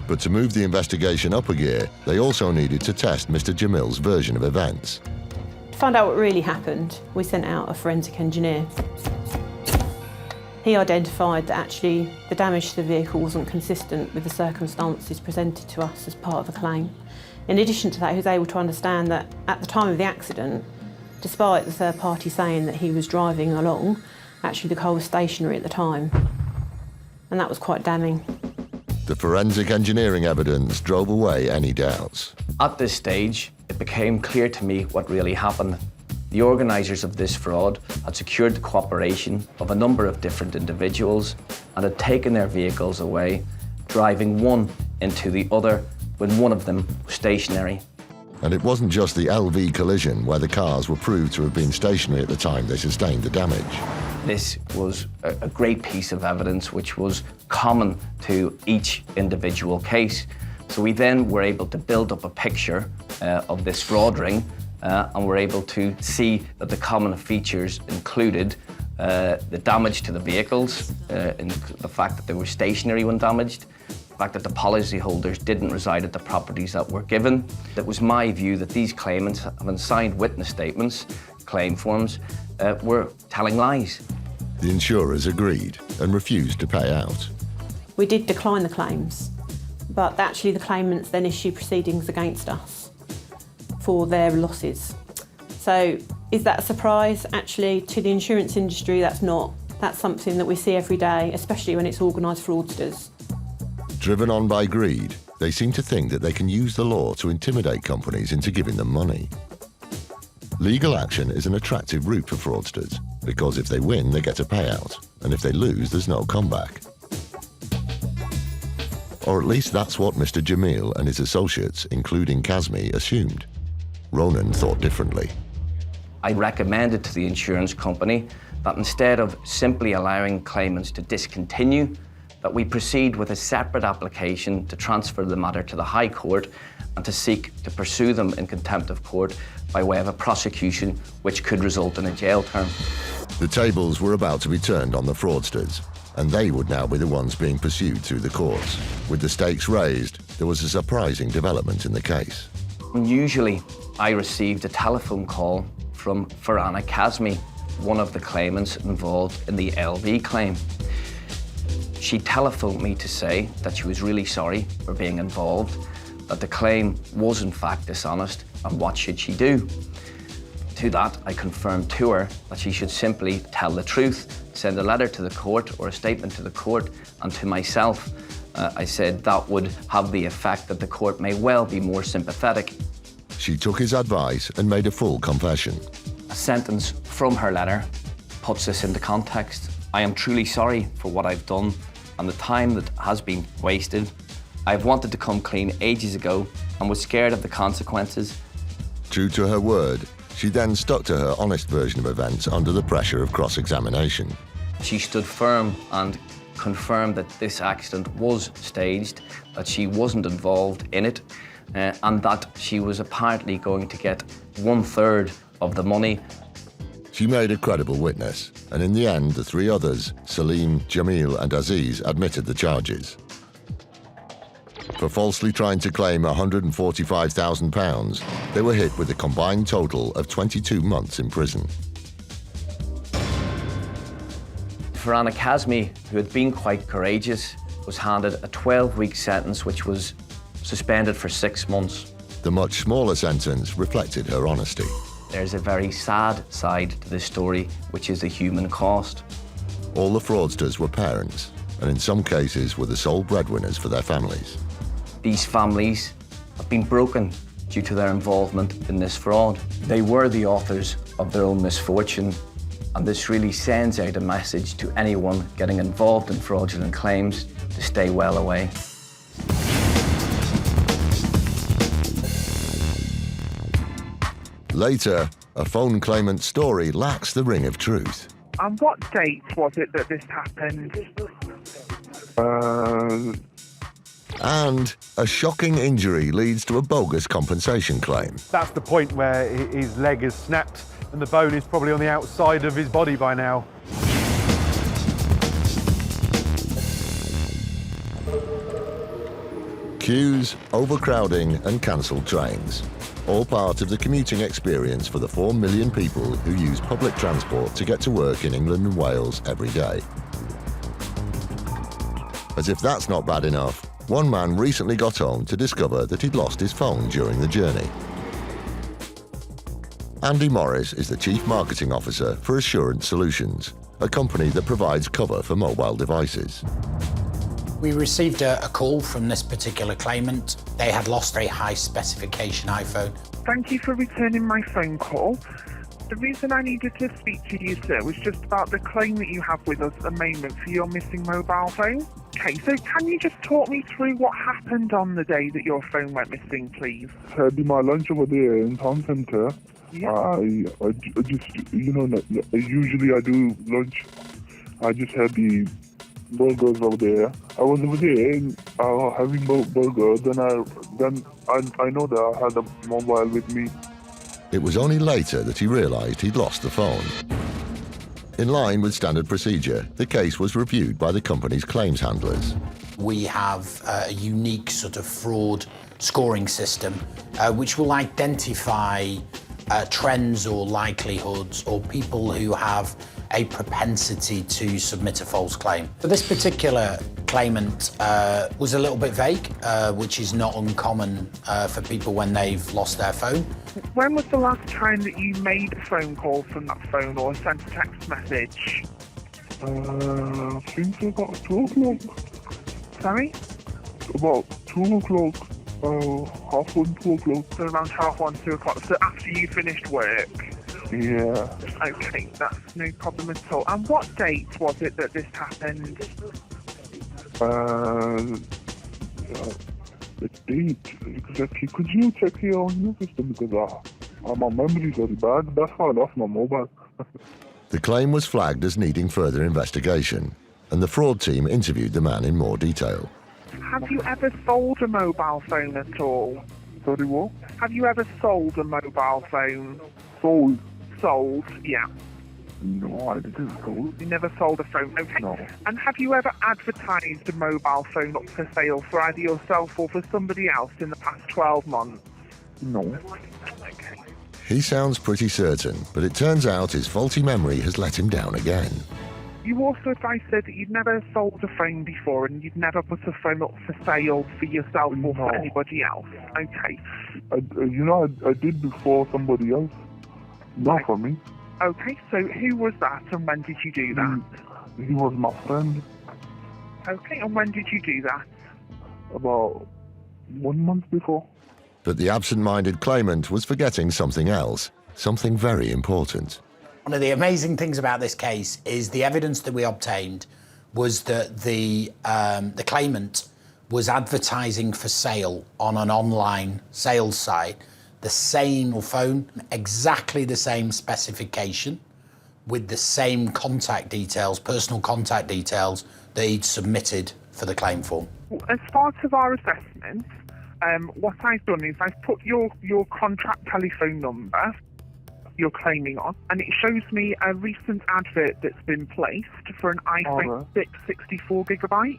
But to move the investigation up a gear, they also needed to test Mr. Jamil's version of events. To find out what really happened, we sent out a forensic engineer. He identified that actually the damage to the vehicle wasn't consistent with the circumstances presented to us as part of the claim. In addition to that, he was able to understand that at the time of the accident, despite the third party saying that he was driving along, actually the car was stationary at the time. And that was quite damning. The forensic engineering evidence drove away any doubts. At this stage, it became clear to me what really happened. The organisers of this fraud had secured the cooperation of a number of different individuals and had taken their vehicles away, driving one into the other when one of them was stationary. And it wasn't just the LV collision where the cars were proved to have been stationary at the time they sustained the damage. This was a great piece of evidence which was common to each individual case. So we then were able to build up a picture of this fraud ring and were able to see that the common features included the damage to the vehicles, in the fact that they were stationary when damaged, the fact that the policyholders didn't reside at the properties that were given. It was my view that these claimants, having signed witness statements, claim forms, were telling lies. The insurers agreed and refused to pay out. We did decline the claims, but actually the claimants then issued proceedings against us for their losses. So is that a surprise? Actually, to the insurance industry, that's not. That's something that we see every day, especially when it's organised fraudsters. Driven on by greed, they seem to think that they can use the law to intimidate companies into giving them money. Legal action is an attractive route for fraudsters, because if they win, they get a payout, and if they lose, there's no comeback. Or at least that's what Mr. Jamil and his associates, including Kazmi, assumed. Ronan thought differently. I recommended to the insurance company that instead of simply allowing claimants to discontinue, that we proceed with a separate application to transfer the matter to the High Court and to seek to pursue them in contempt of court by way of a prosecution which could result in a jail term. The tables were about to be turned on the fraudsters, and they would now be the ones being pursued through the courts. With the stakes raised, there was a surprising development in the case. Unusually, I received a telephone call from Farhana Kazmi, one of the claimants involved in the LV claim. She telephoned me to say that she was really sorry for being involved, that the claim was in fact dishonest, and what should she do? To that, I confirmed to her that she should simply tell the truth, send a letter to the court or a statement to the court, and to myself, I said that would have the effect that the court may well be more sympathetic. She took his advice and made a full confession. A sentence from her letter puts this into context. I am truly sorry for what I've done and the time that has been wasted. I've wanted to come clean ages ago and was scared of the consequences. True to her word, she then stuck to her honest version of events under the pressure of cross-examination. She stood firm and confirmed that this accident was staged, that she wasn't involved in it, and that she was apparently going to get 1/3 of the money. She made a credible witness, and in the end, the three others, Salim, Jamil and Aziz, admitted the charges. For falsely trying to claim £145,000, they were hit with a combined total of 22 months in prison. Farhana Kazmi, who had been quite courageous, was handed a 12-week sentence which was suspended for 6 months. The much smaller sentence reflected her honesty. There's a very sad side to this story, which is the human cost. All the fraudsters were parents, and in some cases were the sole breadwinners for their families. These families have been broken due to their involvement in this fraud. They were the authors of their own misfortune, and this really sends out a message to anyone getting involved in fraudulent claims to stay well away. Later, a phone claimant's story lacks the ring of truth. And what date was it that this happened? And a shocking injury leads to a bogus compensation claim. That's the point where his leg is snapped and the bone is probably on the outside of his body by now. Queues, overcrowding and cancelled trains. All part of the commuting experience for the 4 million people who use public transport to get to work in England and Wales every day. As if that's not bad enough, one man recently got home to discover that he'd lost his phone during the journey. Andy Morris is the Chief Marketing Officer for Assurance Solutions, a company that provides cover for mobile devices. We received a call from this particular claimant. They had lost a high specification iPhone. Thank you for returning my phone call. The reason I needed to speak to you, sir, was just about the claim that you have with us at the moment for your missing mobile phone. Okay, so can you just talk me through what happened on the day that your phone went missing, please? I had my lunch over there in town centre. Yeah. I just, usually I do lunch. I just had the burgers over there. I was over there having burger. Then I know that I had a mobile with me. It was only later that he realised he'd lost the phone. In line with standard procedure, the case was reviewed by the company's claims handlers. We have a unique sort of fraud scoring system which will identify trends or likelihoods or people who have a propensity to submit a false claim. So this particular claimant was a little bit vague, which is not uncommon for people when they've lost their phone. When was the last time that you made a phone call from that phone or sent a text message? I think about 2 o'clock. Sorry? About 2 o'clock. 1:30, 2 o'clock. So around 1:30, 2 o'clock. So after you finished work? Yeah. Okay, that's no problem at all. And what date was it that this happened? The date, exactly. Could you check here on your system because my memory is very bad. That's why I lost my mobile. The claim was flagged as needing further investigation, and the fraud team interviewed the man in more detail. Have you ever sold a mobile phone at all? Sorry, what? Have you ever sold a mobile phone? Sold? Sold, yeah. No, I didn't sold. You never sold a phone? Okay. No. And have you ever advertised a mobile phone up for sale for either yourself or for somebody else in the past 12 months? No. Okay. He sounds pretty certain, but it turns out his faulty memory has let him down again. You also advised that you'd never sold a phone before and you'd never put a phone up for sale for yourself or for anybody else. Okay. I did before somebody else. Not for me. Okay, so who was that and when did you do that? He was my friend. Okay, and when did you do that? About 1 month before. But the absent-minded claimant was forgetting something else, something very important. One of the amazing things about this case is the evidence that we obtained was that the claimant was advertising for sale on an online sales site the same phone, exactly the same specification, with the same contact details, personal contact details that he'd submitted for the claim form. As part of our assessment, what I've done is I've put your contract telephone number you're claiming on, and it shows me a recent advert that's been placed for an iPhone 6 64GB.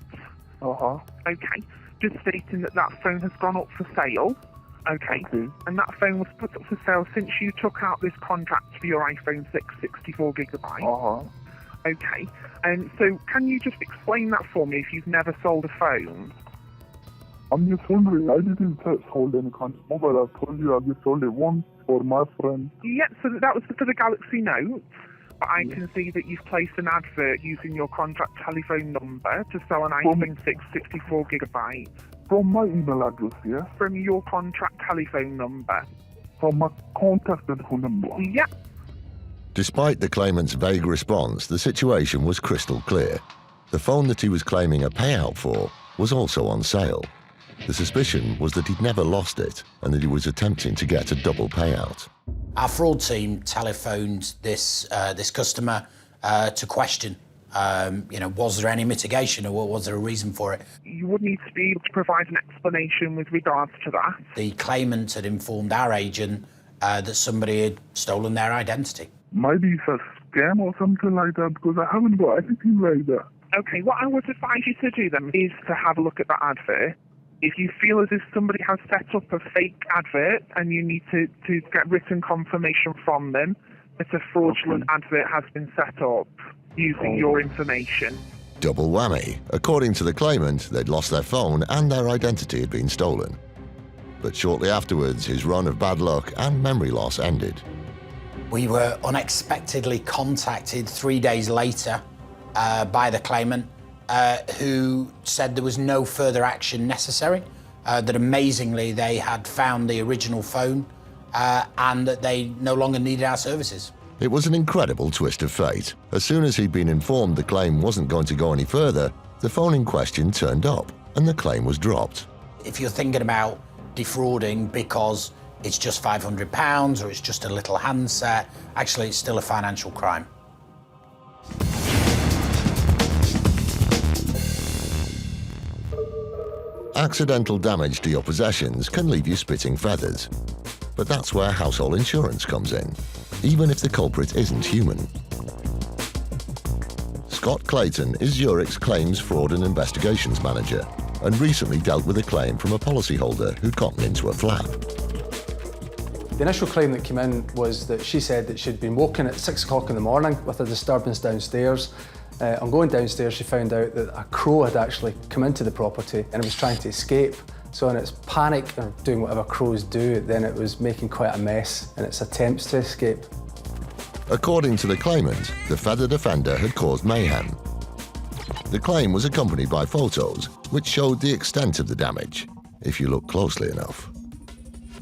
Okay, just stating that that phone has gone up for sale. Okay, and that phone was put up for sale since you took out this contract for your iPhone 6 64GB. Okay, and so can you just explain that for me if you've never sold a phone? I'm just wondering, I didn't sold any kind of mobile. I told you I just sold it once for my friend. Yeah, so that was for the Galaxy Note. But I can see that you've placed an advert using your contract telephone number to sell an iPhone 6 64GB. From my email address, yeah? From your contract telephone number. From my contact telephone number? Yeah. Despite the claimant's vague response, the situation was crystal clear. The phone that he was claiming a payout for was also on sale. The suspicion was that he'd never lost it and that he was attempting to get a double payout. Our fraud team telephoned this customer to question, was there any mitigation or was there a reason for it? You would need to be able to provide an explanation with regards to that. The claimant had informed our agent that somebody had stolen their identity. Maybe it's a scam or something like that, because I haven't got anything like that. Okay, what I would advise you to do then is to have a look at that advert. If you feel as if somebody has set up a fake advert and you need to get written confirmation from them that a fraudulent advert has been set up using your information. Double whammy. According to the claimant, they'd lost their phone and their identity had been stolen. But shortly afterwards, his run of bad luck and memory loss ended. We were unexpectedly contacted 3 days later by the claimant who said there was no further action necessary, that amazingly they had found the original phone and that they no longer needed our services. It was an incredible twist of fate. As soon as he'd been informed the claim wasn't going to go any further, the phone in question turned up and the claim was dropped. If you're thinking about defrauding because it's just £500 or it's just a little handset, actually it's still a financial crime. Accidental damage to your possessions can leave you spitting feathers. But that's where household insurance comes in, even if the culprit isn't human. Scott Clayton is Zurich's Claims, Fraud and Investigations Manager and recently dealt with a claim from a policyholder who'd gotten into a flap. The initial claim that came in was that she said that she'd been woken at 6 o'clock in the morning with a disturbance downstairs. On going downstairs, she found out that a crow had actually come into the property and it was trying to escape. So in its panic, or doing whatever crows do, then it was making quite a mess in its attempts to escape. According to the claimant, the feathered offender had caused mayhem. The claim was accompanied by photos, which showed the extent of the damage, if you look closely enough.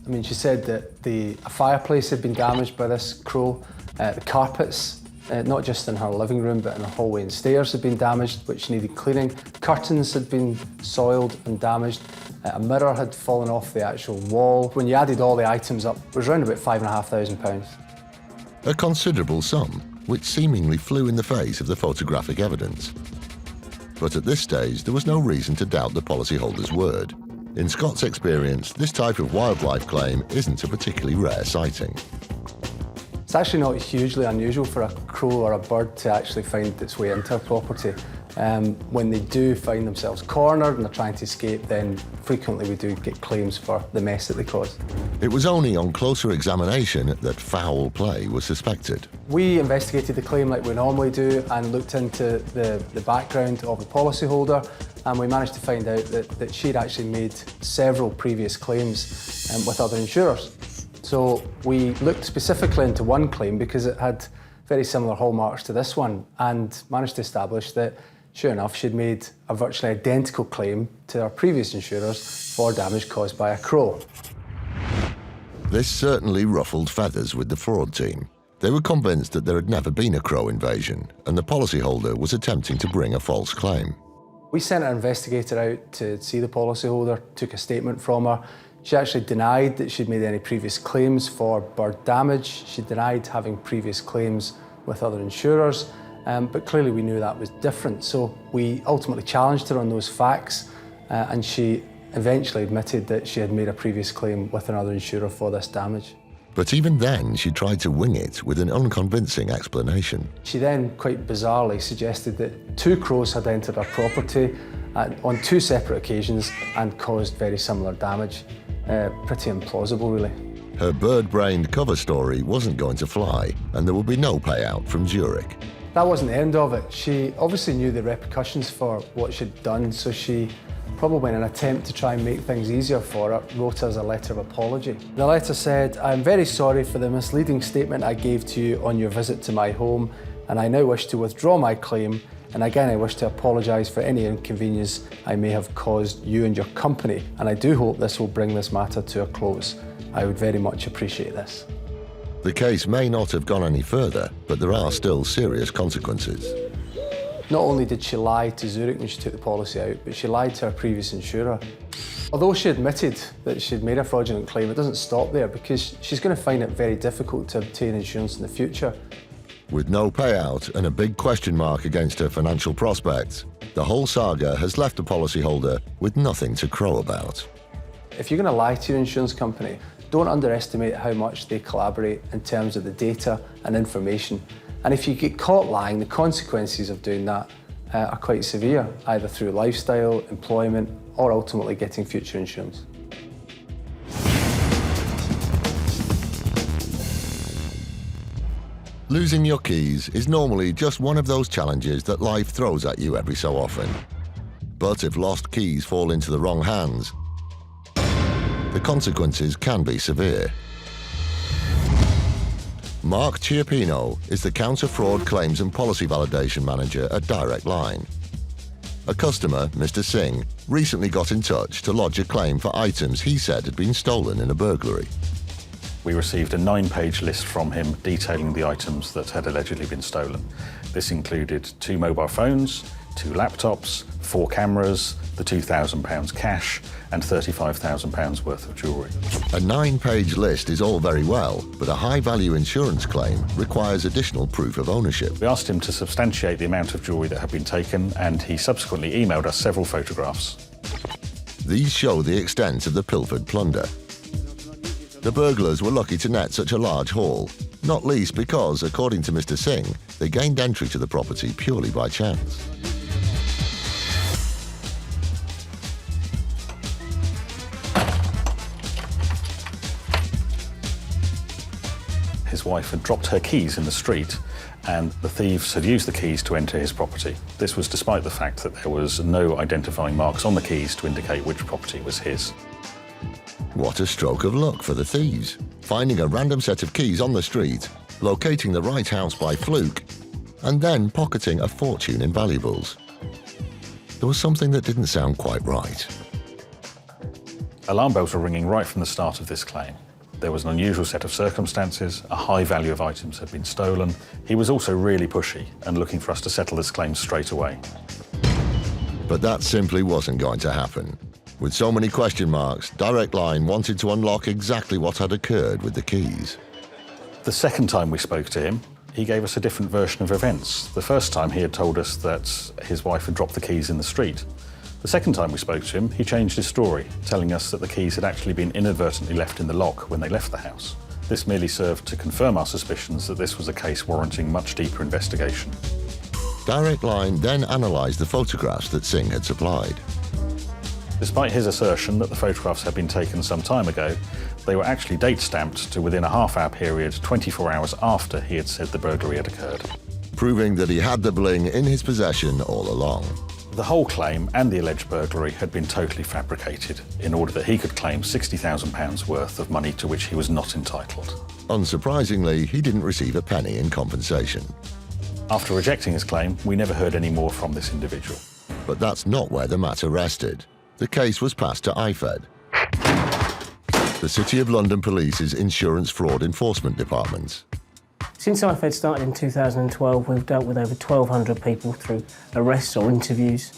I mean, she said that a fireplace had been damaged by this crow. The carpets, not just in her living room, but in the hallway and stairs had been damaged, which needed cleaning. Curtains had been soiled and damaged. A mirror had fallen off the actual wall. When you added all the items up, it was around about £5,500. A considerable sum, which seemingly flew in the face of the photographic evidence. But at this stage, there was no reason to doubt the policyholder's word. In Scott's experience, this type of wildlife claim isn't a particularly rare sighting. It's actually not hugely unusual for a crow or a bird to actually find its way into a property. When they do find themselves cornered and they're trying to escape, then frequently we do get claims for the mess that they cause. It was only on closer examination that foul play was suspected. We investigated the claim like we normally do and looked into the background of the policyholder, and we managed to find out that she'd actually made several previous claims with other insurers. So we looked specifically into one claim because it had very similar hallmarks to this one and managed to establish that, sure enough, she'd made a virtually identical claim to our previous insurers for damage caused by a crow. This certainly ruffled feathers with the fraud team. They were convinced that there had never been a crow invasion and the policyholder was attempting to bring a false claim. We sent an investigator out to see the policyholder, took a statement from her. She actually denied that she'd made any previous claims for bird damage. She denied having previous claims with other insurers, but clearly we knew that was different. So we ultimately challenged her on those facts, and she eventually admitted that she had made a previous claim with another insurer for this damage. But even then, she tried to wing it with an unconvincing explanation. She then, quite bizarrely, suggested that 2 crows had entered her property on 2 separate occasions and caused very similar damage. Pretty implausible, really. Her bird-brained cover story wasn't going to fly, and there would be no payout from Zurich. That wasn't the end of it. She obviously knew the repercussions for what she'd done, so she probably in an attempt to try and make things easier for her, wrote us a letter of apology. The letter said, "I'm very sorry for the misleading statement I gave to you on your visit to my home, and I now wish to withdraw my claim, and again I wish to apologise for any inconvenience I may have caused you and your company, and I do hope this will bring this matter to a close. I would very much appreciate this." The case may not have gone any further, but there are still serious consequences. Not only did she lie to Zurich when she took the policy out, but she lied to her previous insurer. Although she admitted that she'd made a fraudulent claim, it doesn't stop there because she's going to find it very difficult to obtain insurance in the future. With no payout and a big question mark against her financial prospects, the whole saga has left the policyholder with nothing to crow about. If you're going to lie to your insurance company, don't underestimate how much they collaborate in terms of the data and information. And if you get caught lying, the consequences of doing that are quite severe, either through lifestyle, employment, or ultimately getting future insurance. Losing your keys is normally just one of those challenges that life throws at you every so often. But if lost keys fall into the wrong hands, the consequences can be severe. Mark Chiappino is the Counter-Fraud Claims and Policy Validation Manager at Direct Line. A customer, Mr. Singh, recently got in touch to lodge a claim for items he said had been stolen in a burglary. We received a 9-page list from him detailing the items that had allegedly been stolen. This included 2 mobile phones, 2 laptops, 4 cameras, the £2,000 cash, and £35,000 worth of jewellery. A 9-page list is all very well, but a high-value insurance claim requires additional proof of ownership. We asked him to substantiate the amount of jewellery that had been taken, and he subsequently emailed us several photographs. These show the extent of the pilfered plunder. The burglars were lucky to net such a large haul, Not least because, according to Mr. Singh, they gained entry to the property purely by chance. His wife had dropped her keys in the street, and the thieves had used the keys to enter his property. This was despite the fact that there was no identifying marks on the keys to indicate which property was his. What a stroke of luck for the thieves, finding a random set of keys on the street, locating the right house by fluke, and then pocketing a fortune in valuables. There was something that didn't sound quite right. Alarm bells were ringing right from the start of this claim. There was an unusual set of circumstances, a high value of items had been stolen. He was also really pushy and looking for us to settle this claim straight away. But that simply wasn't going to happen. With so many question marks, Direct Line wanted to unlock exactly what had occurred with the keys. The second time we spoke to him, he gave us a different version of events. The first time he had told us that his wife had dropped the keys in the street. The second time we spoke to him, he changed his story, telling us that the keys had actually been inadvertently left in the lock when they left the house. This merely served to confirm our suspicions that this was a case warranting much deeper investigation. Direct Line then analysed the photographs that Singh had supplied. Despite his assertion that the photographs had been taken some time ago, they were actually date-stamped to within a half-hour period, 24 hours after he had said the burglary had occurred. Proving that he had the bling in his possession all along. The whole claim and the alleged burglary had been totally fabricated in order that he could claim £60,000 worth of money to which he was not entitled. Unsurprisingly, he didn't receive a penny in compensation. After rejecting his claim, we never heard any more from this individual. But that's not where the matter rested. The case was passed to IFED, the City of London Police's Insurance Fraud Enforcement Department. Since IFED started in 2012, we've dealt with over 1,200 people through arrests or interviews,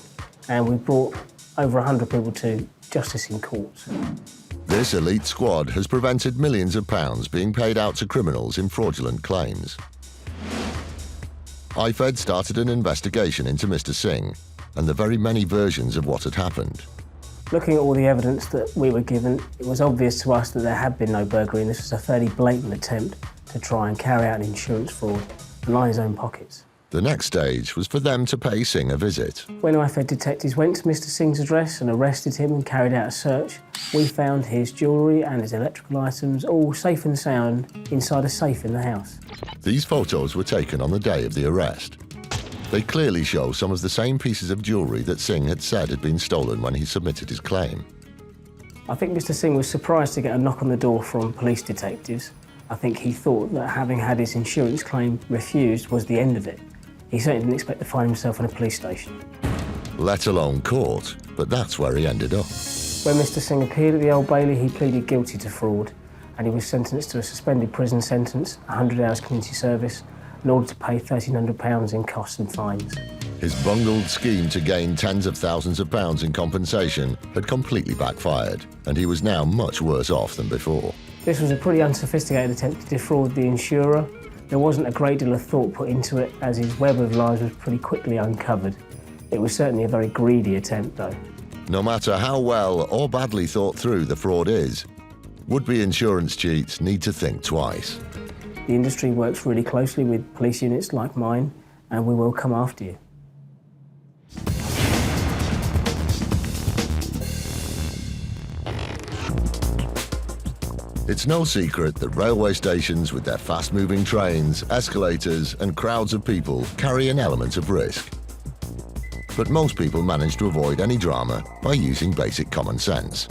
and we've brought over 100 people to justice in courts. This elite squad has prevented millions of pounds being paid out to criminals in fraudulent claims. IFED started an investigation into Mr. Singh and the very many versions of what had happened. Looking at all the evidence that we were given, it was obvious to us that there had been no burglary, and this was a fairly blatant attempt to try and carry out an insurance fraud and line his own pockets. The next stage was for them to pay Singh a visit. When IFED detectives went to Mr. Singh's address and arrested him and carried out a search, we found his jewellery and his electrical items all safe and sound inside a safe in the house. These photos were taken on the day of the arrest. They clearly show some of the same pieces of jewellery that Singh had said had been stolen when he submitted his claim. I think Mr. Singh was surprised to get a knock on the door from police detectives. I think he thought that having had his insurance claim refused was the end of it. He certainly didn't expect to find himself in a police station. Let alone court, but that's where he ended up. When Mr. Singh appeared at the Old Bailey, he pleaded guilty to fraud, and he was sentenced to a suspended prison sentence, 100 hours community service, in order to pay £1,300 in costs and fines. His bungled scheme to gain tens of thousands of pounds in compensation had completely backfired, and he was now much worse off than before. This was a pretty unsophisticated attempt to defraud the insurer. There wasn't a great deal of thought put into it, as his web of lies was pretty quickly uncovered. It was certainly a very greedy attempt, though. No matter how well or badly thought through the fraud is, would-be insurance cheats need to think twice. The industry works really closely with police units like mine, and we will come after you. It's no secret that railway stations with their fast-moving trains, escalators and crowds of people carry an element of risk. But most people manage to avoid any drama by using basic common sense.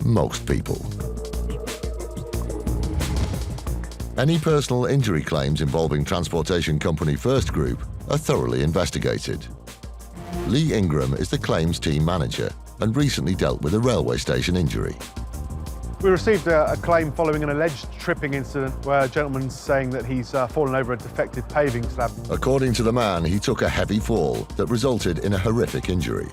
Most people. Any personal injury claims involving transportation company First Group are thoroughly investigated. Lee Ingram is the claims team manager and recently dealt with a railway station injury. We received a claim following an alleged tripping incident where a gentleman's saying that he's fallen over a defective paving slab. According to the man, he took a heavy fall that resulted in a horrific injury.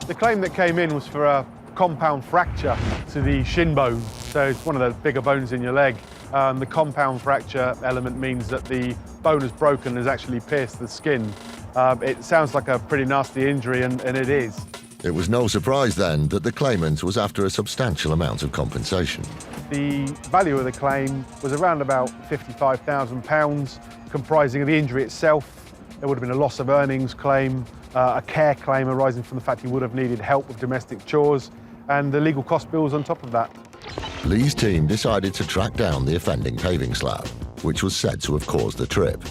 The claim that came in was for a compound fracture to the shin bone, so it's one of the bigger bones in your leg. The compound fracture element means that the bone is broken and has actually pierced the skin. It sounds like a pretty nasty injury, and it is. It was no surprise then that the claimant was after a substantial amount of compensation. The value of the claim was around about £55,000, comprising of the injury itself. There would have been a loss of earnings claim, a care claim arising from the fact he would have needed help with domestic chores, and the legal cost bills on top of that. Lee's team decided to track down the offending paving slab, which was said to have caused the trip.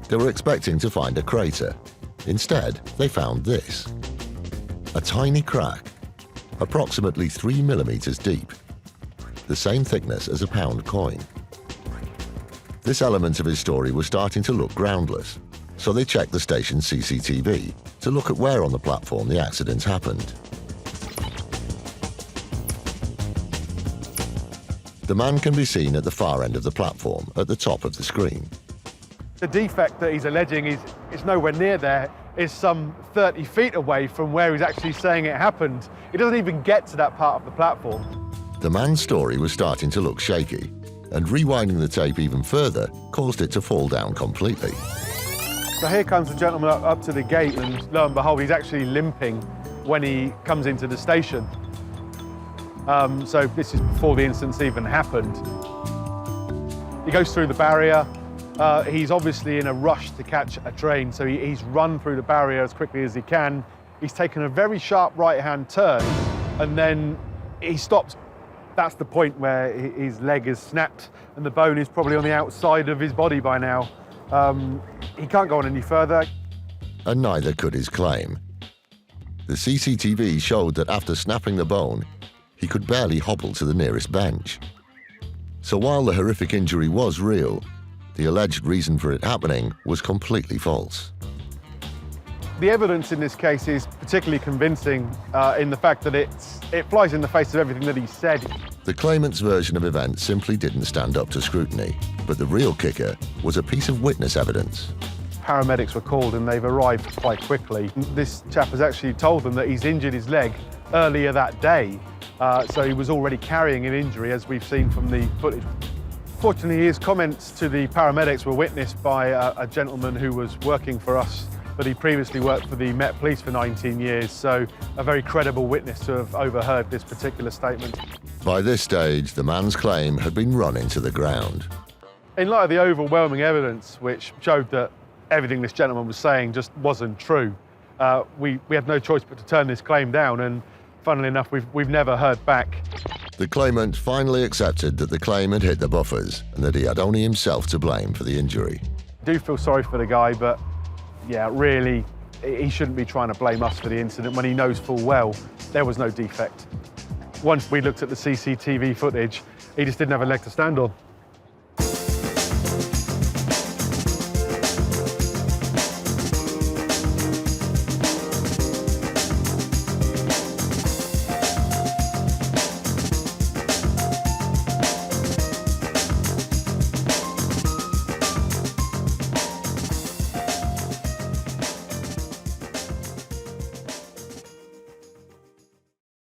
They were expecting to find a crater. Instead, they found this. A tiny crack, approximately 3 millimeters deep, the same thickness as a pound coin. This element of his story was starting to look groundless, so they checked the station's CCTV to look at where on the platform the accident happened. The man can be seen at the far end of the platform, at the top of the screen. The defect that he's alleging is nowhere near there, is some 30 feet away from where he's actually saying it happened. It doesn't even get to that part of the platform. The man's story was starting to look shaky, and rewinding the tape even further caused it to fall down completely. So here comes the gentleman up to the gate, and lo and behold, he's actually limping when he comes into the station. So this is before the incident's even happened. He goes through the barrier. He's obviously in a rush to catch a train, so he's run through the barrier as quickly as he can. He's taken a very sharp right-hand turn, and then he stops. That's the point where his leg is snapped, and the bone is probably on the outside of his body by now. He can't go on any further. And neither could his claim. The CCTV showed that after snapping the bone, he could barely hobble to the nearest bench. So while the horrific injury was real, the alleged reason for it happening was completely false. The evidence in this case is particularly convincing in the fact that it flies in the face of everything that he said. The claimant's version of events simply didn't stand up to scrutiny, but the real kicker was a piece of witness evidence. Paramedics were called and they've arrived quite quickly. This chap has actually told them that he's injured his leg earlier that day, so he was already carrying an injury, as we've seen from the footage. Fortunately, his comments to the paramedics were witnessed by a gentleman who was working for us, but he previously worked for the Met Police for 19 years, so a very credible witness to have overheard this particular statement. By this stage, the man's claim had been run into the ground. In light of the overwhelming evidence, which showed that everything this gentleman was saying just wasn't true, we had no choice but to turn this claim down, and funnily enough, we've never heard back. The claimant finally accepted that the claim had hit the buffers and that he had only himself to blame for the injury. I do feel sorry for the guy, but yeah, really, he shouldn't be trying to blame us for the incident when he knows full well there was no defect. Once we looked at the CCTV footage, he just didn't have a leg to stand on.